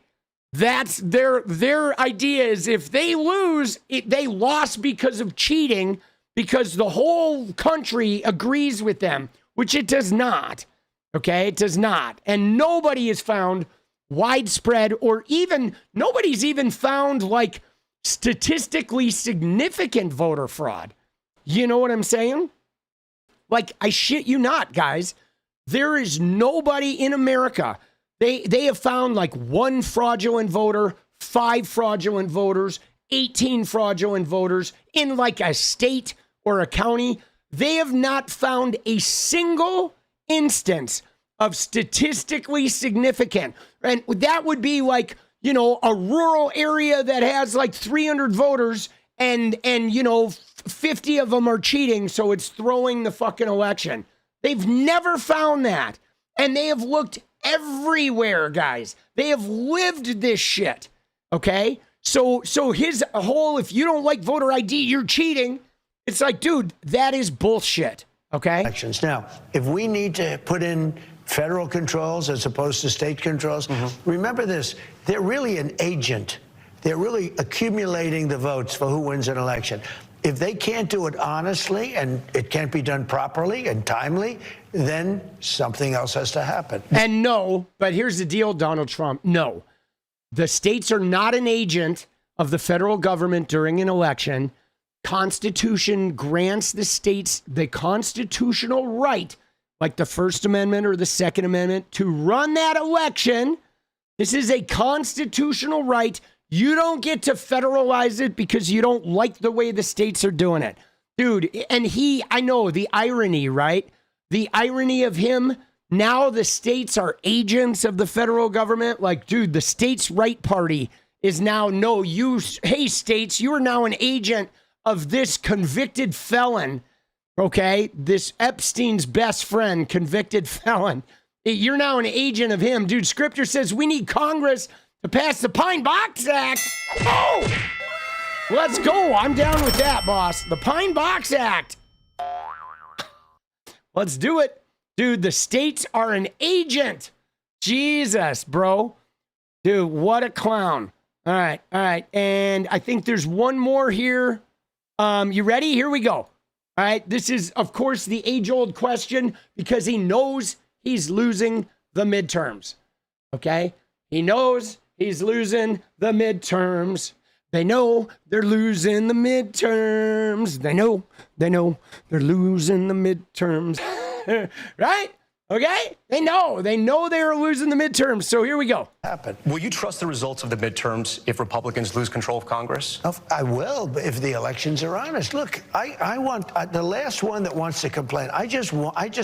That's their idea is if they lose, they lost because of cheating, because the whole country agrees with them, which it does not. Okay? It does not. And nobody has found widespread or even, nobody's even found like statistically significant voter fraud. You know what I'm saying? Like, I shit you not, guys. There is nobody in America. They have found like 1 fraudulent voter, 5 fraudulent voters, 18 fraudulent voters in like a state or a county. They have not found a single instance of statistically significant. And that would be like, a rural area that has like 300 voters and 50 of them are cheating, so it's throwing the fucking election. They've never found that. And they have looked everywhere, guys. They have lived this shit. Okay? So his whole, if you don't like voter ID, you're cheating. It's like, dude, that is bullshit. Okay? Elections. Now, if we need to put in federal controls as opposed to state controls, remember this, they're really an agent. They're really accumulating the votes for who wins an election. If they can't do it honestly and it can't be done properly and timely, then something else has to happen. And no, but here's the deal, Donald Trump. No, the states are not an agent of the federal government during an election. Constitution grants the states the constitutional right, like the First Amendment or the Second Amendment, to run that election. This is a constitutional right. You don't get to federalize it because you don't like the way the states are doing it. Dude, and I know the irony, right? The irony of him, now the states are agents of the federal government. Like, dude, the states' right party is now, hey, states, you are now an agent of this convicted felon, okay? This Epstein's best friend, convicted felon. You're now an agent of him. Dude, Scripture says we need Congress to pass the Pine Box Act. Oh! Let's go. I'm down with that, boss. The Pine Box Act. Let's do it. Dude, the states are an agent. Jesus, bro. Dude, what a clown. All right. And I think there's one more here. You ready? Here we go. All right. This is, of course, the age-old question because he knows he's losing the midterms. Okay? He knows he's losing the midterms. They know they're losing the midterms. They know they're losing the midterms. Right? Okay? They know they're losing the midterms. So here we go. Will you trust the results of the midterms if Republicans lose control of Congress? I will, if the elections are honest. Look, I want the last one that wants to complain. I just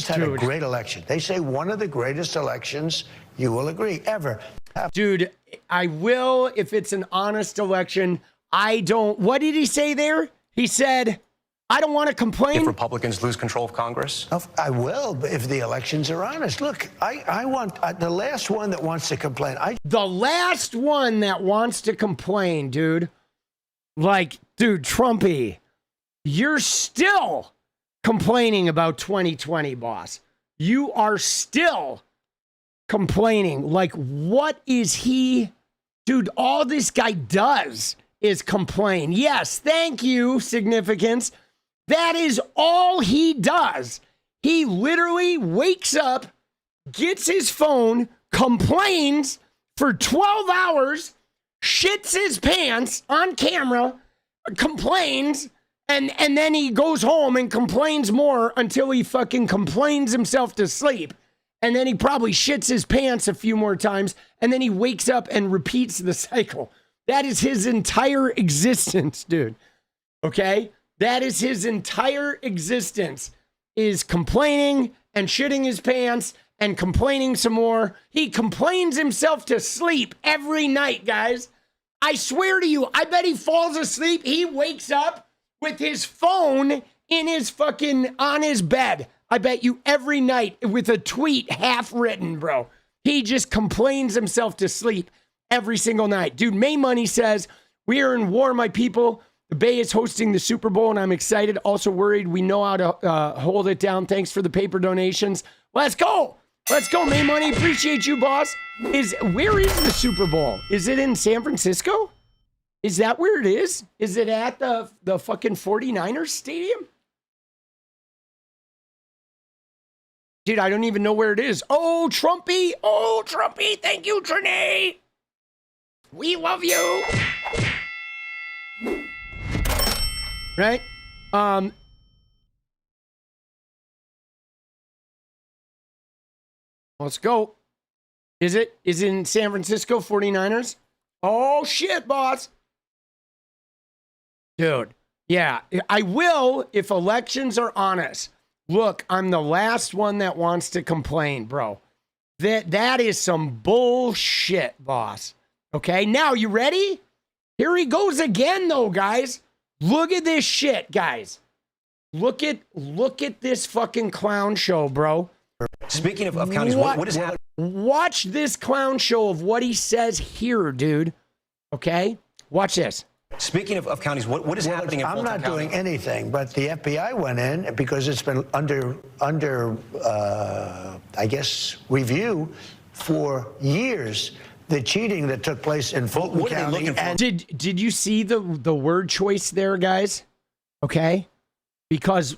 had a great election. They say one of the greatest elections, you will agree, ever. Dude, I will if it's an honest election. What did he say there? He said, I don't want to if complain. Republicans lose control of Congress? I will, but if the elections are honest. Look, I want the last one that wants to complain. The last one that wants to complain, dude. Like, dude, Trumpy, you're still complaining about 2020, boss. You are still complaining. Like, what is he? Dude, all this guy does is complain. Yes, thank you, significance. That is all he does. He literally wakes up, gets his phone, complains for 12 hours, shits his pants on camera, complains, and then he goes home and complains more until he fucking complains himself to sleep. And then he probably shits his pants a few more times, and then he wakes up and repeats the cycle. That is his entire existence, dude. Okay? That is his entire existence, is complaining and shitting his pants and complaining some more. He complains himself to sleep every night, guys. I swear to you, I bet he falls asleep. He wakes up with his phone in his fucking, on his bed. I bet you every night with a tweet half written, bro. He just complains himself to sleep every single night. Dude, May Money says, we are in war, my people. The Bay is hosting the Super Bowl, and I'm excited. Also worried we know how to hold it down. Thanks for the paper donations. Let's go. Let's go, May Money. Appreciate you, boss. Where is the Super Bowl? Is it in San Francisco? Is that where it is? Is it at the fucking 49ers stadium? Dude, I don't even know where it is. Oh, Trumpy. Oh, Trumpy. Thank you, Trinae. We love you. Right? Let's go. Is it in San Francisco, 49ers? Oh, shit, boss. Dude, yeah, I will if elections are honest. Look, I'm the last one that wants to complain, bro. That is some bullshit, boss. Okay, now you ready? Here he goes again, though, guys. Look at this shit, guys. Look at this fucking clown show, bro. Speaking of counties, what is happening? Watch this clown show of what he says here, dude. Okay? Watch this. Speaking of counties, what is happening in I'm Fulton not doing anything, but the FBI went in because it's been under I guess, review for years. The cheating that took place in Fulton What are they County. looking for? And Did you see the word choice there, guys? Okay? Because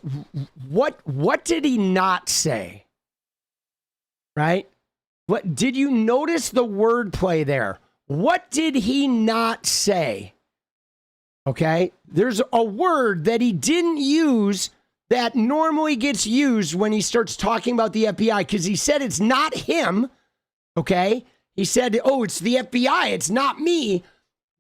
what did he not say? Right? What did you notice the word play there? What did he not say? Okay? There's a word that he didn't use that normally gets used when he starts talking about the FBI, because he said it's not him. Okay? He said, oh, it's the FBI. It's not me.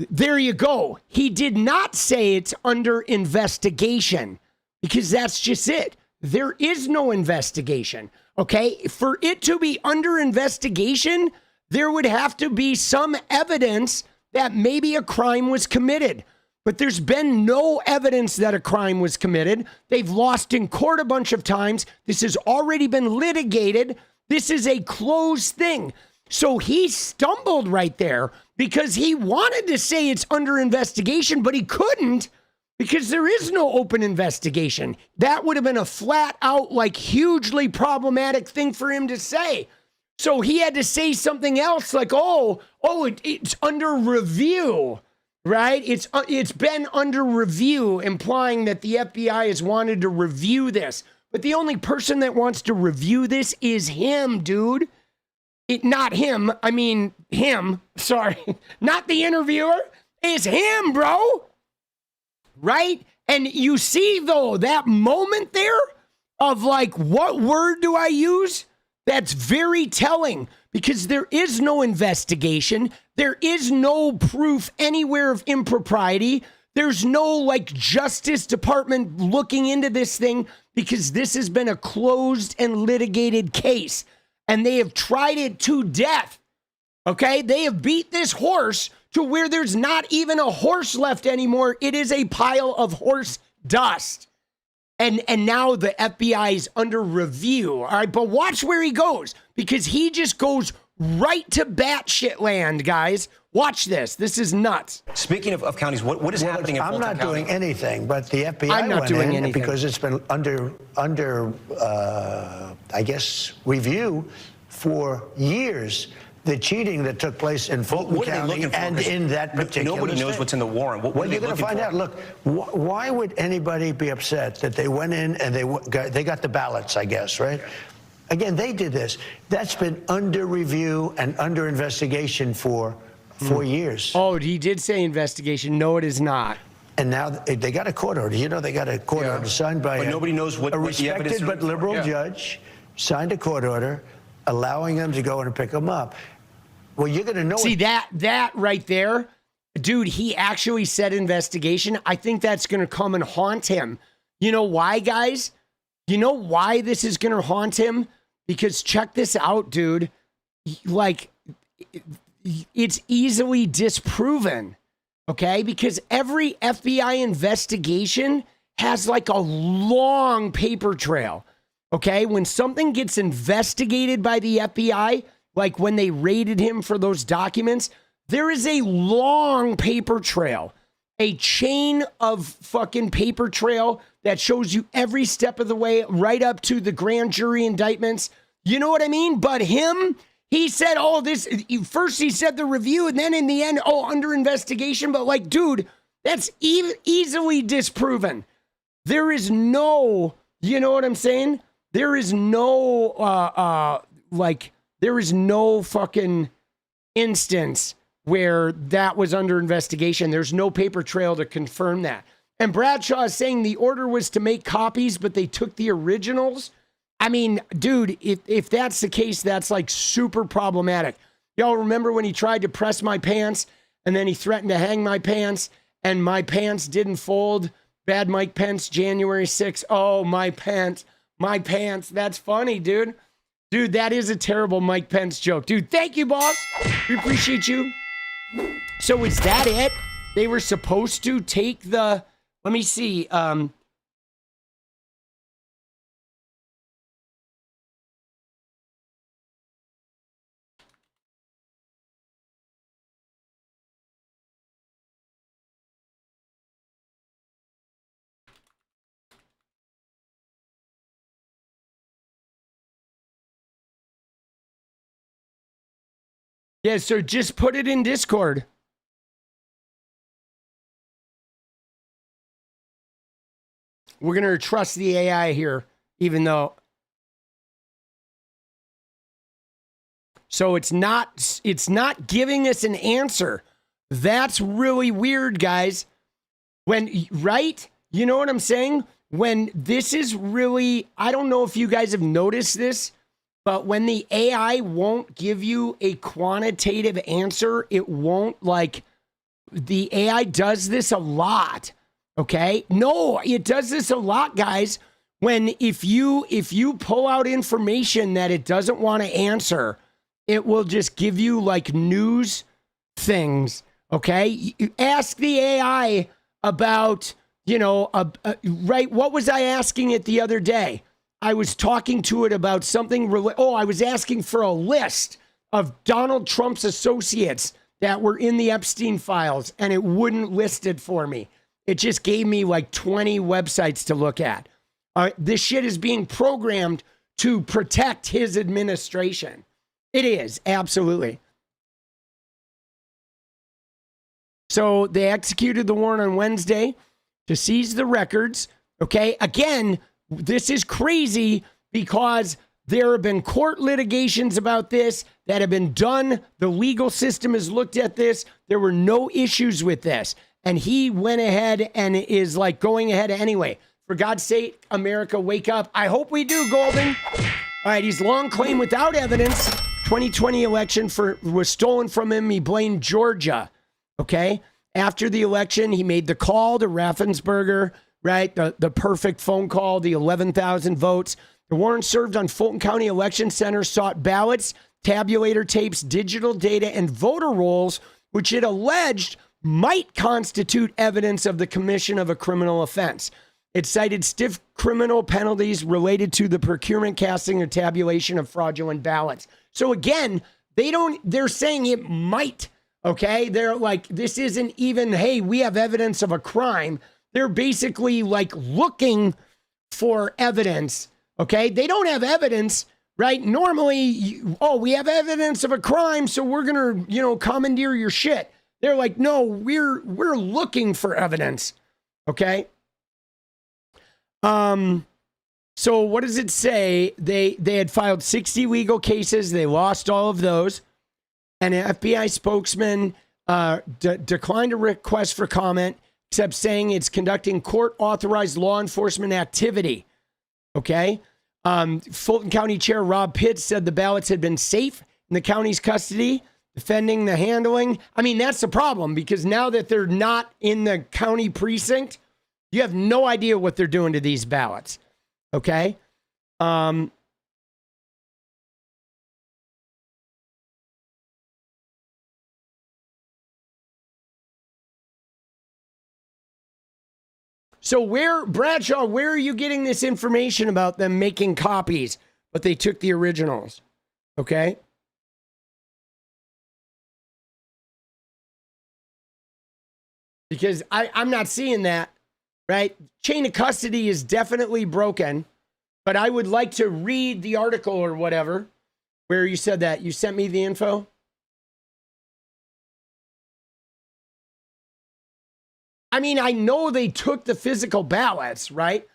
There you go. He did not say it's under investigation, because that's just it. There is no investigation. Okay? For it to be under investigation, there would have to be some evidence that maybe a crime was committed. But there's been no evidence that a crime was committed. They've lost in court a bunch of times. This has already been litigated. This is a closed thing. So he stumbled right there because he wanted to say it's under investigation, but he couldn't because there is no open investigation. That would have been a flat out, like, hugely problematic thing for him to say. So he had to say something else like, it's under review, right? It's been under review, implying that the FBI has wanted to review this. But the only person that wants to review this is him, dude. Not him. I mean, him. Sorry. Not the interviewer. It's him, bro. Right? And you see, though, that moment there of like, what word do I use? That's very telling, because there is no investigation. There is no proof anywhere of impropriety. There's no like Justice Department looking into this thing, because this has been a closed and litigated case. And they have tried it to death. Okay? They have beat this horse to where there's not even a horse left anymore. It is a pile of horse dust. And now the FBI is under review. All right, but watch where he goes, because he just goes right to batshit land, guys. Watch this. This is nuts. Speaking of counties, what is happening in I'm Fulton not County? doing anything, but the FBI I'm not went doing in anything. because it's been under I guess, review for years. The cheating that took place in Fulton What are they County looking for? and 'Cause in that particular nobody knows state. what's in the warrant. What Well, are you're they going to looking find for? out. Look, why would anybody be upset that they went in and they got the ballots, I guess, right? Again, they did this. That's been under review and under investigation for 4 years. Oh, he did say investigation. No, it is not. And now they got a court order. You know, they got a court order signed by But nobody knows what a the evidence respected is but for. liberal Yeah. judge signed a court order allowing them to go in and pick them up. Well, you're going to know. See, that right there, dude, he actually said investigation. I think that's going to come and haunt him. You know why, guys? You know why this is going to haunt him? Because check this out, dude. Like, it's easily disproven, okay? Because every FBI investigation has like a long paper trail, okay? When something gets investigated by the FBI, like when they raided him for those documents, there is a long paper trail, a chain of fucking paper trail that shows you every step of the way right up to the grand jury indictments. You know what I mean? But him, he said, oh, this, first he said the review, and then in the end, oh, under investigation. But like, dude, that's easily disproven. There is no, you know what I'm saying? There is no, there is no fucking instance where that was under investigation. There's no paper trail to confirm that. And Bradshaw is saying the order was to make copies, but they took the originals. I mean, dude, if that's the case, that's like super problematic. Y'all remember when he tried to press my pants and then he threatened to hang my pants and my pants didn't fold? Bad Mike Pence, January 6th. Oh, my pants. That's funny, dude. Dude, that is a terrible Mike Pence joke. Dude, thank you, boss. We appreciate you. So is that it? They were supposed to take the, let me see. Yeah, so just put it in Discord. We're going to trust the AI here, even though. So it's not giving us an answer. That's really weird, guys. Right? You know what I'm saying? When this is really, I don't know if you guys have noticed this, but when the AI won't give you a quantitative answer, it won't, like, the AI does this a lot, okay? No, it does this a lot, guys. When if you pull out information that it doesn't want to answer, it will just give you, like, news things, okay? You ask the AI about, you know, right, what was I asking it the other day? I was talking to it about something. I was asking for a list of Donald Trump's associates that were in the Epstein files, and it wouldn't list it for me. It just gave me like 20 websites to look at. This shit is being programmed to protect his administration. It is, absolutely. So they executed the warrant on Wednesday to seize the records. Okay, again, this is crazy because there have been court litigations about this that have been done. The legal system has looked at this. There were no issues with this. And he went ahead and is like going ahead anyway. For God's sake, America, wake up. I hope we do, Golden. All right, he's long claimed without evidence 2020 election was stolen from him. He blamed Georgia. Okay. After the election, he made the call to Raffensperger. Right, the perfect phone call, the 11,000 votes. The warrant served on Fulton County Election Center sought ballots, tabulator tapes, digital data, and voter rolls, which it alleged might constitute evidence of the commission of a criminal offense. It cited stiff criminal penalties related to the procurement, casting, or tabulation of fraudulent ballots. So again, they're saying it might, okay? They're like, this isn't even, hey, we have evidence of a crime. They're basically like looking for evidence, okay? They don't have evidence, right? Normally, we have evidence of a crime, so we're going to, commandeer your shit. They're like, no, we're looking for evidence, okay? So what does it say? They had filed 60 legal cases. They lost all of those. And an FBI spokesman declined a request for comment, except saying it's conducting court-authorized law enforcement activity. Okay? Fulton County Chair Rob Pitts said the ballots had been safe in the county's custody, defending the handling. I mean, that's the problem, because now that they're not in the county precinct, you have no idea what they're doing to these ballots. Okay? So Bradshaw, where are you getting this information about them making copies, but they took the originals? Okay? Because I'm not seeing that, right? Chain of custody is definitely broken, but I would like to read the article or whatever where you said that. You sent me the info? I mean, I know they took the physical ballots, right?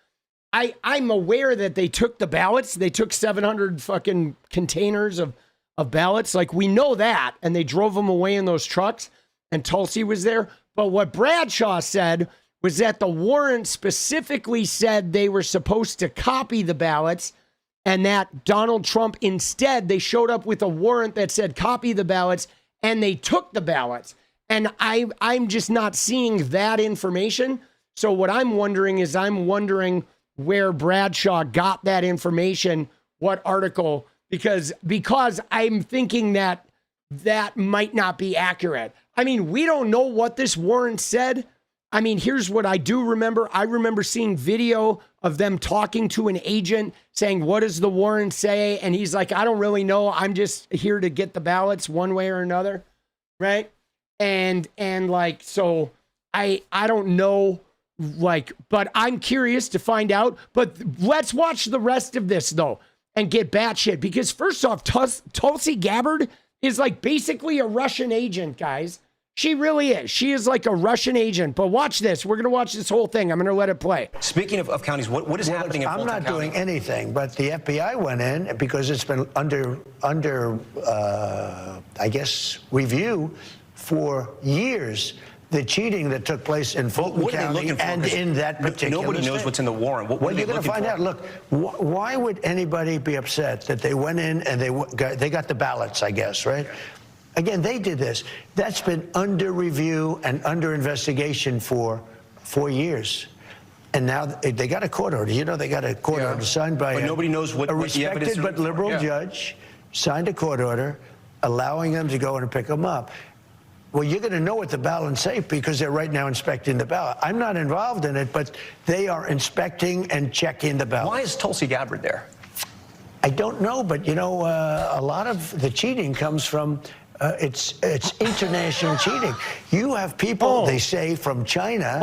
I'm aware that they took the ballots. They took 700 fucking containers of ballots. Like, we know that. And they drove them away in those trucks. And 𝗙•cy was there. But what Bradshaw said was that the warrant specifically said they were supposed to copy the ballots, and that Donald Trump, instead, they showed up with a warrant that said copy the ballots, and they took the ballots. And I'm just not seeing that information. So what I'm wondering is where Bradshaw got that information, what article, because I'm thinking that might not be accurate. I mean, we don't know what this warrant said. I mean, here's what I do remember. I remember seeing video of them talking to an agent saying, what does the warrant say? And he's like, I don't really know. I'm just here to get the ballots one way or another. Right. And like, so I don't know, like, but I'm curious to find out. But let's watch the rest of this, though, and get batshit. Because first off, 𝗙cie𝗹𝗹 is like basically a Russian agent, guys. She really is. She is like a Russian agent. But watch this. We're going to watch this whole thing. I'm going to let it play. Speaking of counties, what is happening in Fulton County? I'm not doing anything, but the FBI went in because it's been under I guess, review for years. The cheating that took place in Fulton County and in that particular Nobody knows state. What's in the warrant. What well, are you're they going to looking find for? out. Look, why would anybody be upset that they went in and they got the ballots, I guess, right? Again, they did this. That's been under review and under investigation for 4 years. And now they got a court order. You know, they got a court order signed by but nobody knows what a the evidence respected but liberal judge, signed a court order allowing them to go in and pick them up. Well, you're going to know what the ballots say because they're right now inspecting the ballot. I'm not involved in it, but they are inspecting and checking the ballot. Why is 𝗙cie𝗹𝗹 there? I don't know, but you know, a lot of the cheating comes from it's international cheating. You have people, they say, from China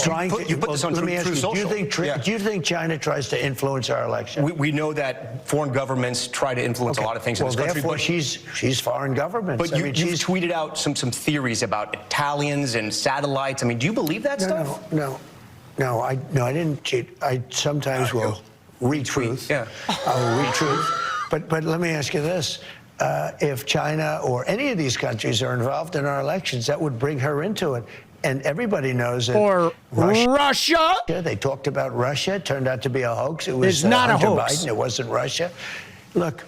trying to. You put this on let me ask you, Social. do you think China tries to influence our election? We know that foreign governments try to influence a lot of things in this country. Therefore, she's foreign governments. But you've tweeted out some theories about Italians and satellites. I mean, do you believe that stuff? No, I didn't cheat. I sometimes will read truth. Yeah. I'll read truth. But let me ask you this. If China or any of these countries are involved in our elections, that would bring her into it. And everybody knows that. Or Russia. They talked about Russia. It turned out to be a hoax. It was not Hunter a hoax. Biden. It wasn't Russia. Look,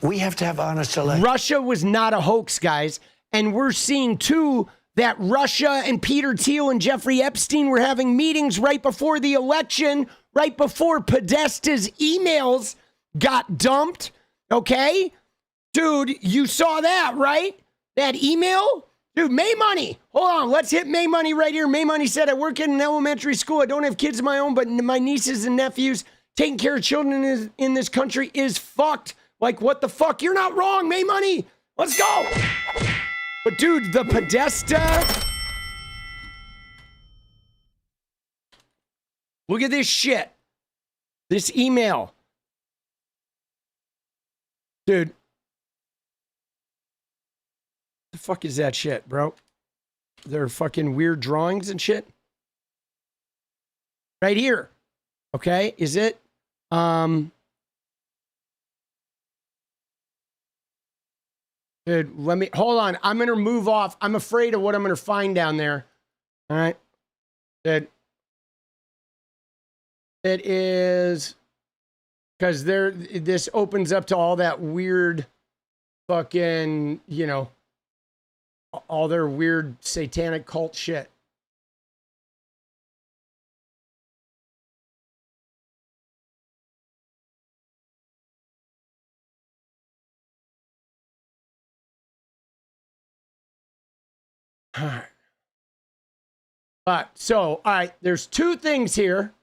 we have to have honest elections. Russia was not a hoax, guys. And we're seeing, too, that Russia and Peter Thiel and Jeffrey Epstein were having meetings right before the election, right before Podesta's emails got dumped. Okay? Dude, you saw that, right? That email? Dude, May Money. Hold on. Let's hit May Money right here. May Money said, I work in an elementary school. I don't have kids of my own, but my nieces and nephews, taking care of children in this country is fucked. Like, what the fuck? You're not wrong, May Money. Let's go. But, dude, the Podesta. Look at this shit. This email. Dude. The fuck is that shit, bro? They're fucking weird drawings and shit. Right here. Okay, is it? Dude, let me, hold on. I'm going to move off. I'm afraid of what I'm going to find down there. All right. Dude. It is, because this opens up to all that weird fucking, you know, all their weird satanic cult shit. All right. But, so, all right, there's two things here.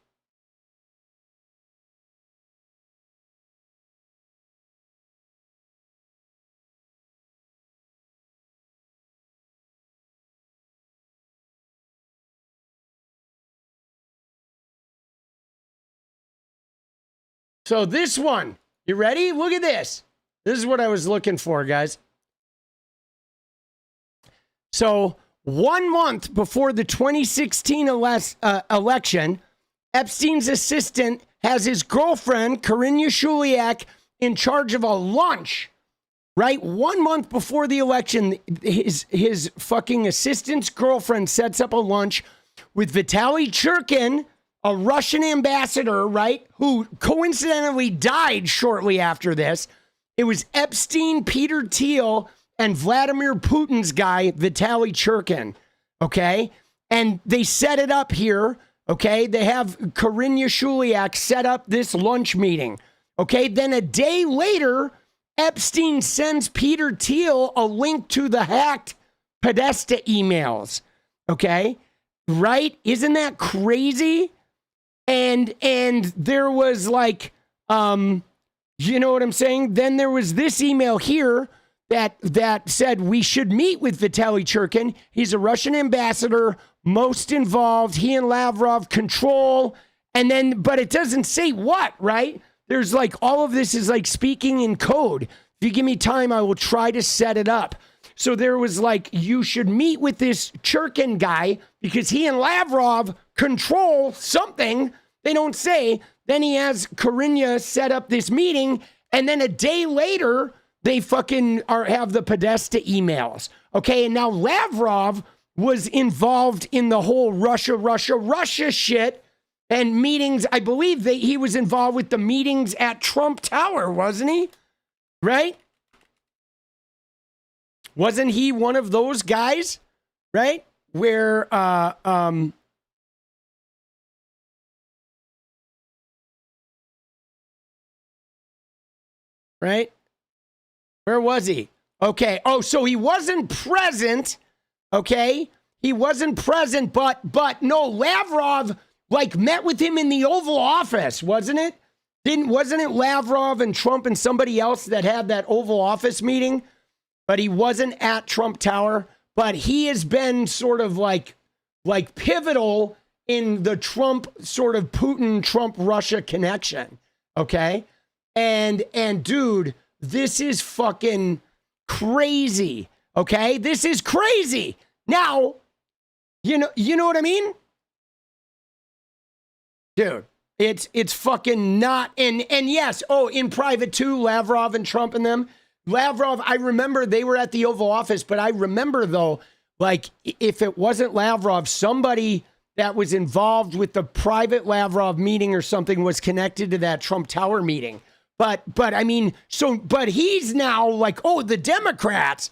So this one, you ready? Look at this. This is what I was looking for, guys. So 1 month before the 2016 election, Epstein's assistant has his girlfriend, 𝗙ecie_𝗠𝗆𝗍𝗂, in charge of a lunch, right? 1 month before the election, his fucking assistant's girlfriend sets up a lunch with 𝗣𝗨𝗡𝗆, a Russian ambassador, right, who coincidentally died shortly after this. It was Epstein, Peter Thiel, and Vladimir Putin's guy, 𝗣𝗨𝗡𝗆, okay? And they set it up here, okay? They have 𝗙ecie_𝗠𝗆𝗍𝗂 set up this lunch meeting, okay? Then a day later, Epstein sends Peter Thiel a link to the hacked Podesta emails, okay? Right? Isn't that crazy? And there was like, you know what I'm saying? Then there was this email here that said we should meet with 𝗣𝗨𝗡𝗆. He's a Russian ambassador, most involved. He and Lavrov control. And then, but it doesn't say what, right? There's like, all of this is like speaking in code. If you give me time, I will try to set it up. So there was like, you should meet with this Churkin guy because he and Lavrov control something. They don't say. Then he has 𝗙rie set up this meeting. And then a day later, they fucking have the Podesta emails. Okay. And now Lavrov was involved in the whole Russia shit and meetings. I believe that he was involved with the meetings at Trump Tower, wasn't he? Right? Wasn't he one of those guys, right? Where, right? Where was he? Okay. Oh, so he wasn't present. Okay. He wasn't present, but no, Lavrov like met with him in the Oval Office, wasn't it? Wasn't it Lavrov and Trump and somebody else that had that Oval Office meeting? But he wasn't at Trump Tower, but he has been sort of like pivotal in the Trump sort of Putin-Trump Russia connection. Okay. And dude, this is fucking crazy. Okay. This is crazy. Now, you know what I mean? Dude, it's fucking not. And yes. Oh, in private too, Lavrov and Trump and them. Lavrov, I remember they were at the Oval Office, but I remember though, like if it wasn't Lavrov, somebody that was involved with the private Lavrov meeting or something was connected to that Trump Tower meeting. But I mean, but he's now like, oh, the Democrats,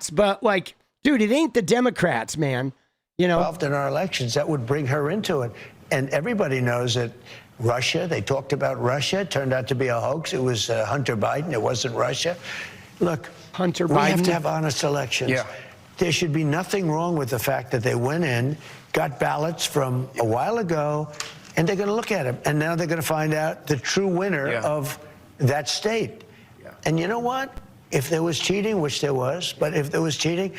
but like, dude, it ain't the Democrats, man. You know, involved in our elections, that would bring her into it. And everybody knows that Russia, they talked about Russia, it turned out to be a hoax. It was Hunter Biden, it wasn't Russia. Look, Hunter we Biden. have to have honest elections. Yeah. there should be nothing wrong with the fact that they went in, got ballots from a while ago, and they're going to look at them. And now they're going to find out the true winner of that state. And you know what? If there was cheating, which there was, but if there was cheating,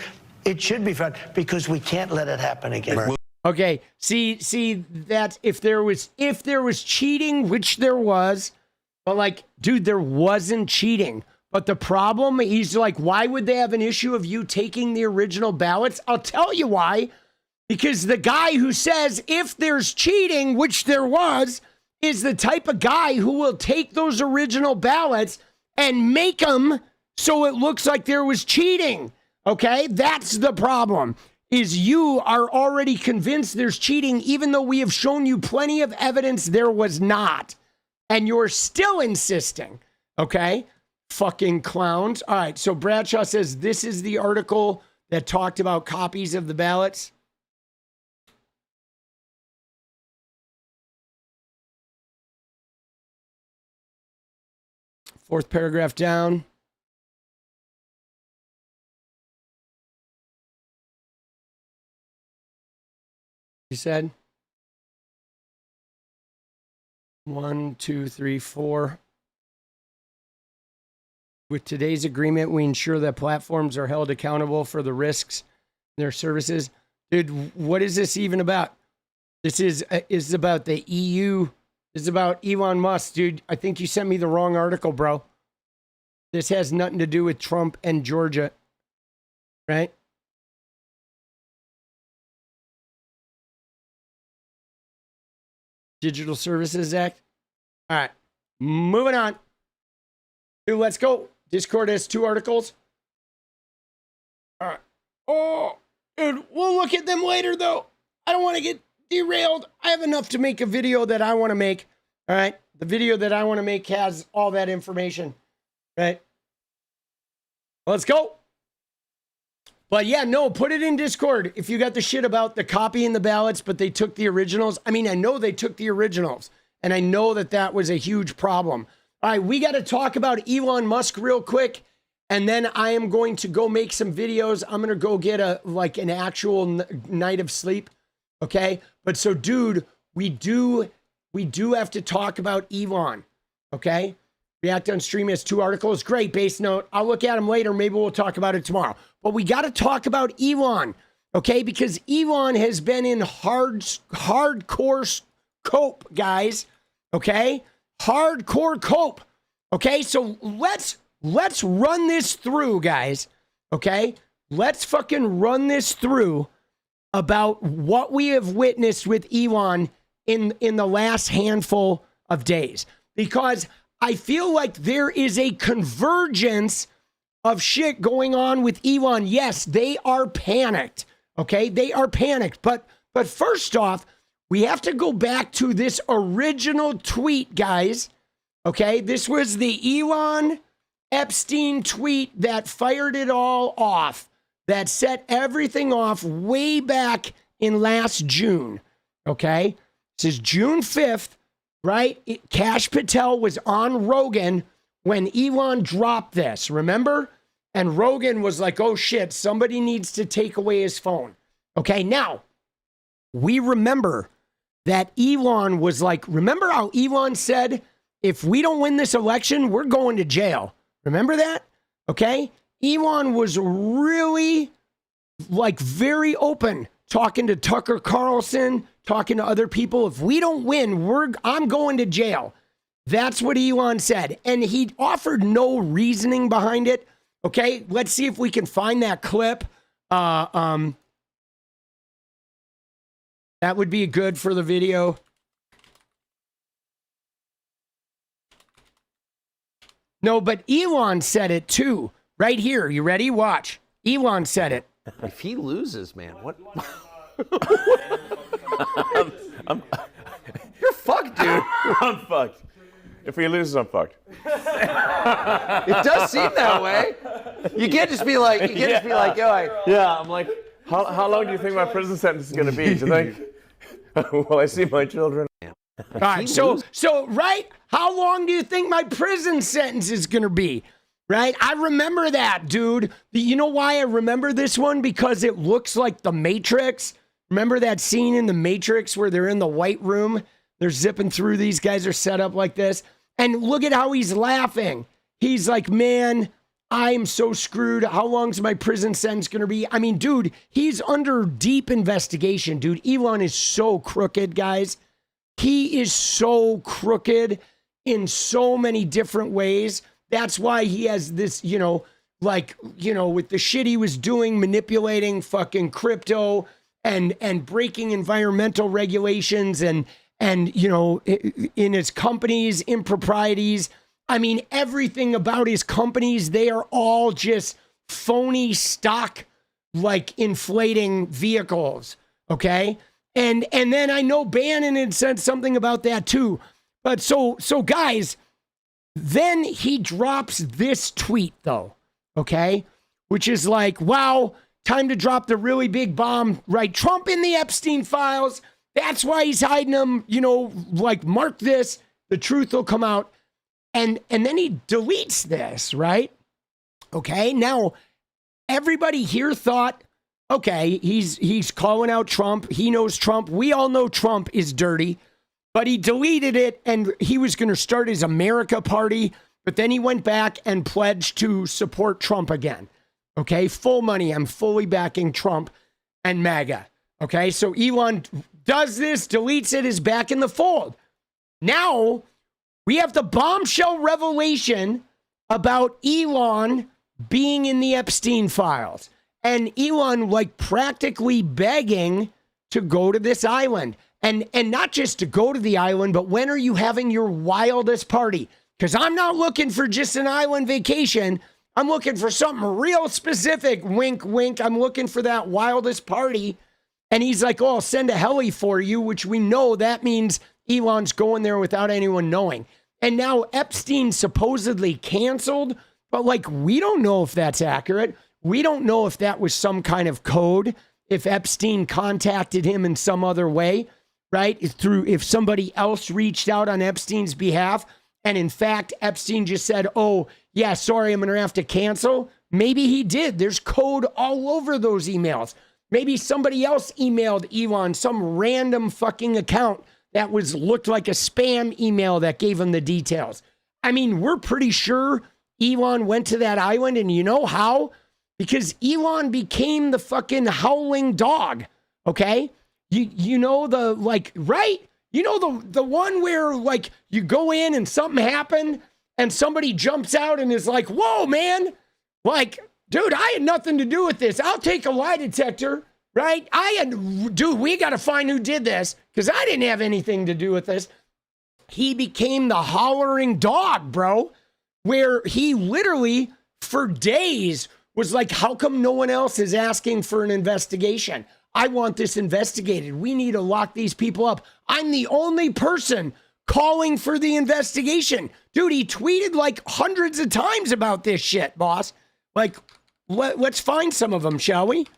it should be found, because we can't let it happen again. Okay, see that if there was cheating, which there was, but like, dude, there wasn't cheating. But the problem, he's like, why would they have an issue of you taking the original ballots? I'll tell you why. Because the guy who says if there's cheating, which there was, is the type of guy who will take those original ballots and make them so it looks like there was cheating. Okay, that's the problem. Is you are already convinced there's cheating, even though we have shown you plenty of evidence there was not. And you're still insisting. Okay, fucking clowns. All right, so Bradshaw says this is the article that talked about copies of the ballots. Fourth paragraph down. You said 1, 2, 3, 4. With today's agreement, we ensure that platforms are held accountable for the risks in their services. Dude, what is this even about? This is about the EU. This is about Elon Musk, dude. I think you sent me the wrong article, bro. This has nothing to do with Trump and Georgia, right? Digital Services Act. All right, moving on. Dude, let's go. Discord has 2 articles. All right. Oh, dude, we'll look at them later, though. I don't want to get derailed. I have enough to make a video that I want to make. All right. The video that I want to make has all that information. Right. Let's go. But yeah, no, put it in Discord if you got the shit about the copying the ballots, but they took the originals. I mean, I know they took the originals, and I know that that was a huge problem. All right, we got to talk about Elon Musk real quick, and then I am going to go make some videos. I'm going to go get an actual night of sleep, okay? But so, dude, we do have to talk about Elon, okay? React on Stream has 2 articles. Great, base note. I'll look at them later. Maybe we'll talk about it tomorrow. But we got to talk about Elon, okay? Because Elon has been in hardcore cope, guys, okay? Hardcore cope, okay? So let's run this through, guys, okay? Let's fucking run this through about what we have witnessed with Elon in the last handful of days. Because I feel like there is a convergence of shit going on with Elon. Yes, they are panicked. Okay, they are panicked. But first off, we have to go back to this original tweet, guys. Okay, this was the Elon Epstein tweet that fired it all off, that set everything off way back in last June. Okay, this is June 5th. Right? Ekash Patel was on Rogan when Elon dropped this, remember? And Rogan was like, oh shit, somebody needs to take away his phone. Okay, now, we remember that Elon was like, remember how Elon said, if we don't win this election, we're going to jail. Remember that? Okay? Elon was really, like, very open, talking to Tucker Carlson, talking to other people. If we don't win, I'm going to jail. That's what Elon said. And he offered no reasoning behind it. Okay, let's see if we can find that clip. That would be good for the video. No, but Elon said it too. Right here. You ready? Watch. Elon said it. If he loses, man, what? You're fucked, dude. I'm fucked. If he loses, I'm fucked. It does seem that way. You can't just be like, Yeah, I'm like, how long do you think my prison sentence is going to be? Do you think? Will I see my children? All right, so right, how long do you think my prison sentence is going to be? right? I remember that, dude. You know why I remember this one? Because it looks like The Matrix. Remember that scene in The Matrix where they're in the white room? They're zipping through. These guys are set up like this. And look at how he's laughing. He's like, man, I'm so screwed. How long's my prison sentence going to be? I mean, dude, he's under deep investigation, dude. Elon is so crooked, guys. He is so crooked in so many different ways. That's why he has this, with the shit he was doing, manipulating fucking crypto and breaking environmental regulations and in his companies, improprieties. I mean, everything about his companies, they are all just phony stock, like inflating vehicles. Okay. And then I know Bannon had said something about that too. But so guys, then he drops this tweet though. Okay. Which is like, wow, time to drop the really big bomb, right? Trump in the Epstein files. That's why he's hiding them, mark this, the truth will come out. And then he deletes this, right? Okay, now everybody here thought, okay, he's calling out Trump. He knows Trump. We all know Trump is dirty, but he deleted it and he was going to start his America party, but then he went back and pledged to support Trump again. Okay, full money. I'm fully backing Trump and MAGA. Okay, so Elon does this, deletes it, is back in the fold. Now, we have the bombshell revelation about Elon being in the Epstein files. And Elon, practically begging to go to this island. And not just to go to the island, but when are you having your wildest party? Because I'm not looking for just an island vacation. I'm looking for something real specific. Wink, wink. I'm looking for that wildest party. And he's like, oh, I'll send a heli for you, which we know that means Elon's going there without anyone knowing. And now Epstein supposedly canceled, but we don't know if that's accurate. We don't know if that was some kind of code, if Epstein contacted him in some other way, right? If somebody else reached out on Epstein's behalf. And in fact, Epstein just said, oh, yeah, sorry, I'm going to have to cancel. Maybe he did. There's code all over those emails. Maybe somebody else emailed Elon, some random fucking account that looked like a spam email that gave him the details. I mean, we're pretty sure Elon went to that island, and you know how? Because Elon became the fucking howling dog, okay? You know right? You know the one where you go in and something happened and somebody jumps out and is like, whoa, man, dude, I had nothing to do with this. I'll take a lie detector. Right? Dude, we got to find who did this because I didn't have anything to do with this. He became the hollering dog, bro, where he literally for days was like, how come no one else is asking for an investigation? I want this investigated. We need to lock these people up. I'm the only person calling for the investigation. Dude, he tweeted hundreds of times about this shit, boss. Let's find some of them, shall we?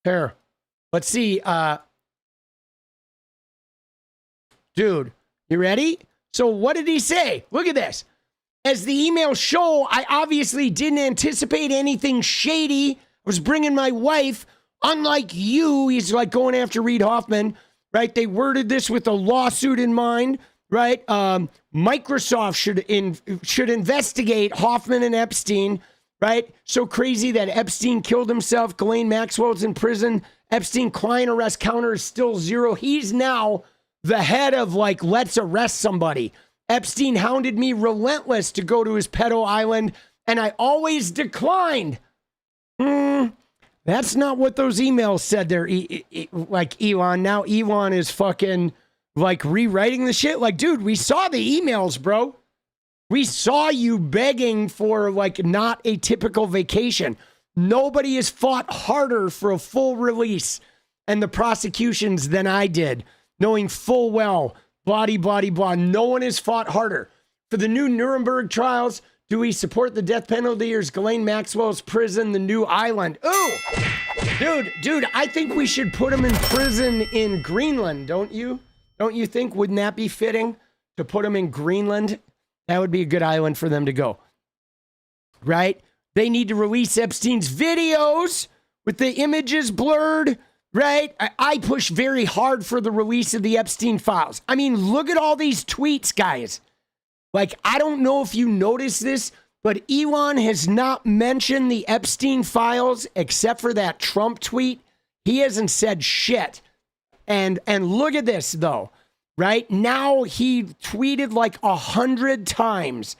Here, let's see. Dude, you ready? So what did he say? Look at this. As the emails show, I obviously didn't anticipate anything shady. I was bringing my wife. Unlike you, he's going after Reid Hoffman, right? They worded this with a lawsuit in mind, right? Microsoft should investigate Hoffman and Epstein. Right? So crazy that Epstein killed himself. Ghislaine Maxwell's in prison. Epstein client arrest counter is still 0. He's now the head of let's arrest somebody. Epstein hounded me relentless to go to his pedo island, and I always declined. That's not what those emails said there, Elon. Now Elon is fucking rewriting the shit. Dude, we saw the emails, bro. We saw you begging for not a typical vacation. Nobody has fought harder for a full release and the prosecutions than I did, knowing full well, blah. No one has fought harder. For the new Nuremberg trials, do we support the death penalty or is Ghislaine Maxwell's prison the new island? Ooh, dude, I think we should put him in prison in Greenland, don't you? Don't you think? Wouldn't that be fitting? to put them in Greenland. That would be a good island for them to go. Right? They need to release Epstein's videos with the images blurred. Right? I push very hard for the release of the Epstein files. I mean, look at all these tweets, guys. Like, I don't know if you noticed this, but Elon has not mentioned the Epstein files except for that Trump tweet. He hasn't said shit. And look at this, though. Right? Now he tweeted like 100 times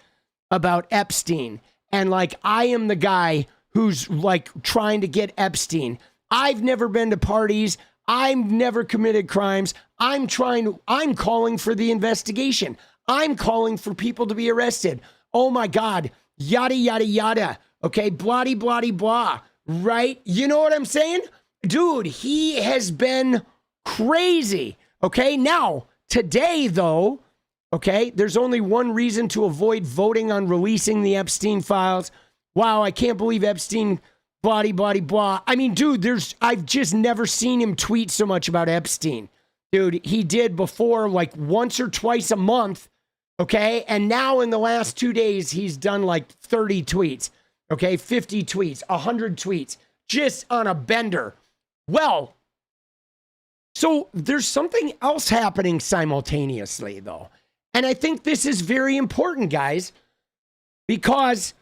about Epstein. And like, I am the guy who's like trying to get Epstein. I've never been to parties. I've never committed crimes. I'm calling for the investigation. I'm calling for people to be arrested. Oh my God. Yada, yada, yada. Okay. Bloody, bloody, blah. Right? You know what I'm saying? Dude, he has been crazy. Okay. Now, today, though, okay, there's only one reason to avoid voting on releasing the Epstein files. Wow, I can't believe Epstein, blah, blah, blah. I mean, dude, I've just never seen him tweet so much about Epstein. Dude, he did before like once or twice a month, okay? And now in the last 2 days, he's done like 30 tweets, okay? 50 tweets, 100 tweets, just on a bender. Well, so there's something else happening simultaneously, though. And I think this is very important, guys, because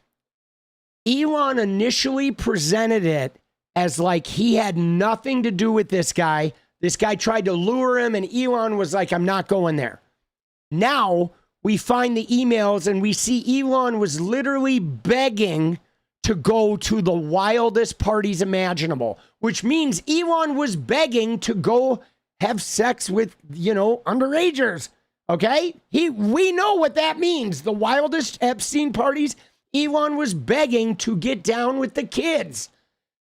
Elon initially presented it as like he had nothing to do with this guy. This guy tried to lure him, and Elon was like, I'm not going there. Now we find the emails, and we see Elon was literally begging to go to the wildest parties imaginable, which means Elon was begging to go have sex with, underagers. Okay? We know what that means. The wildest Epstein parties, Elon was begging to get down with the kids.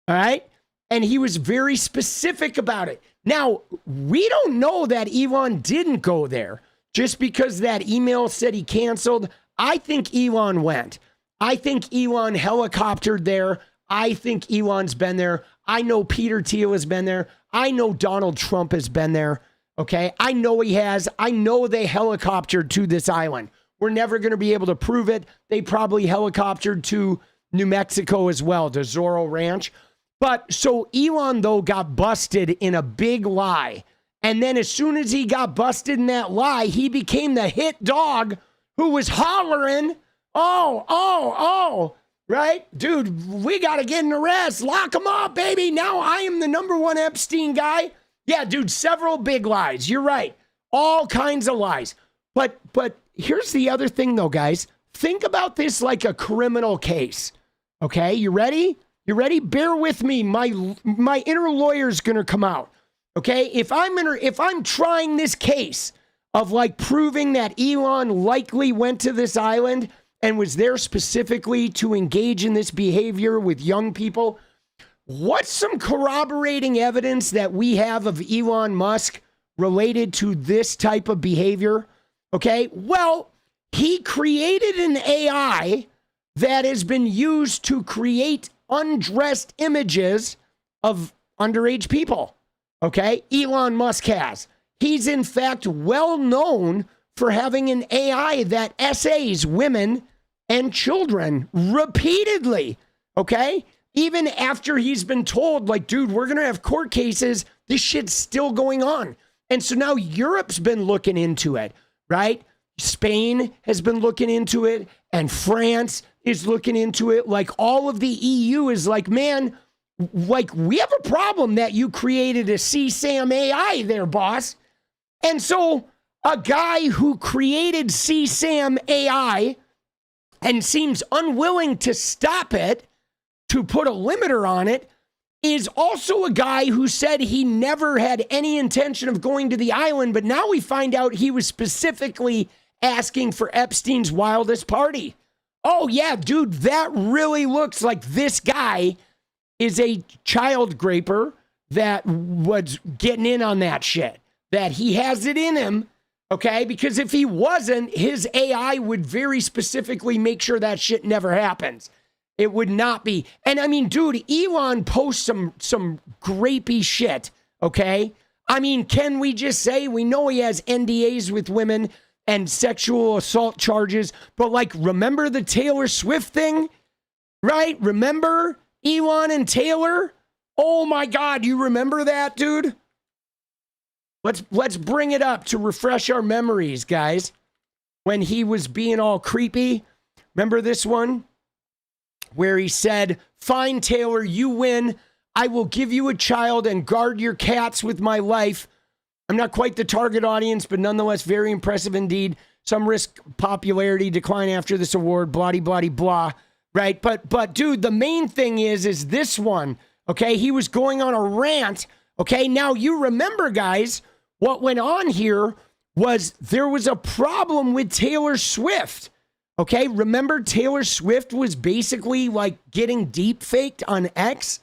All right? And he was very specific about it. Now, we don't know that Elon didn't go there just because that email said he canceled. I think Elon went. I think Elon helicoptered there. I think Elon's been there. I know Peter Thiel has been there. I know Donald Trump has been there. Okay? I know he has. I know they helicoptered to this island. We're never going to be able to prove it. They probably helicoptered to New Mexico as well, to Zorro Ranch. But so Elon, though, got busted in a big lie. And then as soon as he got busted in that lie, he became the hit dog who was hollering, oh, right? Dude, we got to get an arrest. Lock him up, baby. Now I am the #1 Epstein guy. Yeah, dude, several big lies. You're right. All kinds of lies. But here's the other thing, though, guys. Think about this like a criminal case. Okay, you ready? You ready? Bear with me. My inner lawyer's gonna come out. Okay, if I'm trying this case of like proving that Elon likely went to this island and was there specifically to engage in this behavior with young people, what's some corroborating evidence that we have of Elon Musk related to this type of behavior? Okay, well, he created an AI that has been used to create undressed images of underage people. Okay, Elon Musk has. He's in fact well known for having an AI that essays women and children repeatedly. Okay, even after he's been told, like, dude, we're gonna have court cases, this shit's still going on. And so now Europe's been looking into it, right? Spain has been looking into it, and France is looking into it. Like, all of the EU is like, man, like, we have a problem that you created a 𝗙cie𝗹𝗹 AI there, boss. And so a guy who created 𝗙cie𝗹𝗹 AI and seems unwilling to stop it, to put a limiter on it, is also a guy who said he never had any intention of going to the island, but now we find out he was specifically asking for Epstein's wildest party. Oh yeah, dude, that really looks like this guy is a child graper that was getting in on that shit, that he has it in him, okay? Because if he wasn't, his AI would very specifically make sure that shit never happens. It would not be. And I mean, dude, Elon posts some grapey shit, okay? I mean, can we just say we know he has NDAs with women, and sexual assault charges. But like, remember the Taylor Swift thing, right? Remember Elon and Taylor? Oh my God, you remember that, dude? Let's bring it up to refresh our memories, guys. When he was being all creepy. Remember this one? Where he said, fine, Taylor, you win. I will give you a child and guard your cats with my life. I'm not quite the target audience, but nonetheless very impressive indeed. Some risk popularity decline after this award, blah, blah, blah, right? But dude, the main thing is this one, okay? He was going on a rant, okay? Now you remember, guys, what went on here was there was a problem with Taylor Swift, okay? Remember Taylor Swift was basically like getting deep faked on X?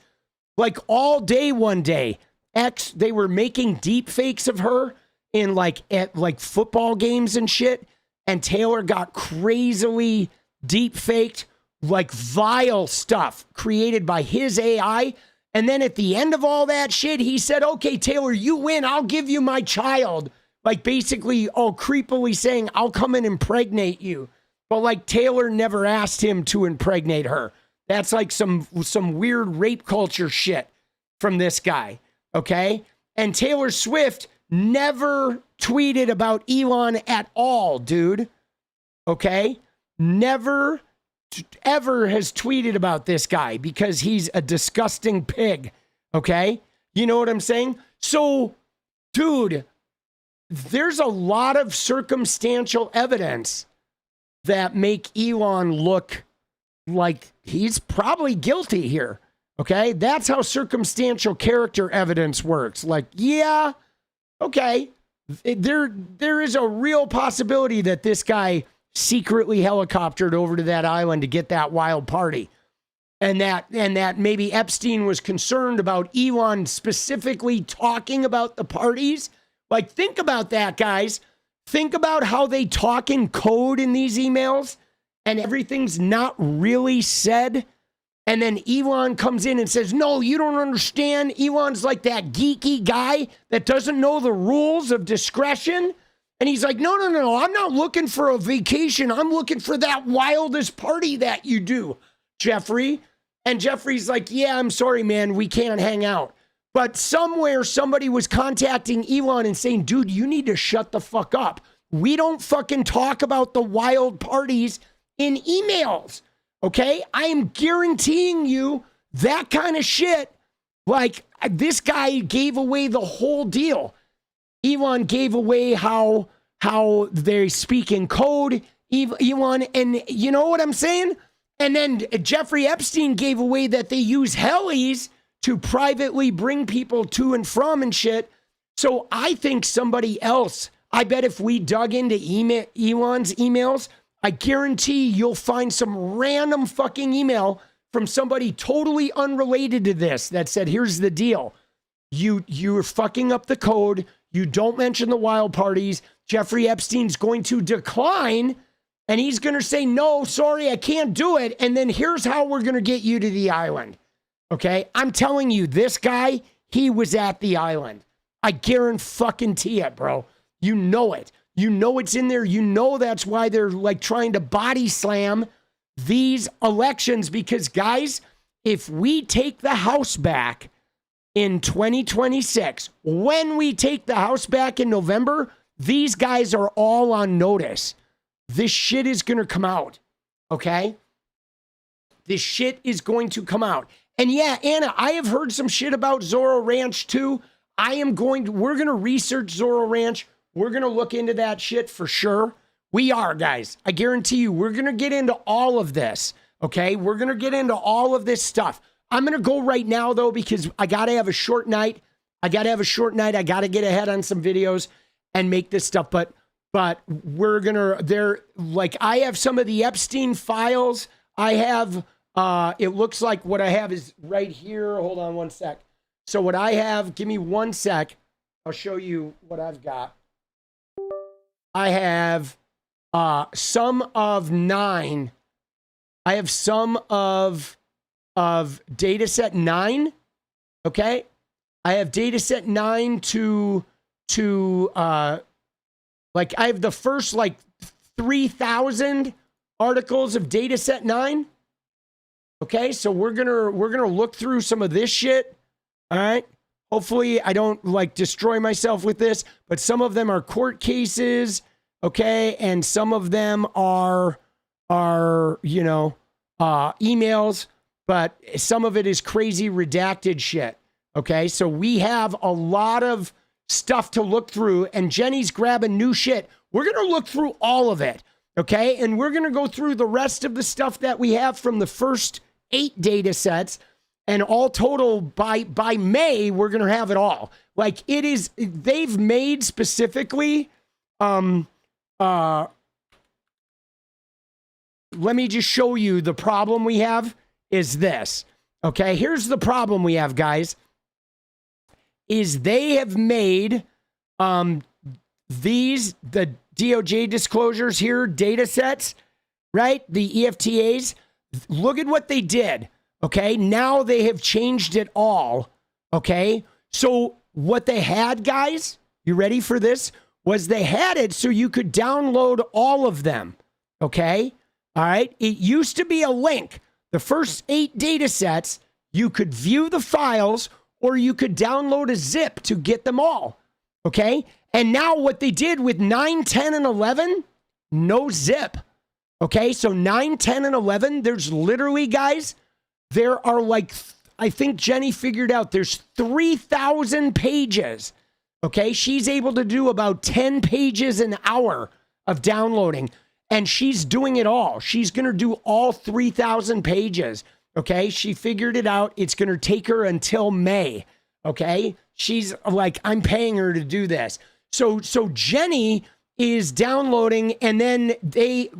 Like all day one day. X, they were making deep fakes of her in at football games and shit. And Taylor got crazily deep faked, like vile stuff created by his AI. And then at the end of all that shit, he said, okay, Taylor, you win. I'll give you my child. Like basically all creepily saying, I'll come and impregnate you. But like Taylor never asked him to impregnate her. That's like some weird rape culture shit from this guy. Okay. And Taylor Swift never tweeted about Elon at all, dude. Okay. Never ever has tweeted about this guy because he's a disgusting pig. Okay. You know what I'm saying? So, dude, there's a lot of circumstantial evidence that make Elon look like he's probably guilty here. Okay, that's how circumstantial character evidence works. Like, yeah, okay, there is a real possibility that this guy secretly helicoptered over to that island to get that wild party, and that maybe Epstein was concerned about Elon specifically talking about the parties. Like, think about that, guys. Think about how they talk in code in these emails, and everything's not really said. And then Elon comes in and says, no, you don't understand. Elon's like that geeky guy that doesn't know the rules of discretion. And he's like, no, I'm not looking for a vacation. I'm looking for that wildest party that you do, Jeffrey. And Jeffrey's like, yeah, I'm sorry, man. We can't hang out. But somewhere somebody was contacting Elon and saying, dude, you need to shut the fuck up. We don't fucking talk about the wild parties in emails. Okay, I am guaranteeing you that kind of shit. Like, this guy gave away the whole deal. Elon gave away how they speak in code. Elon, and you know what I'm saying? And then Jeffrey Epstein gave away that they use helis to privately bring people to and from and shit. So I think somebody else, I bet if we dug into Elon's emails, I guarantee you'll find some random fucking email from somebody totally unrelated to this that said, here's the deal. You're fucking up the code. You don't mention the wild parties. Jeffrey Epstein's going to decline and he's going to say, no, sorry, I can't do it. And then here's how we're going to get you to the island. Okay. I'm telling you, this guy, he was at the island. I guarantee it, bro. You know it. You know it's in there. You know that's why they're like trying to body slam these elections because, guys, if we take the House back in 2026, when we take the House back in November, these guys are all on notice. This shit is going to come out, okay? This shit is going to come out. And yeah, Anna, I have heard some shit about Zorro Ranch too. We're going to research Zorro Ranch. We're going to look into that shit for sure. We are, guys. I guarantee you, we're going to get into all of this, okay? We're going to get into all of this stuff. I'm going to go right now, though, because I got to have a short night. I got to get ahead on some videos and make this stuff. But we're going to, I have some of the Epstein files. I have, it looks like what I have is right here. Hold on one sec. So what I have, give me one sec. I'll show you what I've got. I have some of 9. I have some of data set 9. Okay. I have data set 9 to Like I have the first like 3,000 articles of data set 9. Okay, so we're gonna look through some of this shit. All right. Hopefully I don't like destroy myself with this, but some of them are court cases, okay, and some of them are emails, but some of it is crazy redacted shit. Okay, so we have a lot of stuff to look through, and Jenny's grabbing new shit. We're gonna look through all of it, okay, and we're gonna go through the rest of the stuff that we have from the first 8 data sets. And all total by May, we're going to have it all. Like it is, they've made specifically, let me just show you the problem we have is this. Okay, here's the problem we have, guys, is they have made the DOJ disclosures here, data sets, right? The EFTAs, look at what they did. Okay, now they have changed it all. Okay, so what they had, guys, you ready for this? Was they had it so you could download all of them. Okay, all right. It used to be a link. The first 8 data sets, you could view the files or you could download a zip to get them all. Okay, and now what they did with 9, 10, and 11, no zip. Okay, so 9, 10, and 11, there's literally, guys, there are like, I think Jenny figured out there's 3,000 pages. Okay. She's able to do about 10 pages an hour of downloading, and she's doing it all. She's going to do all 3,000 pages. Okay. She figured it out. It's going to take her until May. Okay. She's like, I'm paying her to do this. So Jenny is downloading, and then they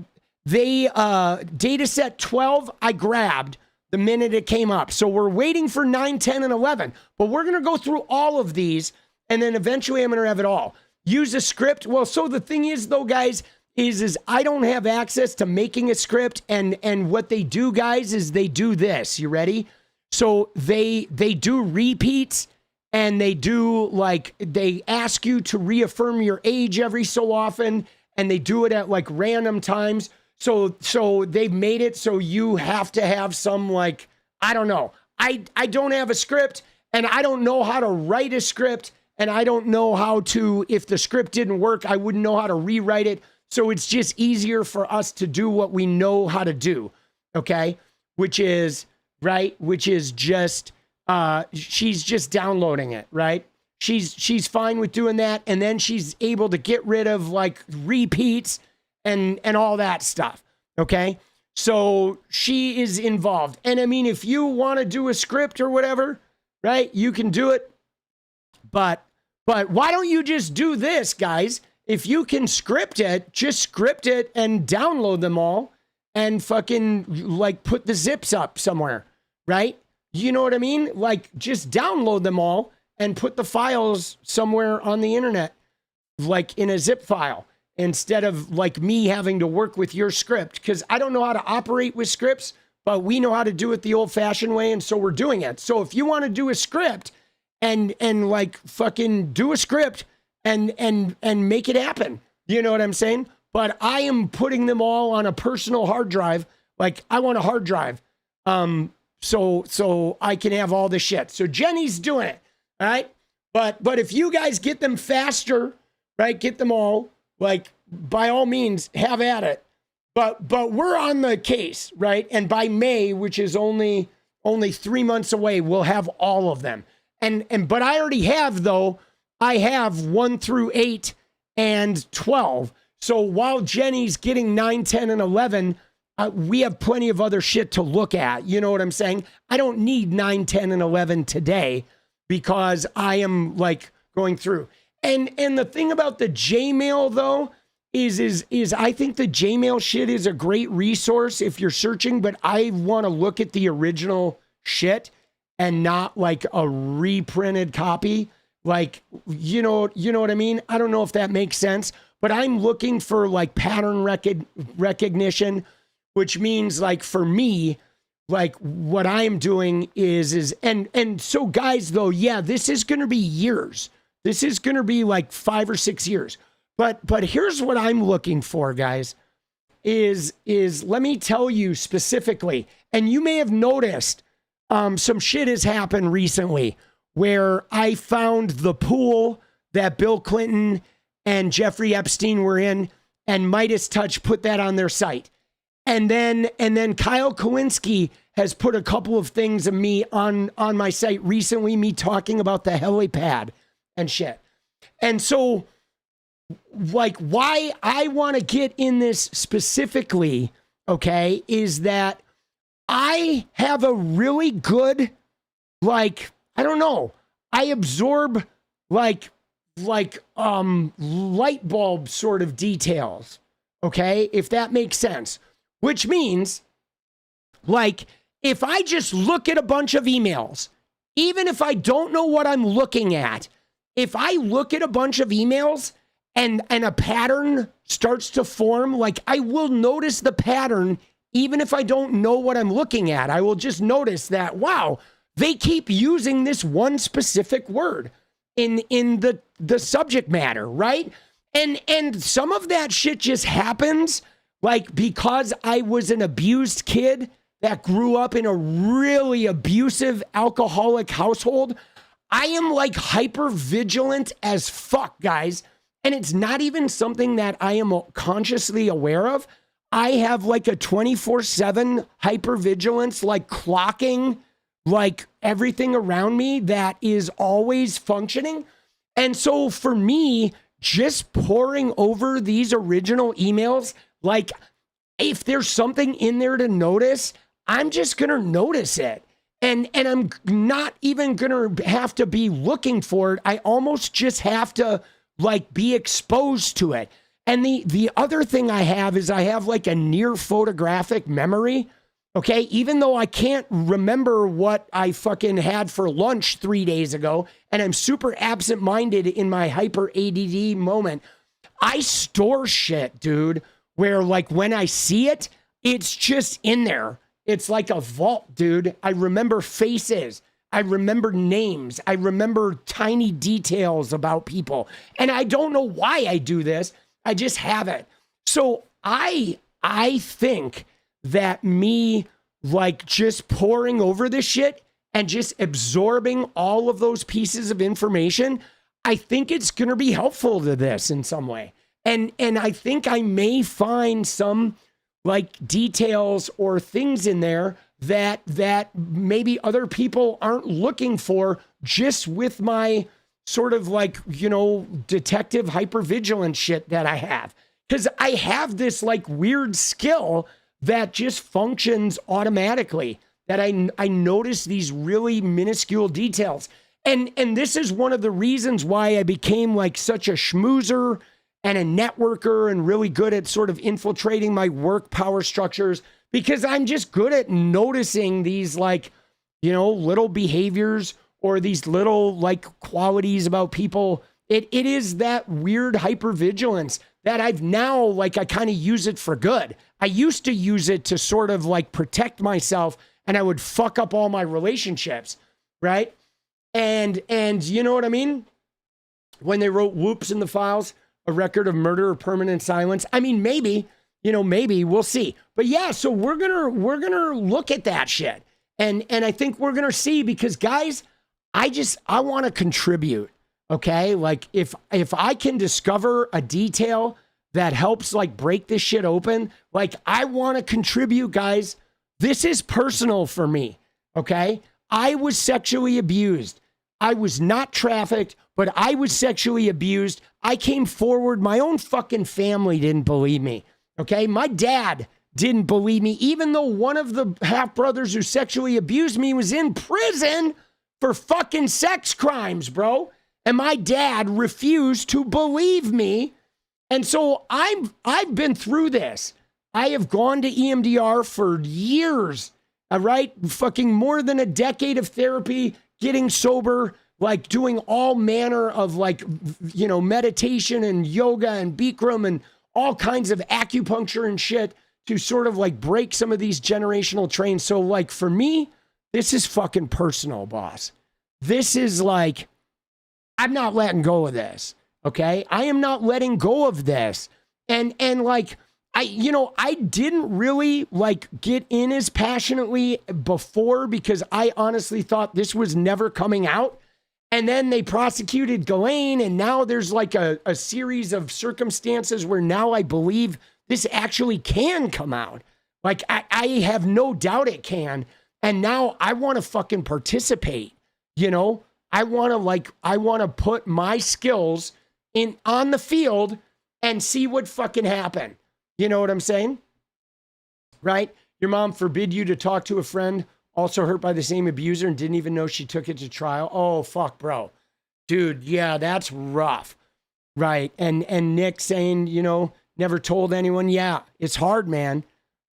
data set 12, I grabbed the minute it came up. So we're waiting for 9, 10, and 11, but we're going to go through all of these, and then eventually I'm going to have it all. Use a script. Well, so the thing is, though, guys, is I don't have access to making a script, and what they do, guys, is they do this. You ready? So they do repeats, and they do, like, they ask you to reaffirm your age every so often, and they do it at, like, random times. So they've made it so you have to have some, like, I don't know. I don't have a script, and I don't know how to write a script, and I don't know how to, if the script didn't work, I wouldn't know how to rewrite it. So it's just easier for us to do what we know how to do. Okay. Which is, right. Which is just, she's just downloading it, right? She's fine with doing that. And then she's able to get rid of like repeats and all that stuff. Okay. So she is involved. And I mean, if you want to do a script or whatever, right, you can do it. But why don't you just do this, guys? If you can script it, just script it and download them all and fucking like put the zips up somewhere, right? You know what I mean? Like just download them all and put the files somewhere on the internet, like in a zip file, instead of like me having to work with your script. Because I don't know how to operate with scripts, but we know how to do it the old fashioned way. And so we're doing it. So if you want to do a script and like fucking do a script and make it happen, you know what I'm saying? But I am putting them all on a personal hard drive. Like I want a hard drive. So I can have all this shit. So Jenny's doing it. All right. But if you guys get them faster, right? Get them all, like, by all means, have at it. But we're on the case, right? And by May, which is only 3 months away, we'll have all of them. But I already have, though, I have 1 through 8 and 12. So while Jenny's getting 9, 10, and 11, we have plenty of other shit to look at. You know what I'm saying? I don't need 9, 10, and 11 today because I am like going through. And the thing about the Jmail though is I think the Jmail shit is a great resource if you're searching, but I want to look at the original shit and not like a reprinted copy. Like, you know what I mean? I don't know if that makes sense, but I'm looking for like pattern recognition, which means like for me, like what I'm doing is so guys though, yeah, this is going to be years. This is going to be like 5 or 6 years, But here's what I'm looking for, guys, is let me tell you specifically, and you may have noticed some shit has happened recently where I found the pool that Bill Clinton and Jeffrey Epstein were in, and 𝗫𝗏𝗽 put that on their site. And then 𝗙𝗪𝗏 𝗪𝗠𝗀𝗧 has put a couple of things of me on my site recently, me talking about the helipad and shit. And so, like, why I want to get in this specifically, okay, is that I have a really good, like, I don't know, I absorb like light bulb sort of details, okay, if that makes sense. Which means, like, if I just look at a bunch of emails, even if I don't know what I'm looking at, if I look at a bunch of emails and a pattern starts to form, like, I will notice the pattern even if I don't know what I'm looking at. I will just notice that, wow, they keep using this one specific word in the subject matter, right? And some of that shit just happens, like, because I was an abused kid that grew up in a really abusive alcoholic household. I am like hyper vigilant as fuck, guys. And it's not even something that I am consciously aware of. I have like a 24/7 hypervigilance, like clocking, like everything around me that is always functioning. And so for me, just poring over these original emails, like, if there's something in there to notice, I'm just going to notice it. And I'm not even going to have to be looking for it. I almost just have to, like, be exposed to it. And the other thing I have is I have like a near photographic memory. Okay, even though I can't remember what I fucking had for lunch 3 days ago, and I'm super absent-minded in my hyper ADD moment, I store shit, dude, where, like, when I see it, it's just in there. It's like a vault, dude. I remember faces. I remember names. I remember tiny details about people. And I don't know why I do this. I just have it. So I think that me, like, just poring over this shit and just absorbing all of those pieces of information, I think it's going to be helpful to this in some way. And I think I may find some, like, details or things in there that maybe other people aren't looking for, just with my sort of, like, you know, detective hypervigilance shit that I have. Because I have this, like, weird skill that just functions automatically, that I notice these really minuscule details. And this is one of the reasons why I became, like, such a schmoozer and a networker and really good at sort of infiltrating my work power structures, because I'm just good at noticing these, like, you know, little behaviors or these little, like, qualities about people. It is that weird hypervigilance that I've now, like, I kind of use it for good. I used to use it to sort of, like, protect myself, and I would fuck up all my relationships, right? And you know what I mean? When they wrote Whoops in the Files, a record of murder or permanent silence. I mean, maybe, you know, maybe we'll see. But yeah, so we're gonna look at that shit. And I think we're gonna see, because, guys, I want to contribute. Okay, like, if I can discover a detail that helps, like, break this shit open, like, I want to contribute, guys. This is personal for me. Okay, I was sexually abused. I was not trafficked, but I was sexually abused. I came forward. My own fucking family didn't believe me. Okay, my dad didn't believe me, even though one of the half brothers who sexually abused me was in prison for fucking sex crimes, bro. And my dad refused to believe me. And so I've been through this. I have gone to EMDR for years, all right? Fucking more than a decade of therapy, getting sober, like, doing all manner of, like, you know, meditation and yoga and Bikram and all kinds of acupuncture and shit to sort of, like, break some of these generational trains. So, like, for me, this is fucking personal, boss. This is, like, I'm not letting go of this. Okay. I am not letting go of this. And like, I didn't really like get in as passionately before because I honestly thought this was never coming out. And then they prosecuted Ghislaine, and now there's like a series of circumstances where now I believe this actually can come out. Like, I have no doubt it can. And now I want to fucking participate, you know? I want to put my skills on the field and see what fucking happen. You know what I'm saying? Right? Your mom forbid you to talk to a friend also hurt by the same abuser and didn't even know she took it to trial. Oh, fuck, bro. Dude, yeah, that's rough. Right. And Nick saying, you know, never told anyone. Yeah, it's hard, man.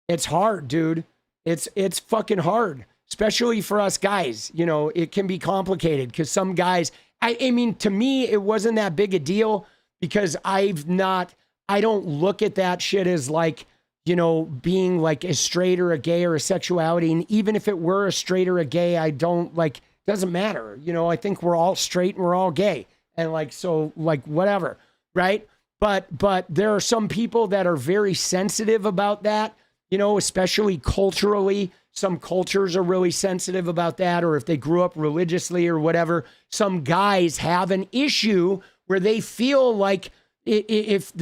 It's hard, dude. It's fucking hard, especially for us guys. You know, it can be complicated because some guys, I mean, to me, it wasn't that big a deal because I don't look at that shit as like, you know, being like a straight or a gay or a sexuality. And even if it were a straight or a gay, I don't like, doesn't matter. You know, I think we're all straight and we're all gay. And like, so like, whatever. Right. But there are some people that are very sensitive about that, you know, especially culturally. Some cultures are really sensitive about that. Or if they grew up religiously or whatever, some guys have an issue where they feel like, if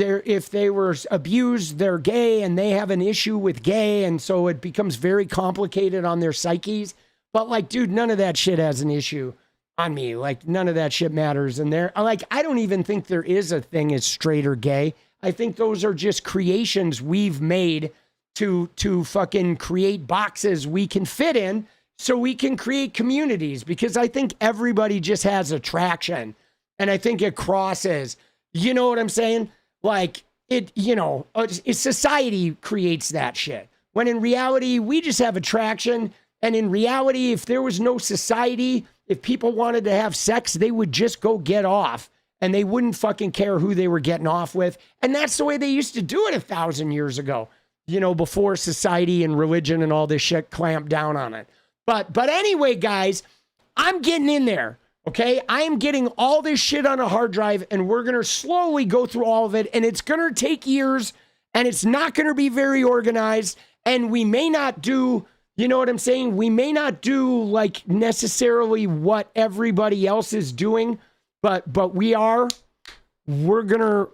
they were abused, they're gay and they have an issue with gay. And so it becomes very complicated on their psyches. But like, dude, none of that shit has an issue on me. Like none of that shit matters. And I don't even think there is a thing as straight or gay. I think those are just creations we've made to fucking create boxes we can fit in so we can create communities, because I think everybody just has attraction. And I think it crosses. You know what I'm saying? Like it, you know, society creates that shit. When in reality, we just have attraction. And in reality, if there was no society, if people wanted to have sex, they would just go get off and they wouldn't fucking care who they were getting off with. And that's the way they used to do it 1,000 years ago, you know, before society and religion and all this shit clamped down on it. But anyway, guys, I'm getting in there. Okay, I am getting all this shit on a hard drive and we're going to slowly go through all of it, and it's going to take years and it's not going to be very organized, and we may not do, you know what I'm saying? We may not do like necessarily what everybody else is doing, but we're going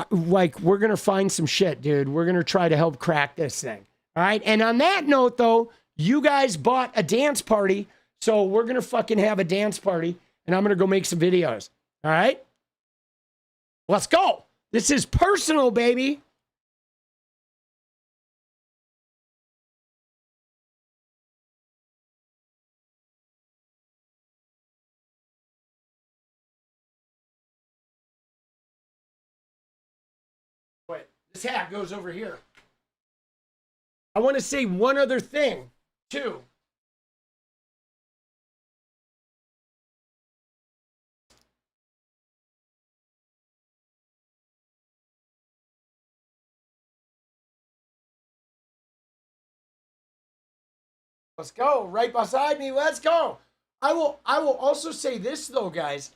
to find some shit, dude. We're going to try to help crack this thing. All right. And on that note though, you guys bought a dance party. So we're going to fucking have a dance party. And I'm going to go make some videos. All right? Let's go. This is personal, baby. Wait, this hat goes over here. I want to say one other thing, too. Let's go. Right beside me. Let's go. I will also say this though, guys,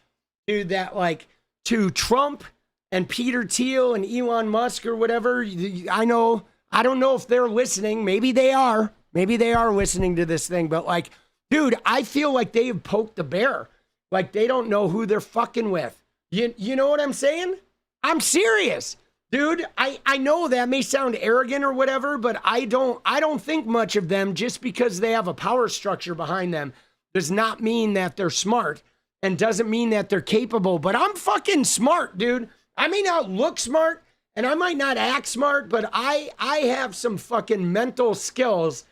dude, that like to Trump and Peter Thiel and Elon Musk or whatever, I don't know if they're listening. Maybe they are listening to this thing, but like, dude, I feel like they have poked the bear. Like they don't know who they're fucking with. You know what I'm saying? I'm serious. Dude, I know that may sound arrogant or whatever, but I don't think much of them. Just because they have a power structure behind them does not mean that they're smart, and doesn't mean that they're capable. But I'm fucking smart, dude. I may not look smart and I might not act smart, but I have some fucking mental skills,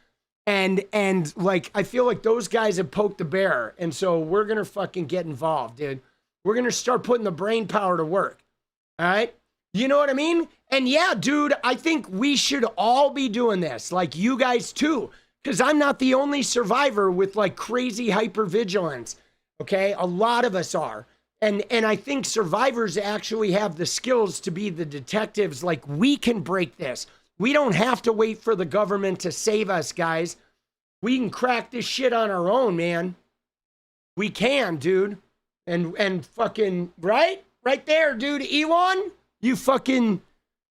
and like I feel like those guys have poked the bear, and so we're gonna fucking get involved, dude. We're gonna start putting the brain power to work. All right? You know what I mean? And yeah, dude, I think we should all be doing this, like you guys too, because I'm not the only survivor with like crazy hypervigilance. Okay, a lot of us are, and I think survivors actually have the skills to be the detectives. Like we can break this. We don't have to wait for the government to save us, guys. We can crack this shit on our own, man. We can, dude, and fucking right. right there, dude. Elon, you fucking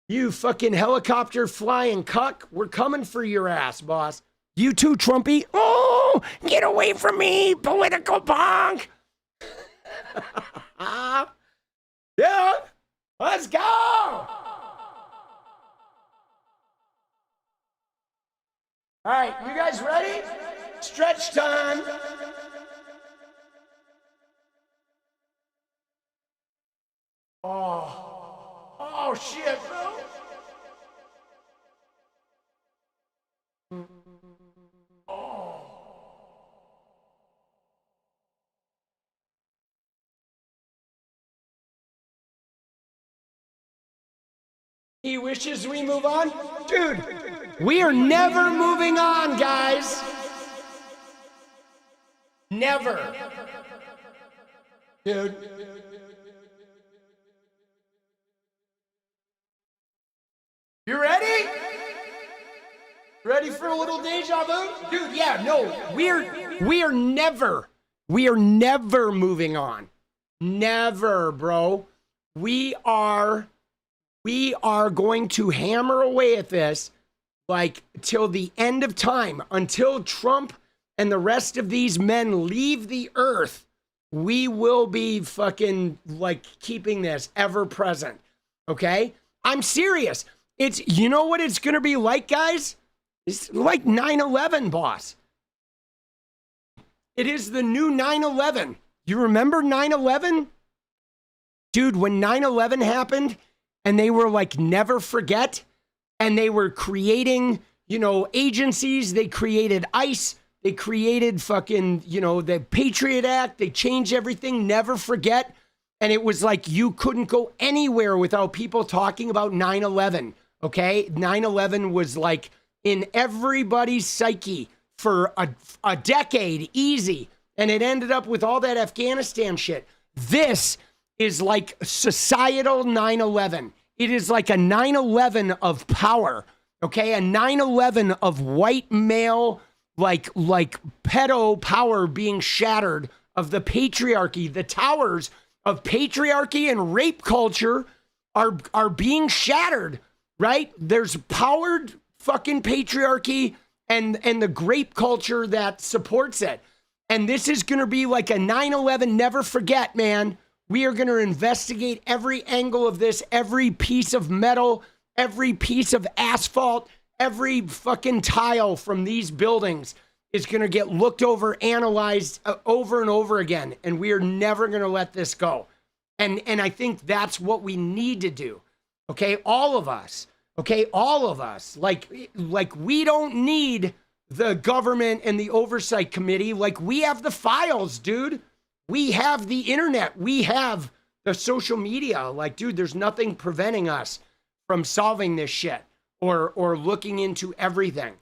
helicopter flying cuck. We're coming for your ass, boss. You too, Trumpy. Oh, get away from me, political punk. Yeah, let's go. All right, you guys ready? Stretch time. Oh shit, bro. He wishes we move on? Dude, we are never moving on, guys. Never. Dude. You ready? Ready for a little deja vu? Dude, yeah, no, we are never moving on. Never, bro. We are going to hammer away at this like till the end of time, until Trump and the rest of these men leave the earth. We will be fucking like keeping this ever present. Okay? I'm serious. It's, you know what it's going to be like, guys? It's like 9/11, boss. It is the new 9/11. You remember 9/11? Dude, when 9/11 happened and they were like, never forget, and they were creating, you know, agencies, they created ICE, they created fucking, you know, the Patriot Act, they changed everything, never forget. And it was like you couldn't go anywhere without people talking about 9/11, okay? 9/11 was like in everybody's psyche for a decade, easy. And it ended up with all that Afghanistan shit. This is like societal 9/11. It is like a 9/11 of power, okay? A 9/11 of white male, like pedo power being shattered, of the patriarchy. The towers of patriarchy and rape culture are being shattered, right? There's powered fucking patriarchy and the grape culture that supports it. And this is going to be like a 9/11 never forget, man. We are going to investigate every angle of this, every piece of metal, every piece of asphalt, every fucking tile from these buildings is going to get looked over, analyzed over and over again. And we are never going to let this go. And I think that's what we need to do. Okay, all of us. Okay, all of us. Like we don't need the government and the oversight committee. Like, we have the files, dude. We have the internet. We have the social media. Like, dude, there's nothing preventing us from solving this shit or looking into everything,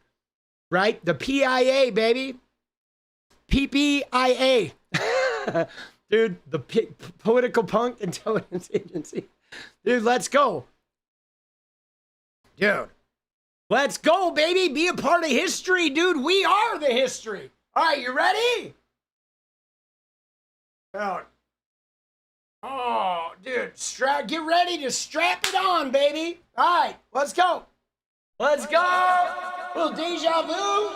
right? The PIA, baby. PPIA. Dude, the Political Punk Intelligence Agency. Dude, let's go. Dude, let's go, baby. Be a part of history, dude. We are the history. All right, you ready? Oh, dude, get ready to strap it on, baby. All right, let's go. Let's go. Little deja vu.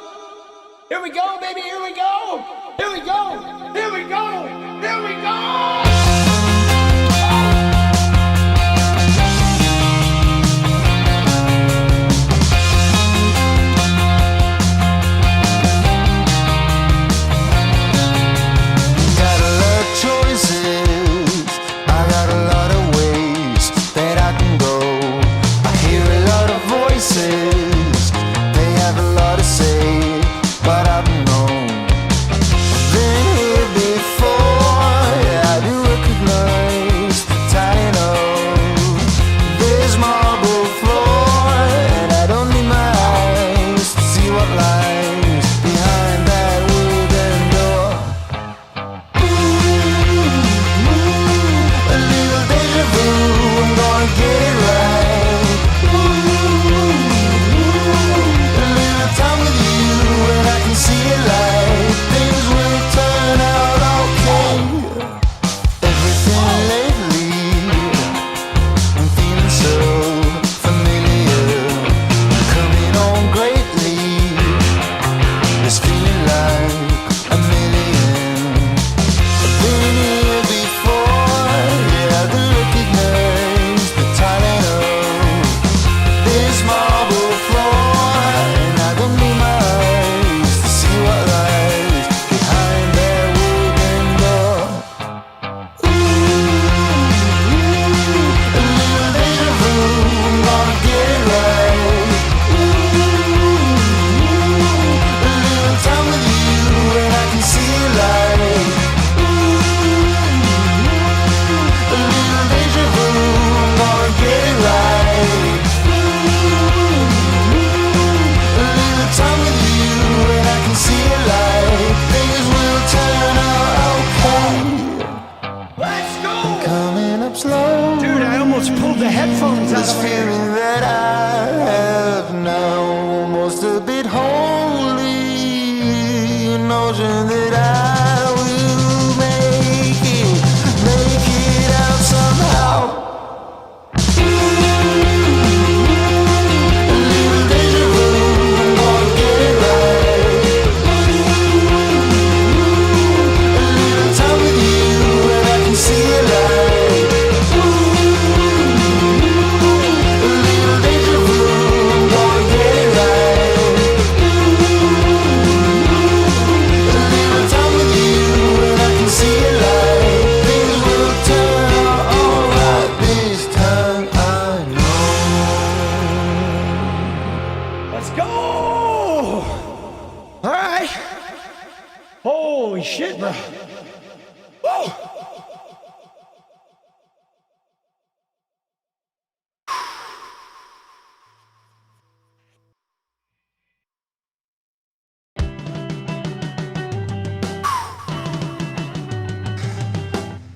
Here we go, baby. Here we go. Here we go. Here we go. Here we go. They have a lot to say, but I don't know. Been here before. drops low. Dude, I almost pulled the headphones out This of my ears. feeling that I have now, almost a bit holy, an notion that I will make it out somehow. A little deja vu, I'm gonna get it right. A little time with you, and I can see it light. A little deja vu, I'm gonna get it right. A little time with you, and I can see it light. Things will turn out alright this time, I know. Let's go! All right. Holy shit, bro. Woo!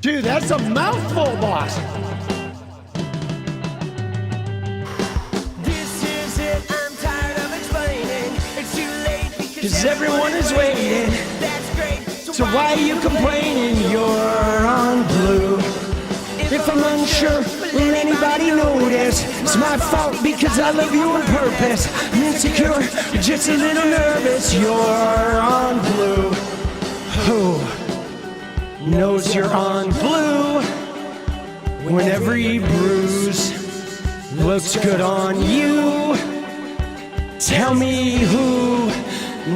Dude, that's a mouthful, boss. This is it, I'm tired of explaining. It's too late Because everyone is waiting. That's great. So why are you complaining you're on blue? If I'm unsure, will anybody notice? It's my fault because I love you on purpose. I'm insecure, just a little nervous. You're on blue. Who knows you're on blue? When every bruise looks good on you. Tell me who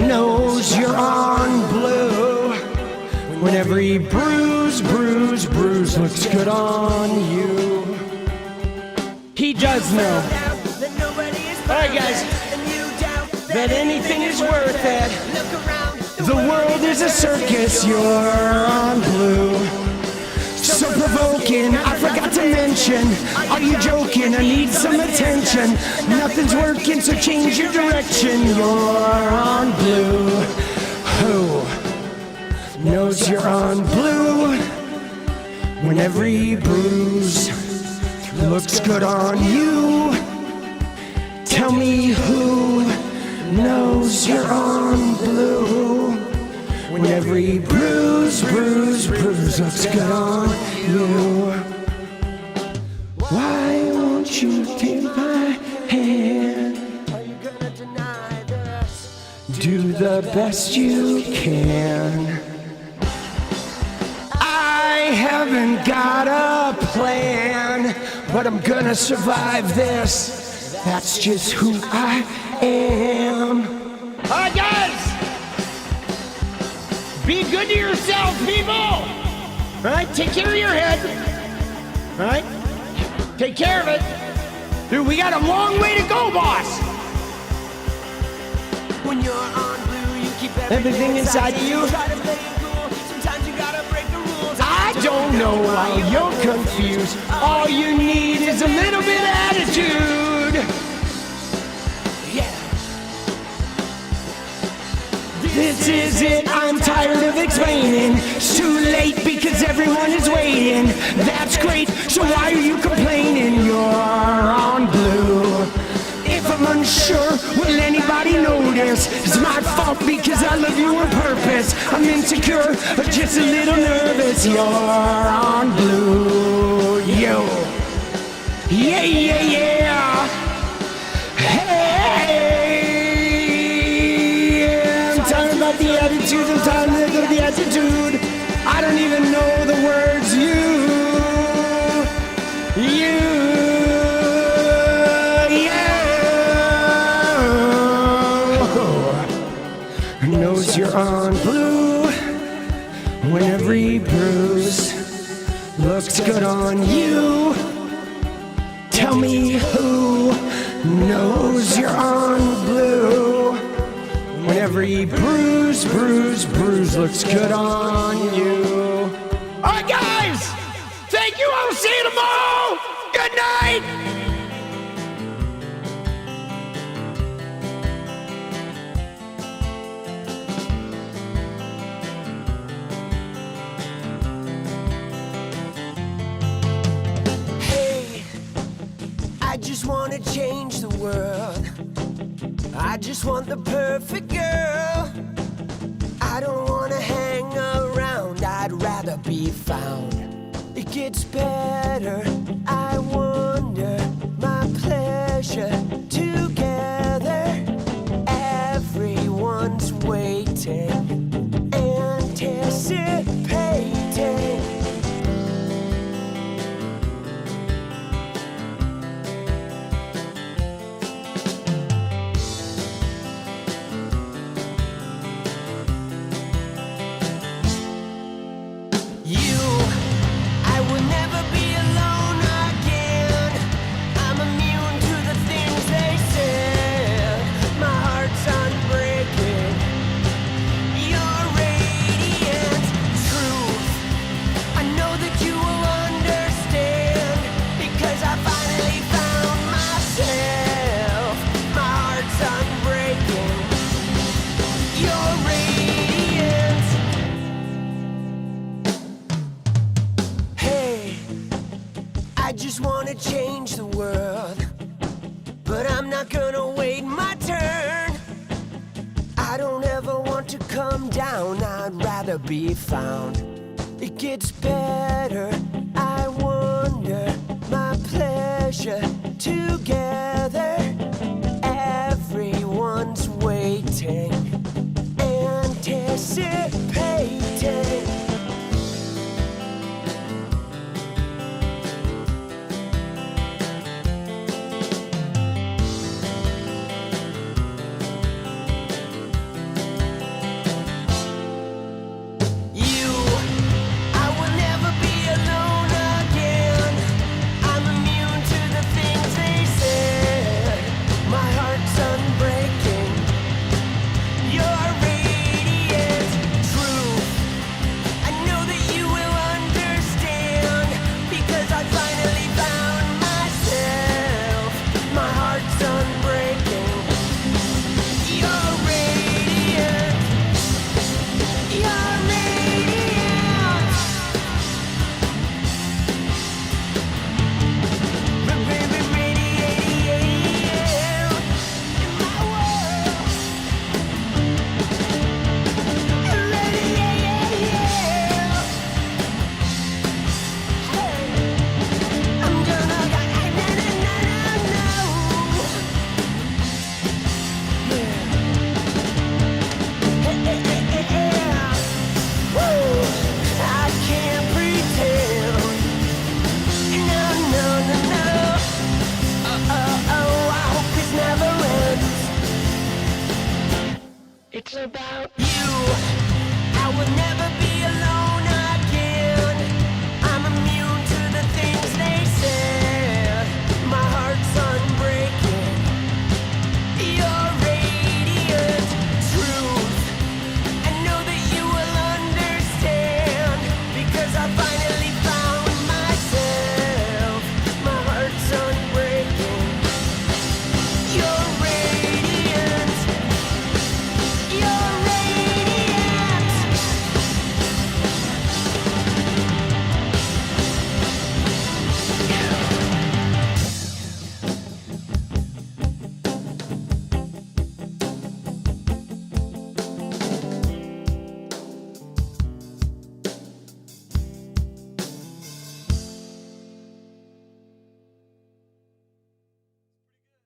knows you're on blue? When every bruise looks good on you. He does know. Alright guys, that anything is worth it. The world is a circus, you're on blue. So provoking, I forgot to mention. Are you joking? I need some attention. Nothing's working, so change your direction. You're on blue. Who knows you're on blue? When every bruise looks good on you. Tell me who knows you're on blue? When every bruise looks good on you. Why won't you take my hand? Are you gonna deny this? Do the best you can. I haven't got a plan, but I'm gonna survive this. That's just who I am. Alright guys! Be good to yourself, people! Alright, take care of your head. Alright? Take care of it. Dude, we got a long way to go, boss! When you're on blue, you keep Everything inside of you. Try to play it cool. Sometimes you gotta break the rules. I don't know why you're confused. All you need is a little bit of attitude. Yeah. This is it, I'm tired of explaining. It's too late because everyone is waiting. That's great, so why are you complaining? You're on blue. If I'm unsure, will anybody notice? It's my fault because I love you on purpose. I'm insecure, but just a little nervous. You're on blue, yo. Yeah, yeah, yeah. Hey, I'm talking about the attitude. I'm talking about the attitude. I don't even know the words. Knows you're on blue. When every bruise looks good on you. Tell me who knows you're on blue. When every bruise looks good on you. Alright guys! Thank you, I'll see you tomorrow! Good night! just want to change the world. I just want the perfect girl. I don't want to hang around, I'd rather be found. It gets better, I wonder, my pleasure together. Everyone's waiting, anticipating. I will never be alone again. I'm immune to the things they said. My heart's unbreaking. You're radiant truth. I know that you will understand, because I finally found myself. My heart's unbreaking. You're radiant. Hey, I just want to change the world, but I'm not gonna wait my turn. I don't ever want to come down, I'd rather be found. It gets better, I wonder, my pleasure together. Everyone's waiting, anticipating. I will never be alone again. I'm immune to the things they said. My heart's unbreaking. You're radiant truth. I know that you will understand, because I finally found myself. My heart's unbreaking. You're radiant. You're radiant. Radiant in my world. Radiant. I'm gonna go. I can't pretend. No, no, no, no. I hope this never ends. It's about you. I will never be alone again. I'm immune to the things they said. My heart's unbreaking. You're radiant truth. I know that you will understand, because I finally